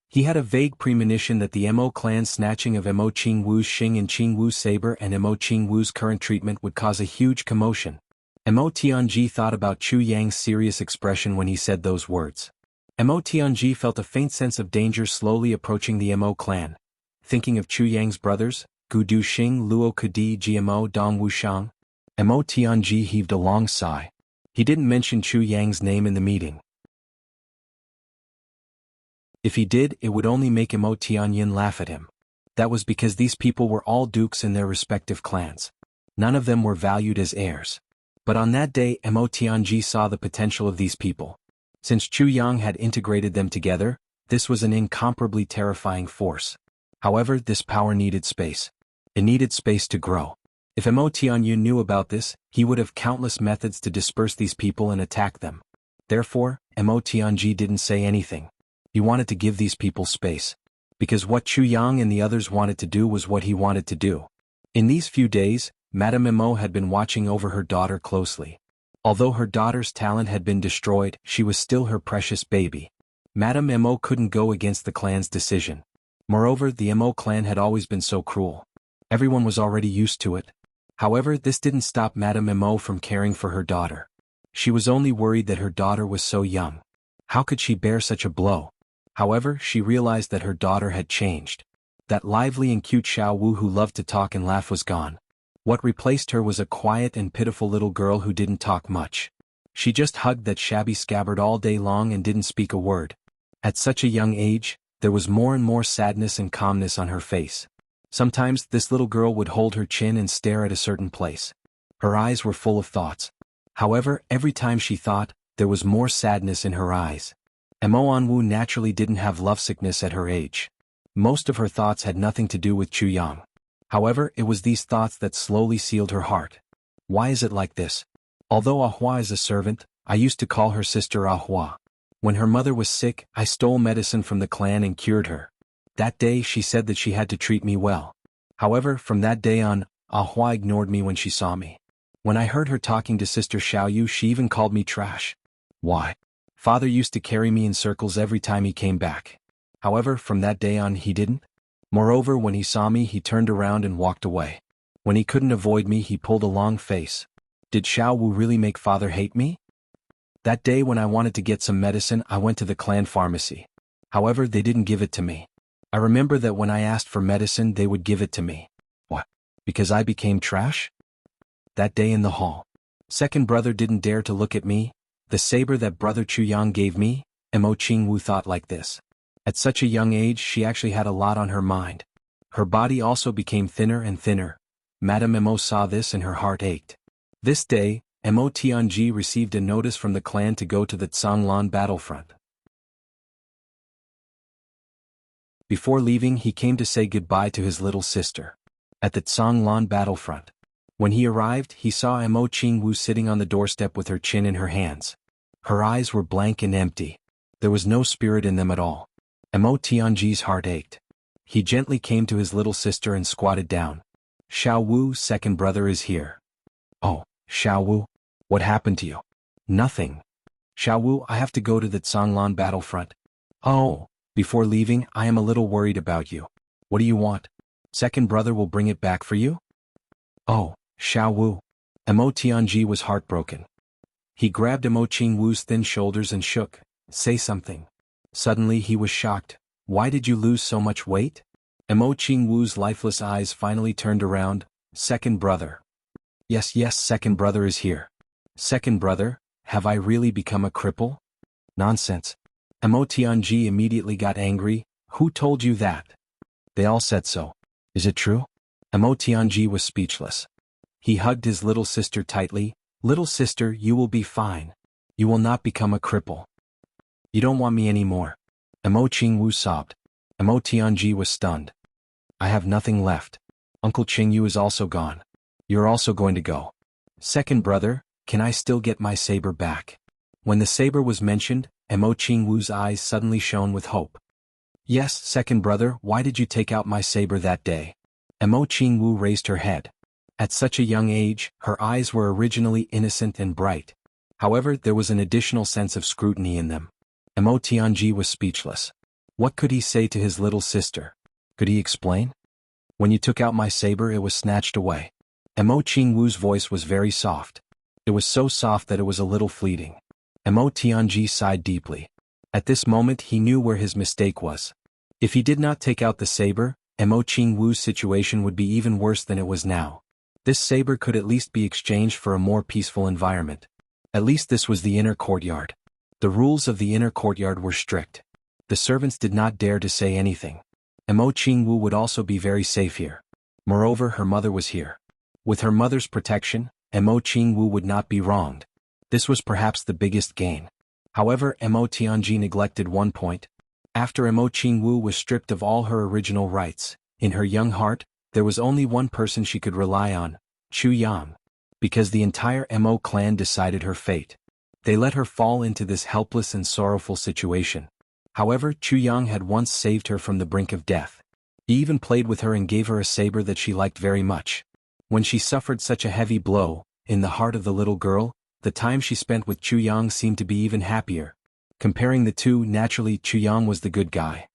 He had a vague premonition that the Emo clan's snatching of Emo Qingwu's Xing and Qingwu's saber and Emo Qingwu's current treatment would cause a huge commotion. Emo Tianji thought about Chuyang's serious expression when he said those words. Emo Tianji felt a faint sense of danger slowly approaching the Emo clan. Thinking of Chuyang's brothers, Gu Du Xing, Luo Kadi, Jiamo Dong Wushang. Emo Tianji heaved a long sigh. He didn't mention Chuyang's name in the meeting. If he did, it would only make Emo Tianyun laugh at him. That was because these people were all dukes in their respective clans. None of them were valued as heirs. But on that day Emo Tianji saw the potential of these people. Since Chuyang had integrated them together, this was an incomparably terrifying force. However, this power needed space. It needed space to grow. If Emo Tianyun knew about this, he would have countless methods to disperse these people and attack them. Therefore, Emo Tianji didn't say anything. He wanted to give these people space. Because what Chuyang and the others wanted to do was what he wanted to do. In these few days, Madame Emo had been watching over her daughter closely. Although her daughter's talent had been destroyed, she was still her precious baby. Madame Emo couldn't go against the clan's decision. Moreover, the Mo clan had always been so cruel. Everyone was already used to it. However, this didn't stop Madame Mo from caring for her daughter. She was only worried that her daughter was so young. How could she bear such a blow? However, she realized that her daughter had changed. That lively and cute Xiao Wu who loved to talk and laugh was gone. What replaced her was a quiet and pitiful little girl who didn't talk much. She just hugged that shabby scabbard all day long and didn't speak a word. At such a young age, there was more and more sadness and calmness on her face. Sometimes, this little girl would hold her chin and stare at a certain place. Her eyes were full of thoughts. However, every time she thought, there was more sadness in her eyes. Mo Anwu naturally didn't have lovesickness at her age. Most of her thoughts had nothing to do with Chu Yang. However, it was these thoughts that slowly sealed her heart. Why is it like this? Although Ahua is a servant, I used to call her sister Ahua. When her mother was sick, I stole medicine from the clan and cured her. That day she said that she had to treat me well. However, from that day on, Ahua ignored me when she saw me. When I heard her talking to Sister Xiaoyu, she even called me trash. Why? Father used to carry me in circles every time he came back. However, from that day on he didn't. Moreover, when he saw me he turned around and walked away. When he couldn't avoid me he pulled a long face. Did Xiao Wu really make father hate me? That day when I wanted to get some medicine I went to the clan pharmacy. However, they didn't give it to me. I remember that when I asked for medicine they would give it to me. What? Because I became trash? That day in the hall. Second brother didn't dare to look at me. The saber that brother Chu Yang gave me, Mo Qingwu thought like this. At such a young age she actually had a lot on her mind. Her body also became thinner and thinner. Madame Mo saw this and her heart ached. This day, Mo Tianji received a notice from the clan to go to the Zhanglan battlefront. Before leaving he came to say goodbye to his little sister. At the Zhanglan battlefront. When he arrived he saw Mo Qingwu sitting on the doorstep with her chin in her hands. Her eyes were blank and empty. There was no spirit in them at all. Mo Tianji's heart ached. He gently came to his little sister and squatted down. Xiao Wu, second brother, is here. Oh, Xiao Wu, what happened to you? Nothing. Xiao Wu, I have to go to the Zhanglan battlefront. Oh, before leaving I am a little worried about you. What do you want? Second brother will bring it back for you? Oh, Xiao Wu. Mo Tianji was heartbroken. He grabbed Mo Qingwu's thin shoulders and shook. Say something. Suddenly he was shocked. Why did you lose so much weight? Mo Qingwu's lifeless eyes finally turned around. Second brother. Yes, second brother is here. Second brother, have I really become a cripple? Nonsense. Mo Tianji immediately got angry. Who told you that? They all said so. Is it true? Mo Tianji was speechless. He hugged his little sister tightly. Little sister, you will be fine. You will not become a cripple. You don't want me anymore. Mo Qingwu sobbed. Mo Tianji was stunned. I have nothing left. Uncle Qingyu is also gone. You're also going to go. Second brother, can I still get my saber back? When the saber was mentioned, Mo Qingwu's eyes suddenly shone with hope. Yes, second brother, why did you take out my saber that day? Mo Qingwu raised her head. At such a young age, her eyes were originally innocent and bright. However, there was an additional sense of scrutiny in them. Mo Tianji was speechless. What could he say to his little sister? Could he explain? When you took out my saber it was snatched away. Mo Qingwu's voice was very soft. It was so soft that it was a little fleeting. Mo Tianji sighed deeply. At this moment he knew where his mistake was. If he did not take out the saber, Mo Qingwu's situation would be even worse than it was now. This saber could at least be exchanged for a more peaceful environment. At least this was the inner courtyard. The rules of the inner courtyard were strict. The servants did not dare to say anything. Mo Qingwu would also be very safe here. Moreover, her mother was here. With her mother's protection, Mo Qingwu would not be wronged. This was perhaps the biggest gain. However, Mo Tianji neglected one point. After Mo Qingwu was stripped of all her original rights, in her young heart, there was only one person she could rely on, Chu Yang. Because the entire Mo clan decided her fate. They let her fall into this helpless and sorrowful situation. However, Chu Yang had once saved her from the brink of death. He even played with her and gave her a saber that she liked very much. When she suffered such a heavy blow, in the heart of the little girl, the time she spent with Chu Yang seemed to be even happier. Comparing the two, naturally Chu Yang was the good guy.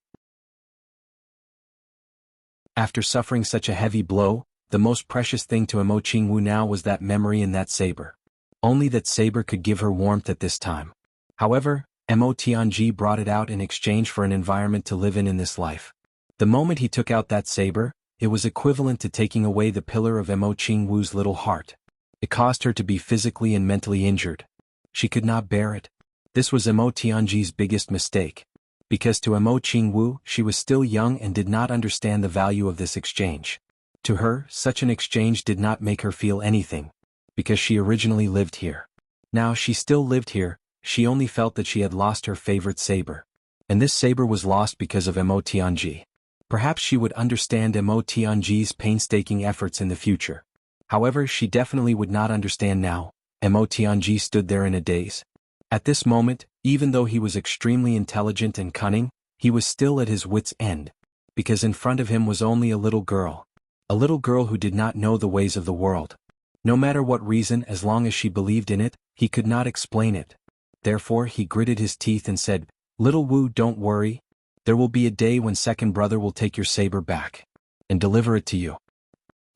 After suffering such a heavy blow, the most precious thing to Imo Qingwu now was that memory in that saber. Only that saber could give her warmth at this time. However, Mo Tianji brought it out in exchange for an environment to live in this life. The moment he took out that saber, it was equivalent to taking away the pillar of Mo Qingwu's little heart. It caused her to be physically and mentally injured. She could not bear it. This was Mo Tianji's biggest mistake. Because to Mo Qingwu, she was still young and did not understand the value of this exchange. To her, such an exchange did not make her feel anything. Because she originally lived here. Now she still lived here, she only felt that she had lost her favorite saber. And this saber was lost because of Mo Tianji. Perhaps she would understand Mo Tianji's painstaking efforts in the future. However, she definitely would not understand now. Mo Tianji stood there in a daze. At this moment, even though he was extremely intelligent and cunning, he was still at his wits' end. Because in front of him was only a little girl. A little girl who did not know the ways of the world. No matter what reason, as long as she believed in it, he could not explain it. Therefore he gritted his teeth and said, "Little Wu, don't worry. There will be a day when second brother will take your saber back. And deliver it to you.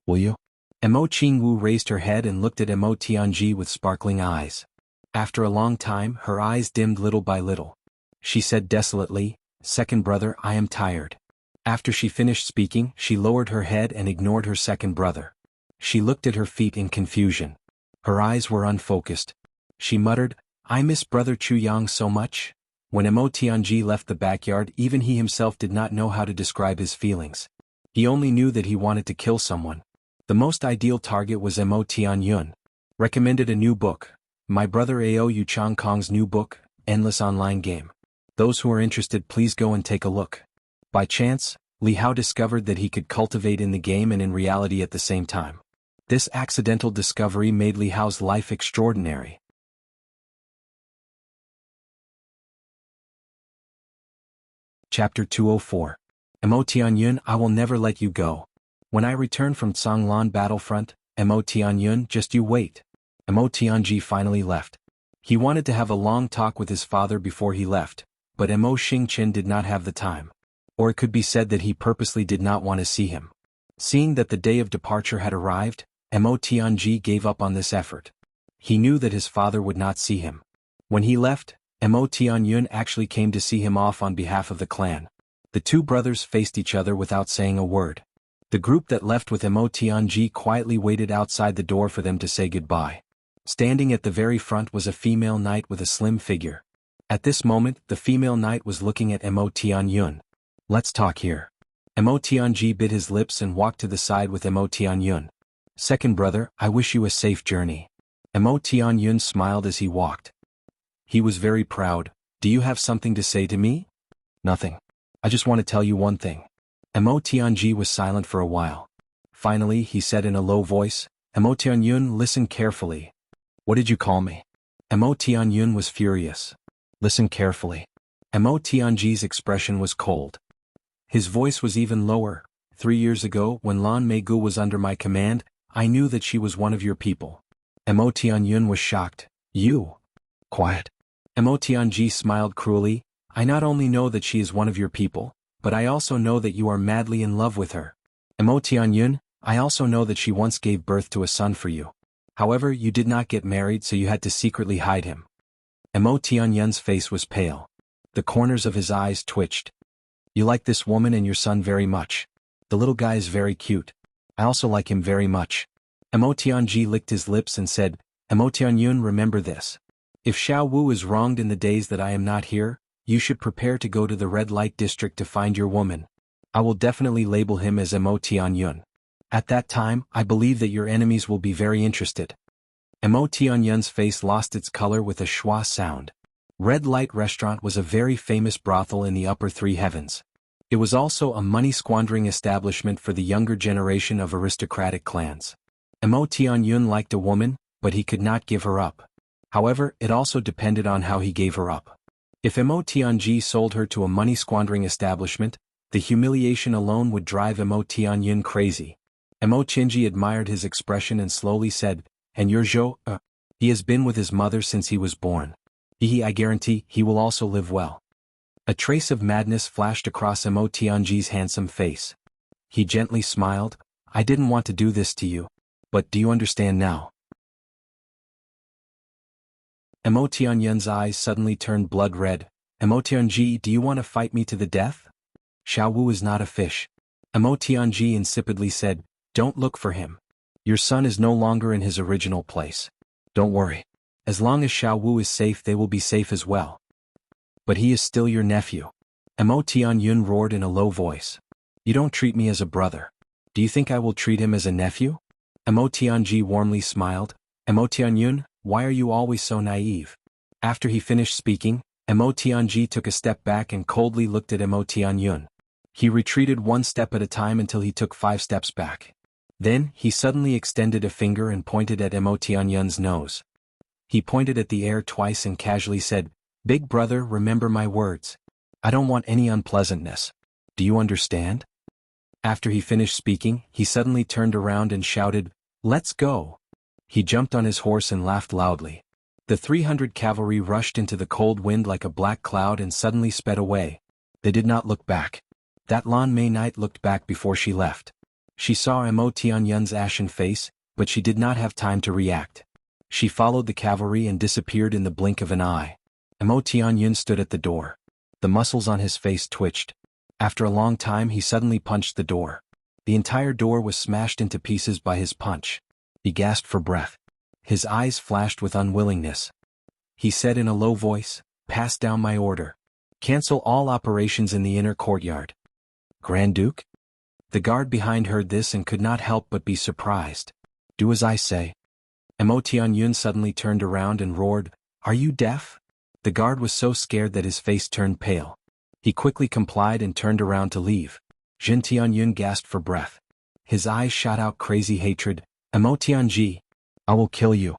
Will you?" Mo Qingwu raised her head and looked at Mo Tianji with sparkling eyes. After a long time, her eyes dimmed little by little. She said desolately, "Second brother, I am tired." After she finished speaking, she lowered her head and ignored her second brother. She looked at her feet in confusion. Her eyes were unfocused. She muttered, "I miss brother Chu Yang so much." When Mo Tianji left the backyard, even he himself did not know how to describe his feelings. He only knew that he wanted to kill someone. The most ideal target was Mo Tianyun. Recommended a new book. My brother Ao Yu Chang Kong's new book, Endless Online Game. Those who are interested, please go and take a look. By chance, Li Hao discovered that he could cultivate in the game and in reality at the same time. This accidental discovery made Li Hao's life extraordinary. Chapter 204. Mo Tianyun, I will never let you go. When I return from Canglan battlefront, Mo Tianyun, just you wait. Mo Tianji finally left. He wanted to have a long talk with his father before he left, but Mo Xingqian did not have the time. Or it could be said that he purposely did not want to see him. Seeing that the day of departure had arrived, Mo Tianji gave up on this effort. He knew that his father would not see him. When he left, Mo Tianyun actually came to see him off on behalf of the clan. The two brothers faced each other without saying a word. The group that left with Mo Tianji quietly waited outside the door for them to say goodbye. Standing at the very front was a female knight with a slim figure. At this moment, the female knight was looking at Mo Tianyun. "Let's talk here." Mo Tianji bit his lips and walked to the side with Mo Tianyun. "Second brother, I wish you a safe journey." Mo Tianyun smiled as he walked. He was very proud. "Do you have something to say to me?" "Nothing. I just want to tell you one thing." Mo Tianji was silent for a while. Finally, he said in a low voice, "Mo Tianyun, listen carefully." "What did you call me?" Mo Tianyun was furious. "Listen carefully." Mo Tianji's expression was cold. His voice was even lower. 3 years ago, when Lan Meigu was under my command, I knew that she was one of your people. Mo Tianyun was shocked. "You?" "Quiet." Mo Tianji smiled cruelly. "I not only know that she is one of your people, but I also know that you are madly in love with her. Mo Tianyun, I also know that she once gave birth to a son for you. However, you did not get married, so you had to secretly hide him." Mo Tianyun's face was pale. The corners of his eyes twitched. "You like this woman and your son very much. The little guy is very cute. I also like him very much." Mo Tianji licked his lips and said, "Mo Tianyun, remember this. If Xiao Wu is wronged in the days that I am not here, you should prepare to go to the red light district to find your woman. I will definitely label him as Mo Tianyun. At that time, I believe that your enemies will be very interested." Mo Tianyun's face lost its color with a schwa sound. Red Light Restaurant was a very famous brothel in the upper three heavens. It was also a money-squandering establishment for the younger generation of aristocratic clans. Mo Tianyun liked a woman, but he could not give her up. However, it also depended on how he gave her up. If Mo Tianji sold her to a money-squandering establishment, the humiliation alone would drive Mo Tianyun crazy. Mo Tianji admired his expression and slowly said, "And your Zhou, he has been with his mother since he was born. I guarantee he will also live well." A trace of madness flashed across Mo Tianji's handsome face. He gently smiled. I didn't want to do this to you. But do you understand now? Emo Tianyun's eyes suddenly turned blood red. Emo Tianji, do you want to fight me to the death? Xiao Wu is not a fish. Emo Tianji insipidly said, don't look for him. Your son is no longer in his original place. Don't worry. As long as Xiao Wu is safe, they will be safe as well. But he is still your nephew. Emo Tianyun roared in a low voice. You don't treat me as a brother. Do you think I will treat him as a nephew? Emo Tianji warmly smiled. Emo Tianyun, why are you always so naive? After he finished speaking, Emo Tianji took a step back and coldly looked at Emo Tianyun. He retreated one step at a time until he took 5 steps back. Then, he suddenly extended a finger and pointed at Emo Tianyun's nose. He pointed at the air twice and casually said, Big brother, remember my words. I don't want any unpleasantness. Do you understand? After he finished speaking, he suddenly turned around and shouted, Let's go! He jumped on his horse and laughed loudly. The 300 cavalry rushed into the cold wind like a black cloud and suddenly sped away. They did not look back. That Lan Mei Knight looked back before she left. She saw Emo Tianyun's ashen face, but she did not have time to react. She followed the cavalry and disappeared in the blink of an eye. Emo Tianyun stood at the door. The muscles on his face twitched. After a long time he suddenly punched the door. The entire door was smashed into pieces by his punch. He gasped for breath. His eyes flashed with unwillingness. He said in a low voice, Pass down my order. Cancel all operations in the inner courtyard. Grand Duke? The guard behind heard this and could not help but be surprised. Do as I say. Emo Tianyun suddenly turned around and roared, Are you deaf? The guard was so scared that his face turned pale. He quickly complied and turned around to leave. Jin Tianyun gasped for breath. His eyes shot out crazy hatred. Emo Tianji, I will kill you.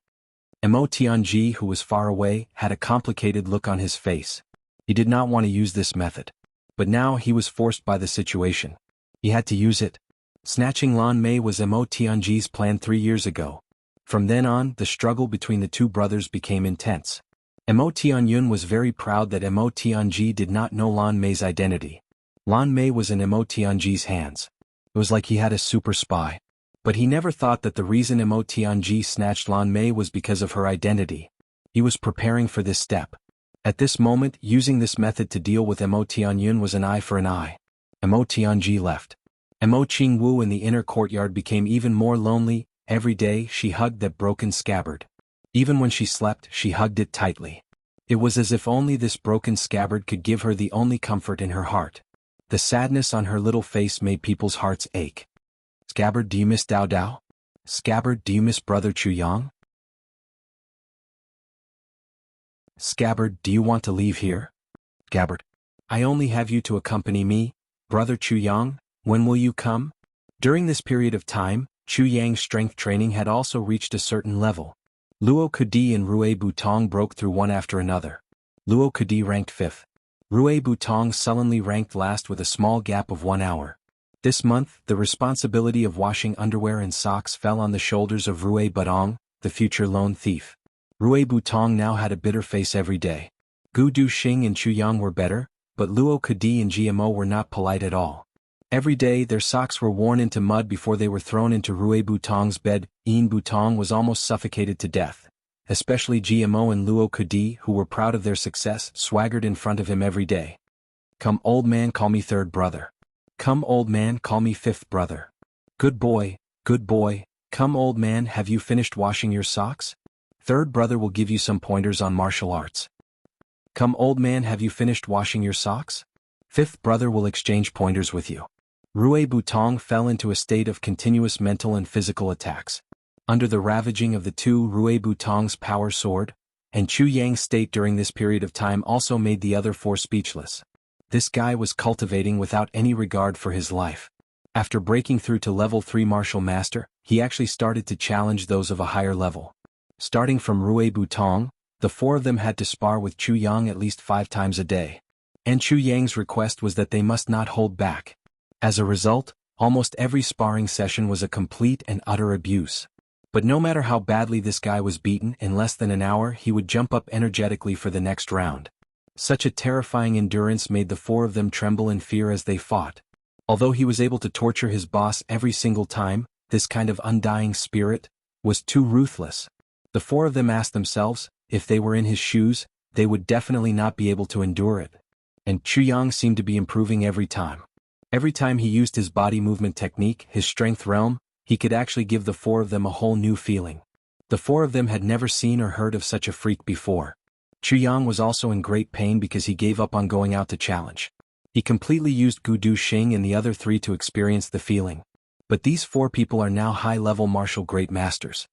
Emo Tianji, who was far away, had a complicated look on his face. He did not want to use this method. But now he was forced by the situation. He had to use it. Snatching Lan Mei was Emo Tianji's plan 3 years ago. From then on, the struggle between the two brothers became intense. Emo Tianyun was very proud that Emo Tianji did not know Lan Mei's identity. Lan Mei was in Emo Tianji's hands. It was like he had a super spy. But he never thought that the reason Emo Tianji snatched Lan Mei was because of her identity. He was preparing for this step. At this moment, using this method to deal with Emo Tianyun was an eye for an eye. Emo Tianji left. Emo Qingwu in the inner courtyard became even more lonely. Every day she hugged that broken scabbard. Even when she slept, she hugged it tightly. It was as if only this broken scabbard could give her the only comfort in her heart. The sadness on her little face made people's hearts ache. Scabbard, do you miss Dao Dao? Scabbard, do you miss Brother Chu Yang? Scabbard, do you want to leave here? Scabbard, I only have you to accompany me. Brother Chu Yang, when will you come? During this period of time, Chu Yang's strength training had also reached a certain level. Luo Kudi and Rue Butong broke through one after another. Luo Kudi ranked 5th. Rue Butong sullenly ranked last with a small gap of 1 hour. This month, the responsibility of washing underwear and socks fell on the shoulders of Rue Butong, the future lone thief. Rue Butong now had a bitter face every day. Gu Duxing and Chu Yang were better, but Luo Kudi and GMO were not polite at all. Every day their socks were worn into mud before they were thrown into Rue Butong's bed. Yin Butong was almost suffocated to death. Especially GMO and Luo Kudi, who were proud of their success, swaggered in front of him every day. Come old man, call me 3rd brother. Come old man, call me 5th brother. Good boy, good boy. Come old man, have you finished washing your socks? 3rd brother will give you some pointers on martial arts. Come old man, have you finished washing your socks? 5th brother will exchange pointers with you. Rue Butong fell into a state of continuous mental and physical attacks. Under the ravaging of the two, Rue Butong's power soared, and Chu Yang's state during this period of time also made the other 4 speechless. This guy was cultivating without any regard for his life. After breaking through to level 3 martial master, he actually started to challenge those of a higher level. Starting from Rue Butong, the 4 of them had to spar with Chu Yang at least 5 times a day. And Chu Yang's request was that they must not hold back. As a result, almost every sparring session was a complete and utter abuse. But no matter how badly this guy was beaten, in less than an hour he would jump up energetically for the next round. Such a terrifying endurance made the 4 of them tremble in fear as they fought. Although he was able to torture his boss every single time, this kind of undying spirit was too ruthless. The four of them asked themselves, if they were in his shoes, they would definitely not be able to endure it. And Chuyang seemed to be improving every time. Every time he used his body movement technique, his strength realm, he could actually give the four of them a whole new feeling. The four of them had never seen or heard of such a freak before. Chuyang was also in great pain because he gave up on going out to challenge. He completely used Gudu Xing and the other three to experience the feeling. But these four people are now high-level martial great masters.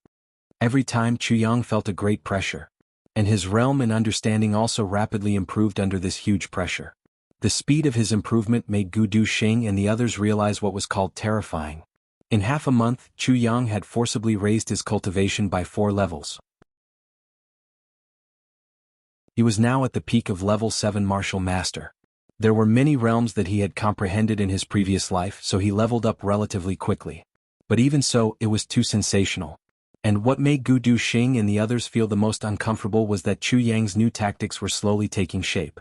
Every time Chuyang felt a great pressure. And his realm and understanding also rapidly improved under this huge pressure. The speed of his improvement made Gudu Xing and the others realize what was called terrifying. In half a month, Chuyang had forcibly raised his cultivation by 4 levels. He was now at the peak of level 7 martial master. There were many realms that he had comprehended in his previous life, so he leveled up relatively quickly. But even so, it was too sensational. And what made Gudu Xing and the others feel the most uncomfortable was that Chuyang's new tactics were slowly taking shape.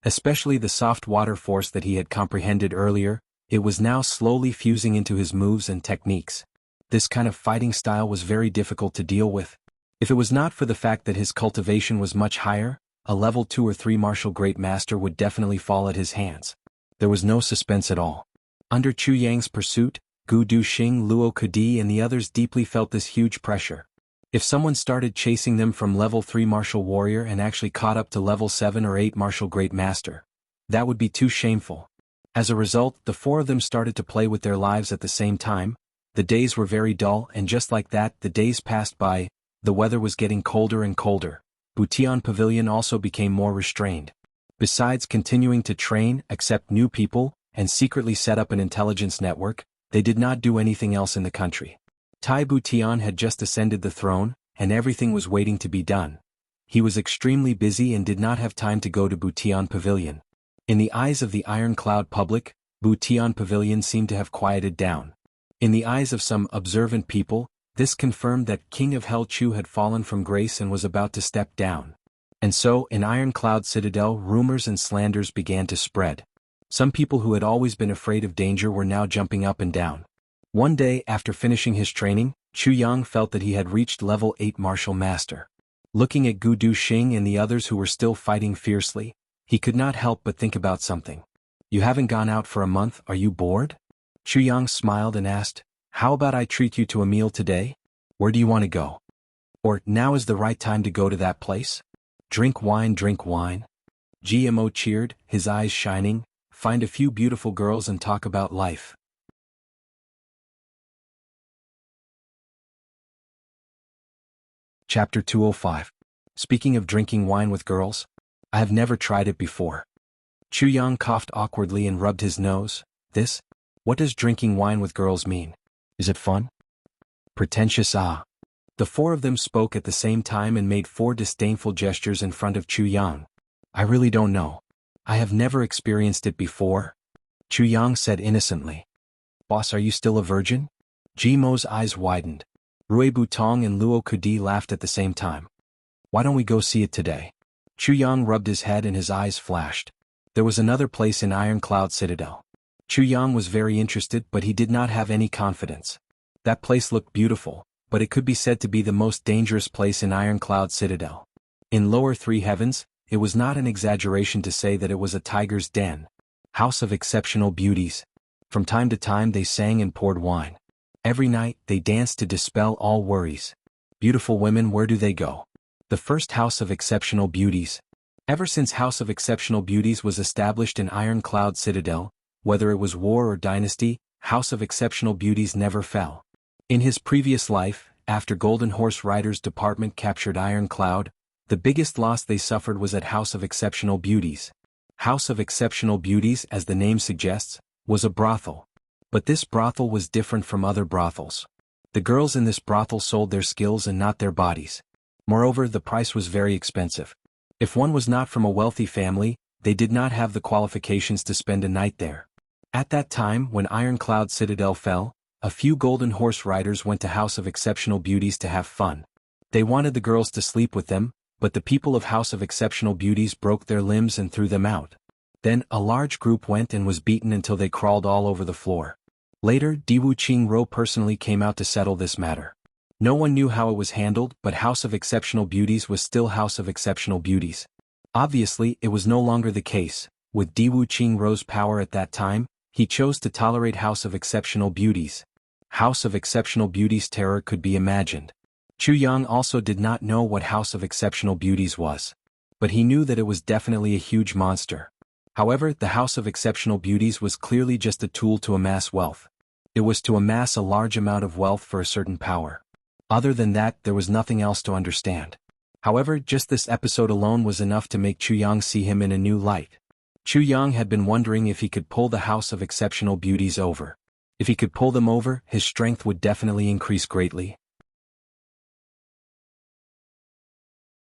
Especially the soft water force that he had comprehended earlier, it was now slowly fusing into his moves and techniques. This kind of fighting style was very difficult to deal with. If it was not for the fact that his cultivation was much higher, a level 2 or 3 martial great master would definitely fall at his hands. There was no suspense at all. Under Chuyang's pursuit, Gudu Xing, Luo Kadi and the others deeply felt this huge pressure. If someone started chasing them from level 3 martial warrior and actually caught up to level 7 or 8 martial great master, that would be too shameful. As a result, the four of them started to play with their lives at the same time. The days were very dull, and just like that, the days passed by. The weather was getting colder and colder. Butian Pavilion also became more restrained. Besides continuing to train, accept new people, and secretly set up an intelligence network, they did not do anything else in the country. Tai Butian had just ascended the throne, and everything was waiting to be done. He was extremely busy and did not have time to go to Butian Pavilion. In the eyes of the Iron Cloud public, Butian Pavilion seemed to have quieted down. In the eyes of some observant people, this confirmed that King of Hell Chu had fallen from grace and was about to step down. And so, in Iron Cloud Citadel, rumors and slanders began to spread. Some people who had always been afraid of danger were now jumping up and down. One day after finishing his training, Chuyang felt that he had reached level 8 martial master. Looking at Gudu Xing and the others who were still fighting fiercely, he could not help but think about something. You haven't gone out for a month, are you bored? Chuyang smiled and asked, how about I treat you to a meal today? Where do you want to go? Or, now is the right time to go to that place? Drink wine, drink wine. GMO cheered, his eyes shining, find a few beautiful girls and talk about life. Chapter 205. Speaking of drinking wine with girls, I have never tried it before. Chuyang coughed awkwardly and rubbed his nose. What does drinking wine with girls mean? Is it fun? Pretentious ah. The four of them spoke at the same time and made 4 disdainful gestures in front of Chuyang. I really don't know. I have never experienced it before. Chuyang said innocently. Boss, are you still a virgin? Jimo's eyes widened. Rui Butong and Luo Kadi laughed at the same time. Why don't we go see it today? Chuyang rubbed his head and his eyes flashed. There was another place in Iron Cloud Citadel. Chuyang was very interested, but he did not have any confidence. That place looked beautiful, but it could be said to be the most dangerous place in Iron Cloud Citadel. In lower 3 heavens, it was not an exaggeration to say that it was a tiger's den. House of exceptional beauties. From time to time they sang and poured wine. Every night, they danced to dispel all worries. Beautiful women, where do they go? The first House of Exceptional Beauties. Ever since House of Exceptional Beauties was established in Iron Cloud Citadel, whether it was war or dynasty, House of Exceptional Beauties never fell. In his previous life, after Golden Horse Riders Department captured Iron Cloud, the biggest loss they suffered was at House of Exceptional Beauties. House of Exceptional Beauties, as the name suggests, was a brothel. But this brothel was different from other brothels. The girls in this brothel sold their skills and not their bodies. Moreover, the price was very expensive. If one was not from a wealthy family, they did not have the qualifications to spend a night there. At that time, when Iron Cloud Citadel fell, a few Golden Horse Riders went to House of Exceptional Beauties to have fun. They wanted the girls to sleep with them, but the people of House of Exceptional Beauties broke their limbs and threw them out. Then, a large group went and was beaten until they crawled all over the floor. Later, Diwu Qingro personally came out to settle this matter. No one knew how it was handled, but House of Exceptional Beauties was still House of Exceptional Beauties. Obviously, it was no longer the case. With Diwu Qingro's power at that time, he chose to tolerate House of Exceptional Beauties. House of Exceptional Beauties' terror could be imagined. Chu Yang also did not know what House of Exceptional Beauties was. But he knew that it was definitely a huge monster. However, the House of Exceptional Beauties was clearly just a tool to amass wealth. It was to amass a large amount of wealth for a certain power. Other than that, there was nothing else to understand. However, just this episode alone was enough to make Chu Yang see him in a new light. Chu Yang had been wondering if he could pull the House of Exceptional Beauties over. If he could pull them over, his strength would definitely increase greatly.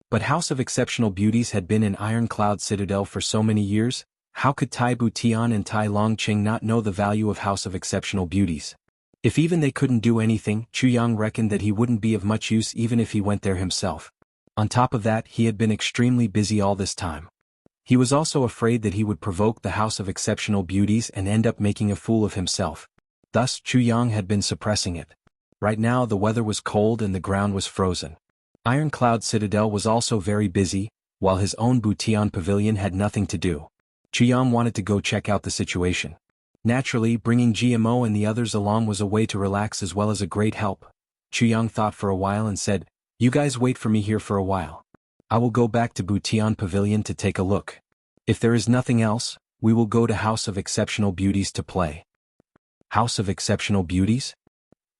But House of Exceptional Beauties had been in Ironcloud Citadel for so many years. How could Tai Butian and Tai Longqing not know the value of House of Exceptional Beauties? If even they couldn't do anything, Chu Yang reckoned that he wouldn't be of much use even if he went there himself. On top of that, he had been extremely busy all this time. He was also afraid that he would provoke the House of Exceptional Beauties and end up making a fool of himself. Thus, Chu Yang had been suppressing it. Right now the weather was cold and the ground was frozen. Ironcloud Citadel was also very busy, while his own Butian Pavilion had nothing to do. Chu Yang wanted to go check out the situation. Naturally, bringing GMO and the others along was a way to relax as well as a great help. Chu Yang thought for a while and said, "You guys wait for me here for a while. I will go back to Butian Pavilion to take a look. If there is nothing else, we will go to House of Exceptional Beauties to play." House of Exceptional Beauties?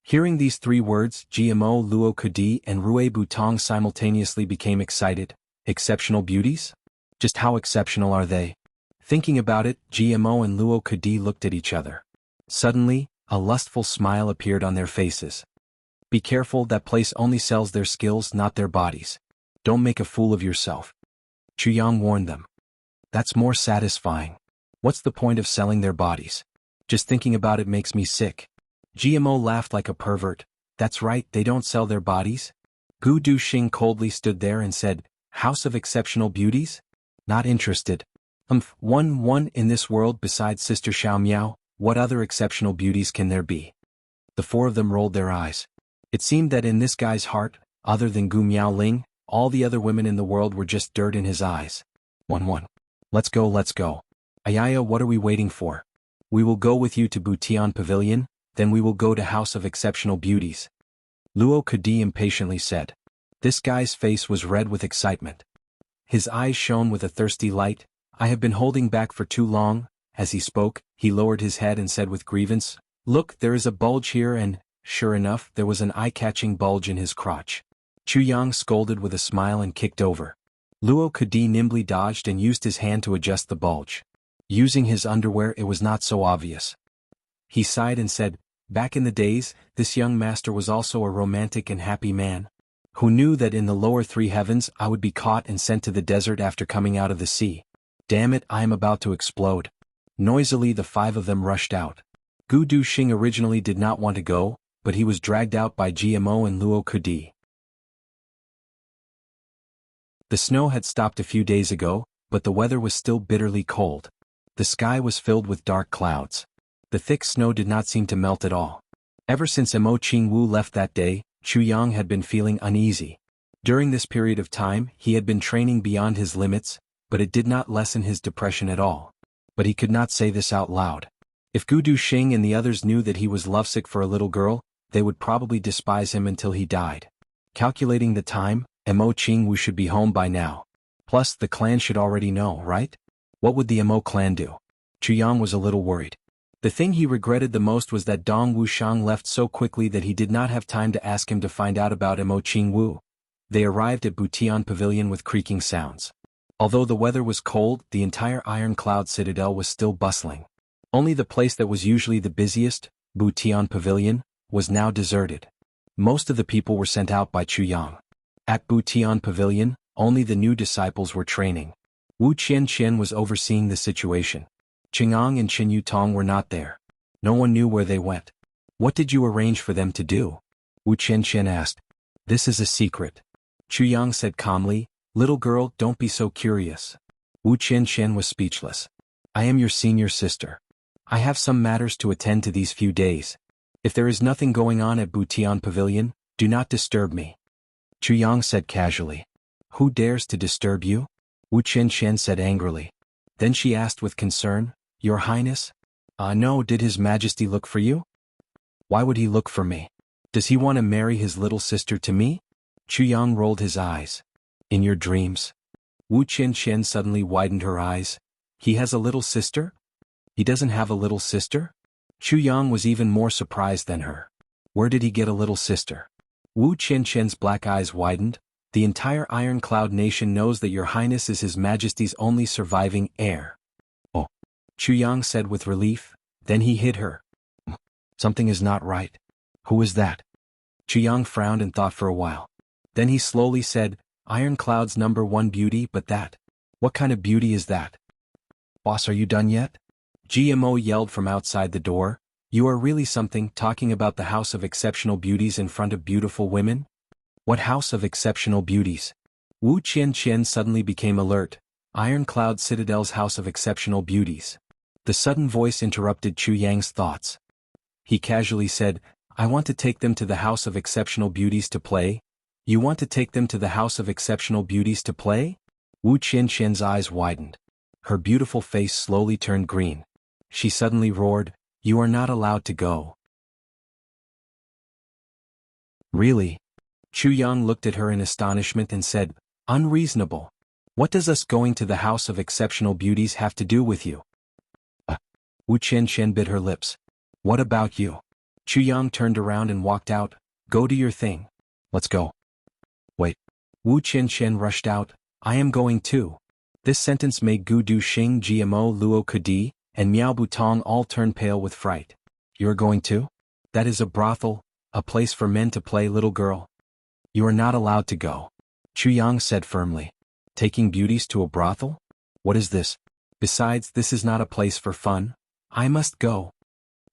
Hearing these three words, GMO, Luo Kudi and Rue Butong simultaneously became excited. Exceptional Beauties? Just how exceptional are they? Thinking about it, GMO and Luo Kudi looked at each other. Suddenly, a lustful smile appeared on their faces. Be careful, that place only sells their skills, not their bodies. Don't make a fool of yourself. Chu Yang warned them. That's more satisfying. What's the point of selling their bodies? Just thinking about it makes me sick. GMO laughed like a pervert. That's right, they don't sell their bodies. Gu Duxing coldly stood there and said, House of Exceptional Beauties? Not interested. One in this world besides Sister Xiao Miao, what other exceptional beauties can there be? The four of them rolled their eyes. It seemed that in this guy's heart, other than Gu Miaoling, all the other women in the world were just dirt in his eyes. One. Let's go. Ayaya, what are we waiting for? We will go with you to Butian Pavilion, then we will go to House of Exceptional Beauties. Luo Kudi impatiently said. This guy's face was red with excitement. His eyes shone with a thirsty light. I have been holding back for too long. As he spoke, he lowered his head and said with grievance, Look, there is a bulge here, and, sure enough, there was an eye-catching bulge in his crotch. Chu Yang scolded with a smile and kicked over. Luo Kudi nimbly dodged and used his hand to adjust the bulge. Using his underwear, it was not so obvious. He sighed and said, Back in the days, this young master was also a romantic and happy man. Who knew that in the lower three heavens I would be caught and sent to the desert after coming out of the sea? Damn it, I am about to explode. Noisily the five of them rushed out. Gu Duxing originally did not want to go, but he was dragged out by GMO and Luo Kudi. The snow had stopped a few days ago, but the weather was still bitterly cold. The sky was filled with dark clouds. The thick snow did not seem to melt at all. Ever since Mo Qingwu left that day, Chu Yang had been feeling uneasy. During this period of time, he had been training beyond his limits, but it did not lessen his depression at all. But he could not say this out loud. If Gu Duxing and the others knew that he was lovesick for a little girl, they would probably despise him until he died. Calculating the time, Mo Qingwu should be home by now. Plus, the clan should already know, right? What would the Mo clan do? Chu Yang was a little worried. The thing he regretted the most was that Dong Wushang left so quickly that he did not have time to ask him to find out about Mo Qingwu. They arrived at Butian Pavilion with creaking sounds. Although the weather was cold, the entire Ironcloud Citadel was still bustling. Only the place that was usually the busiest, Butian Pavilion, was now deserted. Most of the people were sent out by Chu Yang. At Butian Pavilion, only the new disciples were training. Wu Qianqian was overseeing the situation. Qing'ang and Qin Yutong were not there. No one knew where they went. What did you arrange for them to do? Wu Qianqian asked. This is a secret. Chu Yang said calmly, Little girl, don't be so curious. Wu Qianqian was speechless. I am your senior sister. I have some matters to attend to these few days. If there is nothing going on at Butian Pavilion, do not disturb me. Chu Yang said casually. Who dares to disturb you? Wu Qinshan said angrily. Then she asked with concern, Your Highness? No, did His Majesty look for you? Why would he look for me? Does he want to marry his little sister to me? Chu Yang rolled his eyes. In your dreams? Wu Qinshan suddenly widened her eyes. He has a little sister? He doesn't have a little sister? Chu Yang was even more surprised than her. Where did he get a little sister? Wu Qinshan's black eyes widened. The entire Iron Cloud Nation knows that Your Highness is His Majesty's only surviving heir. Oh, Chu Yang said with relief. Then he hit her. Something is not right. Who is that? Chu Yang frowned and thought for a while. Then he slowly said, Iron Cloud's #1 beauty, but that. What kind of beauty is that? Boss, are you done yet? GMO yelled from outside the door. You are really something, talking about the house of exceptional beauties in front of beautiful women? What house of exceptional beauties? Wu Qinshan suddenly became alert. Iron Cloud Citadel's house of exceptional beauties. The sudden voice interrupted Chu Yang's thoughts. He casually said, I want to take them to the house of exceptional beauties to play. You want to take them to the house of exceptional beauties to play? Wu Qinshan's eyes widened. Her beautiful face slowly turned green. She suddenly roared, You are not allowed to go. Really? Chu Yang looked at her in astonishment and said, Unreasonable. What does us going to the house of exceptional beauties have to do with you? Wu Qinshan bit her lips. What about you? Chu Yang turned around and walked out. Go do your thing. Let's go. Wait. Wu Qinshan rushed out. I am going too. This sentence made Gu Du Xing, GMO, Luo Kudi, and Miao Butong all turn pale with fright. You're going too? That is a brothel, a place for men to play, little girl. You are not allowed to go. Chu Yang said firmly. Taking beauties to a brothel? What is this? Besides, this is not a place for fun. I must go.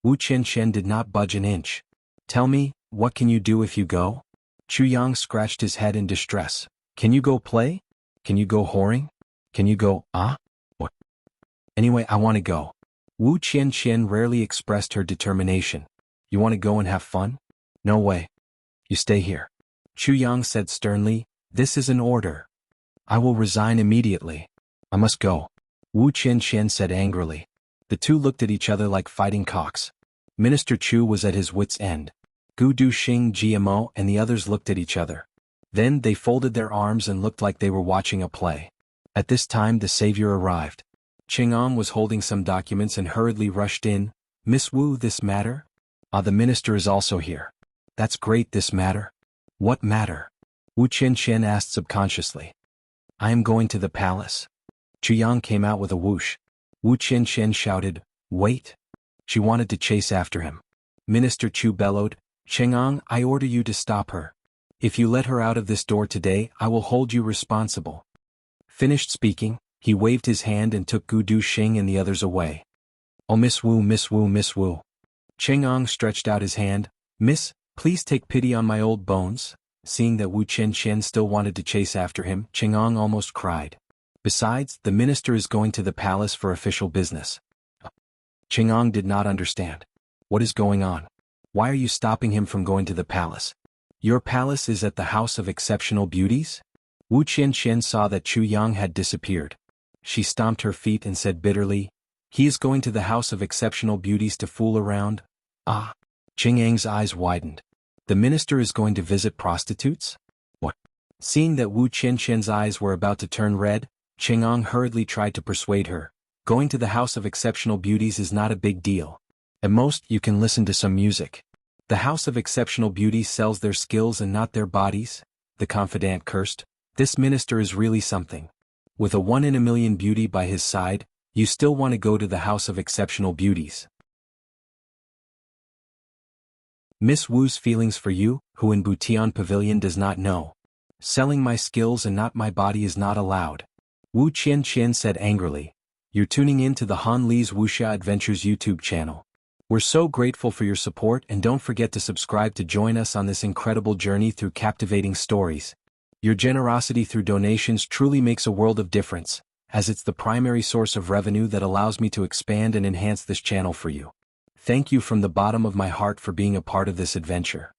Wu Qinshan did not budge an inch. Tell me, what can you do if you go? Chu Yang scratched his head in distress. Can you go play? Can you go whoring? Can you go, What? Anyway, I want to go. Wu Qinshan rarely expressed her determination. You want to go and have fun? No way. You stay here. Chu Yang said sternly, This is an order. I will resign immediately. I must go. Wu Qinshan said angrily. The two looked at each other like fighting cocks. Minister Chu was at his wits' end. Gu Du Xing, GMO, and the others looked at each other. Then they folded their arms and looked like they were watching a play. At this time the savior arrived. Chang'an was holding some documents and hurriedly rushed in. Miss Wu, this matter? The minister is also here. That's great, this matter. What matter? Wu Qinshan asked subconsciously. I am going to the palace. Chu Yang came out with a whoosh. Wu Qinshan shouted, Wait. She wanted to chase after him. Minister Chu bellowed, Chang'an, I order you to stop her. If you let her out of this door today, I will hold you responsible. Finished speaking, he waved his hand and took Gu Du Xing and the others away. Oh, Miss Wu, Miss Wu, Miss Wu. Chang'an stretched out his hand. Miss, please take pity on my old bones. Seeing that Wu Qinshan still wanted to chase after him, Chang'an almost cried. Besides, the minister is going to the palace for official business. Chang'an did not understand. What is going on? Why are you stopping him from going to the palace? Your palace is at the house of exceptional beauties? Wu Qinshan saw that Chu Yang had disappeared. She stomped her feet and said bitterly, He is going to the house of exceptional beauties to fool around? Chang'an's eyes widened. The minister is going to visit prostitutes? What? Seeing that Wu Qinshan's eyes were about to turn red, Chang'an hurriedly tried to persuade her. Going to the house of exceptional beauties is not a big deal. At most, you can listen to some music. The house of exceptional beauties sells their skills and not their bodies, the confidant cursed. This minister is really something. With a 1 in a million beauty by his side, you still want to go to the house of exceptional beauties. Miss Wu's feelings for you, who in Butian Pavilion does not know. Selling my skills and not my body is not allowed. Wu Qinshan said angrily. You're tuning in to the Han Li's Wuxia Adventures YouTube channel. We're so grateful for your support, and don't forget to subscribe to join us on this incredible journey through captivating stories. Your generosity through donations truly makes a world of difference. as it's the primary source of revenue that allows me to expand and enhance this channel for you. Thank you from the bottom of my heart for being a part of this adventure.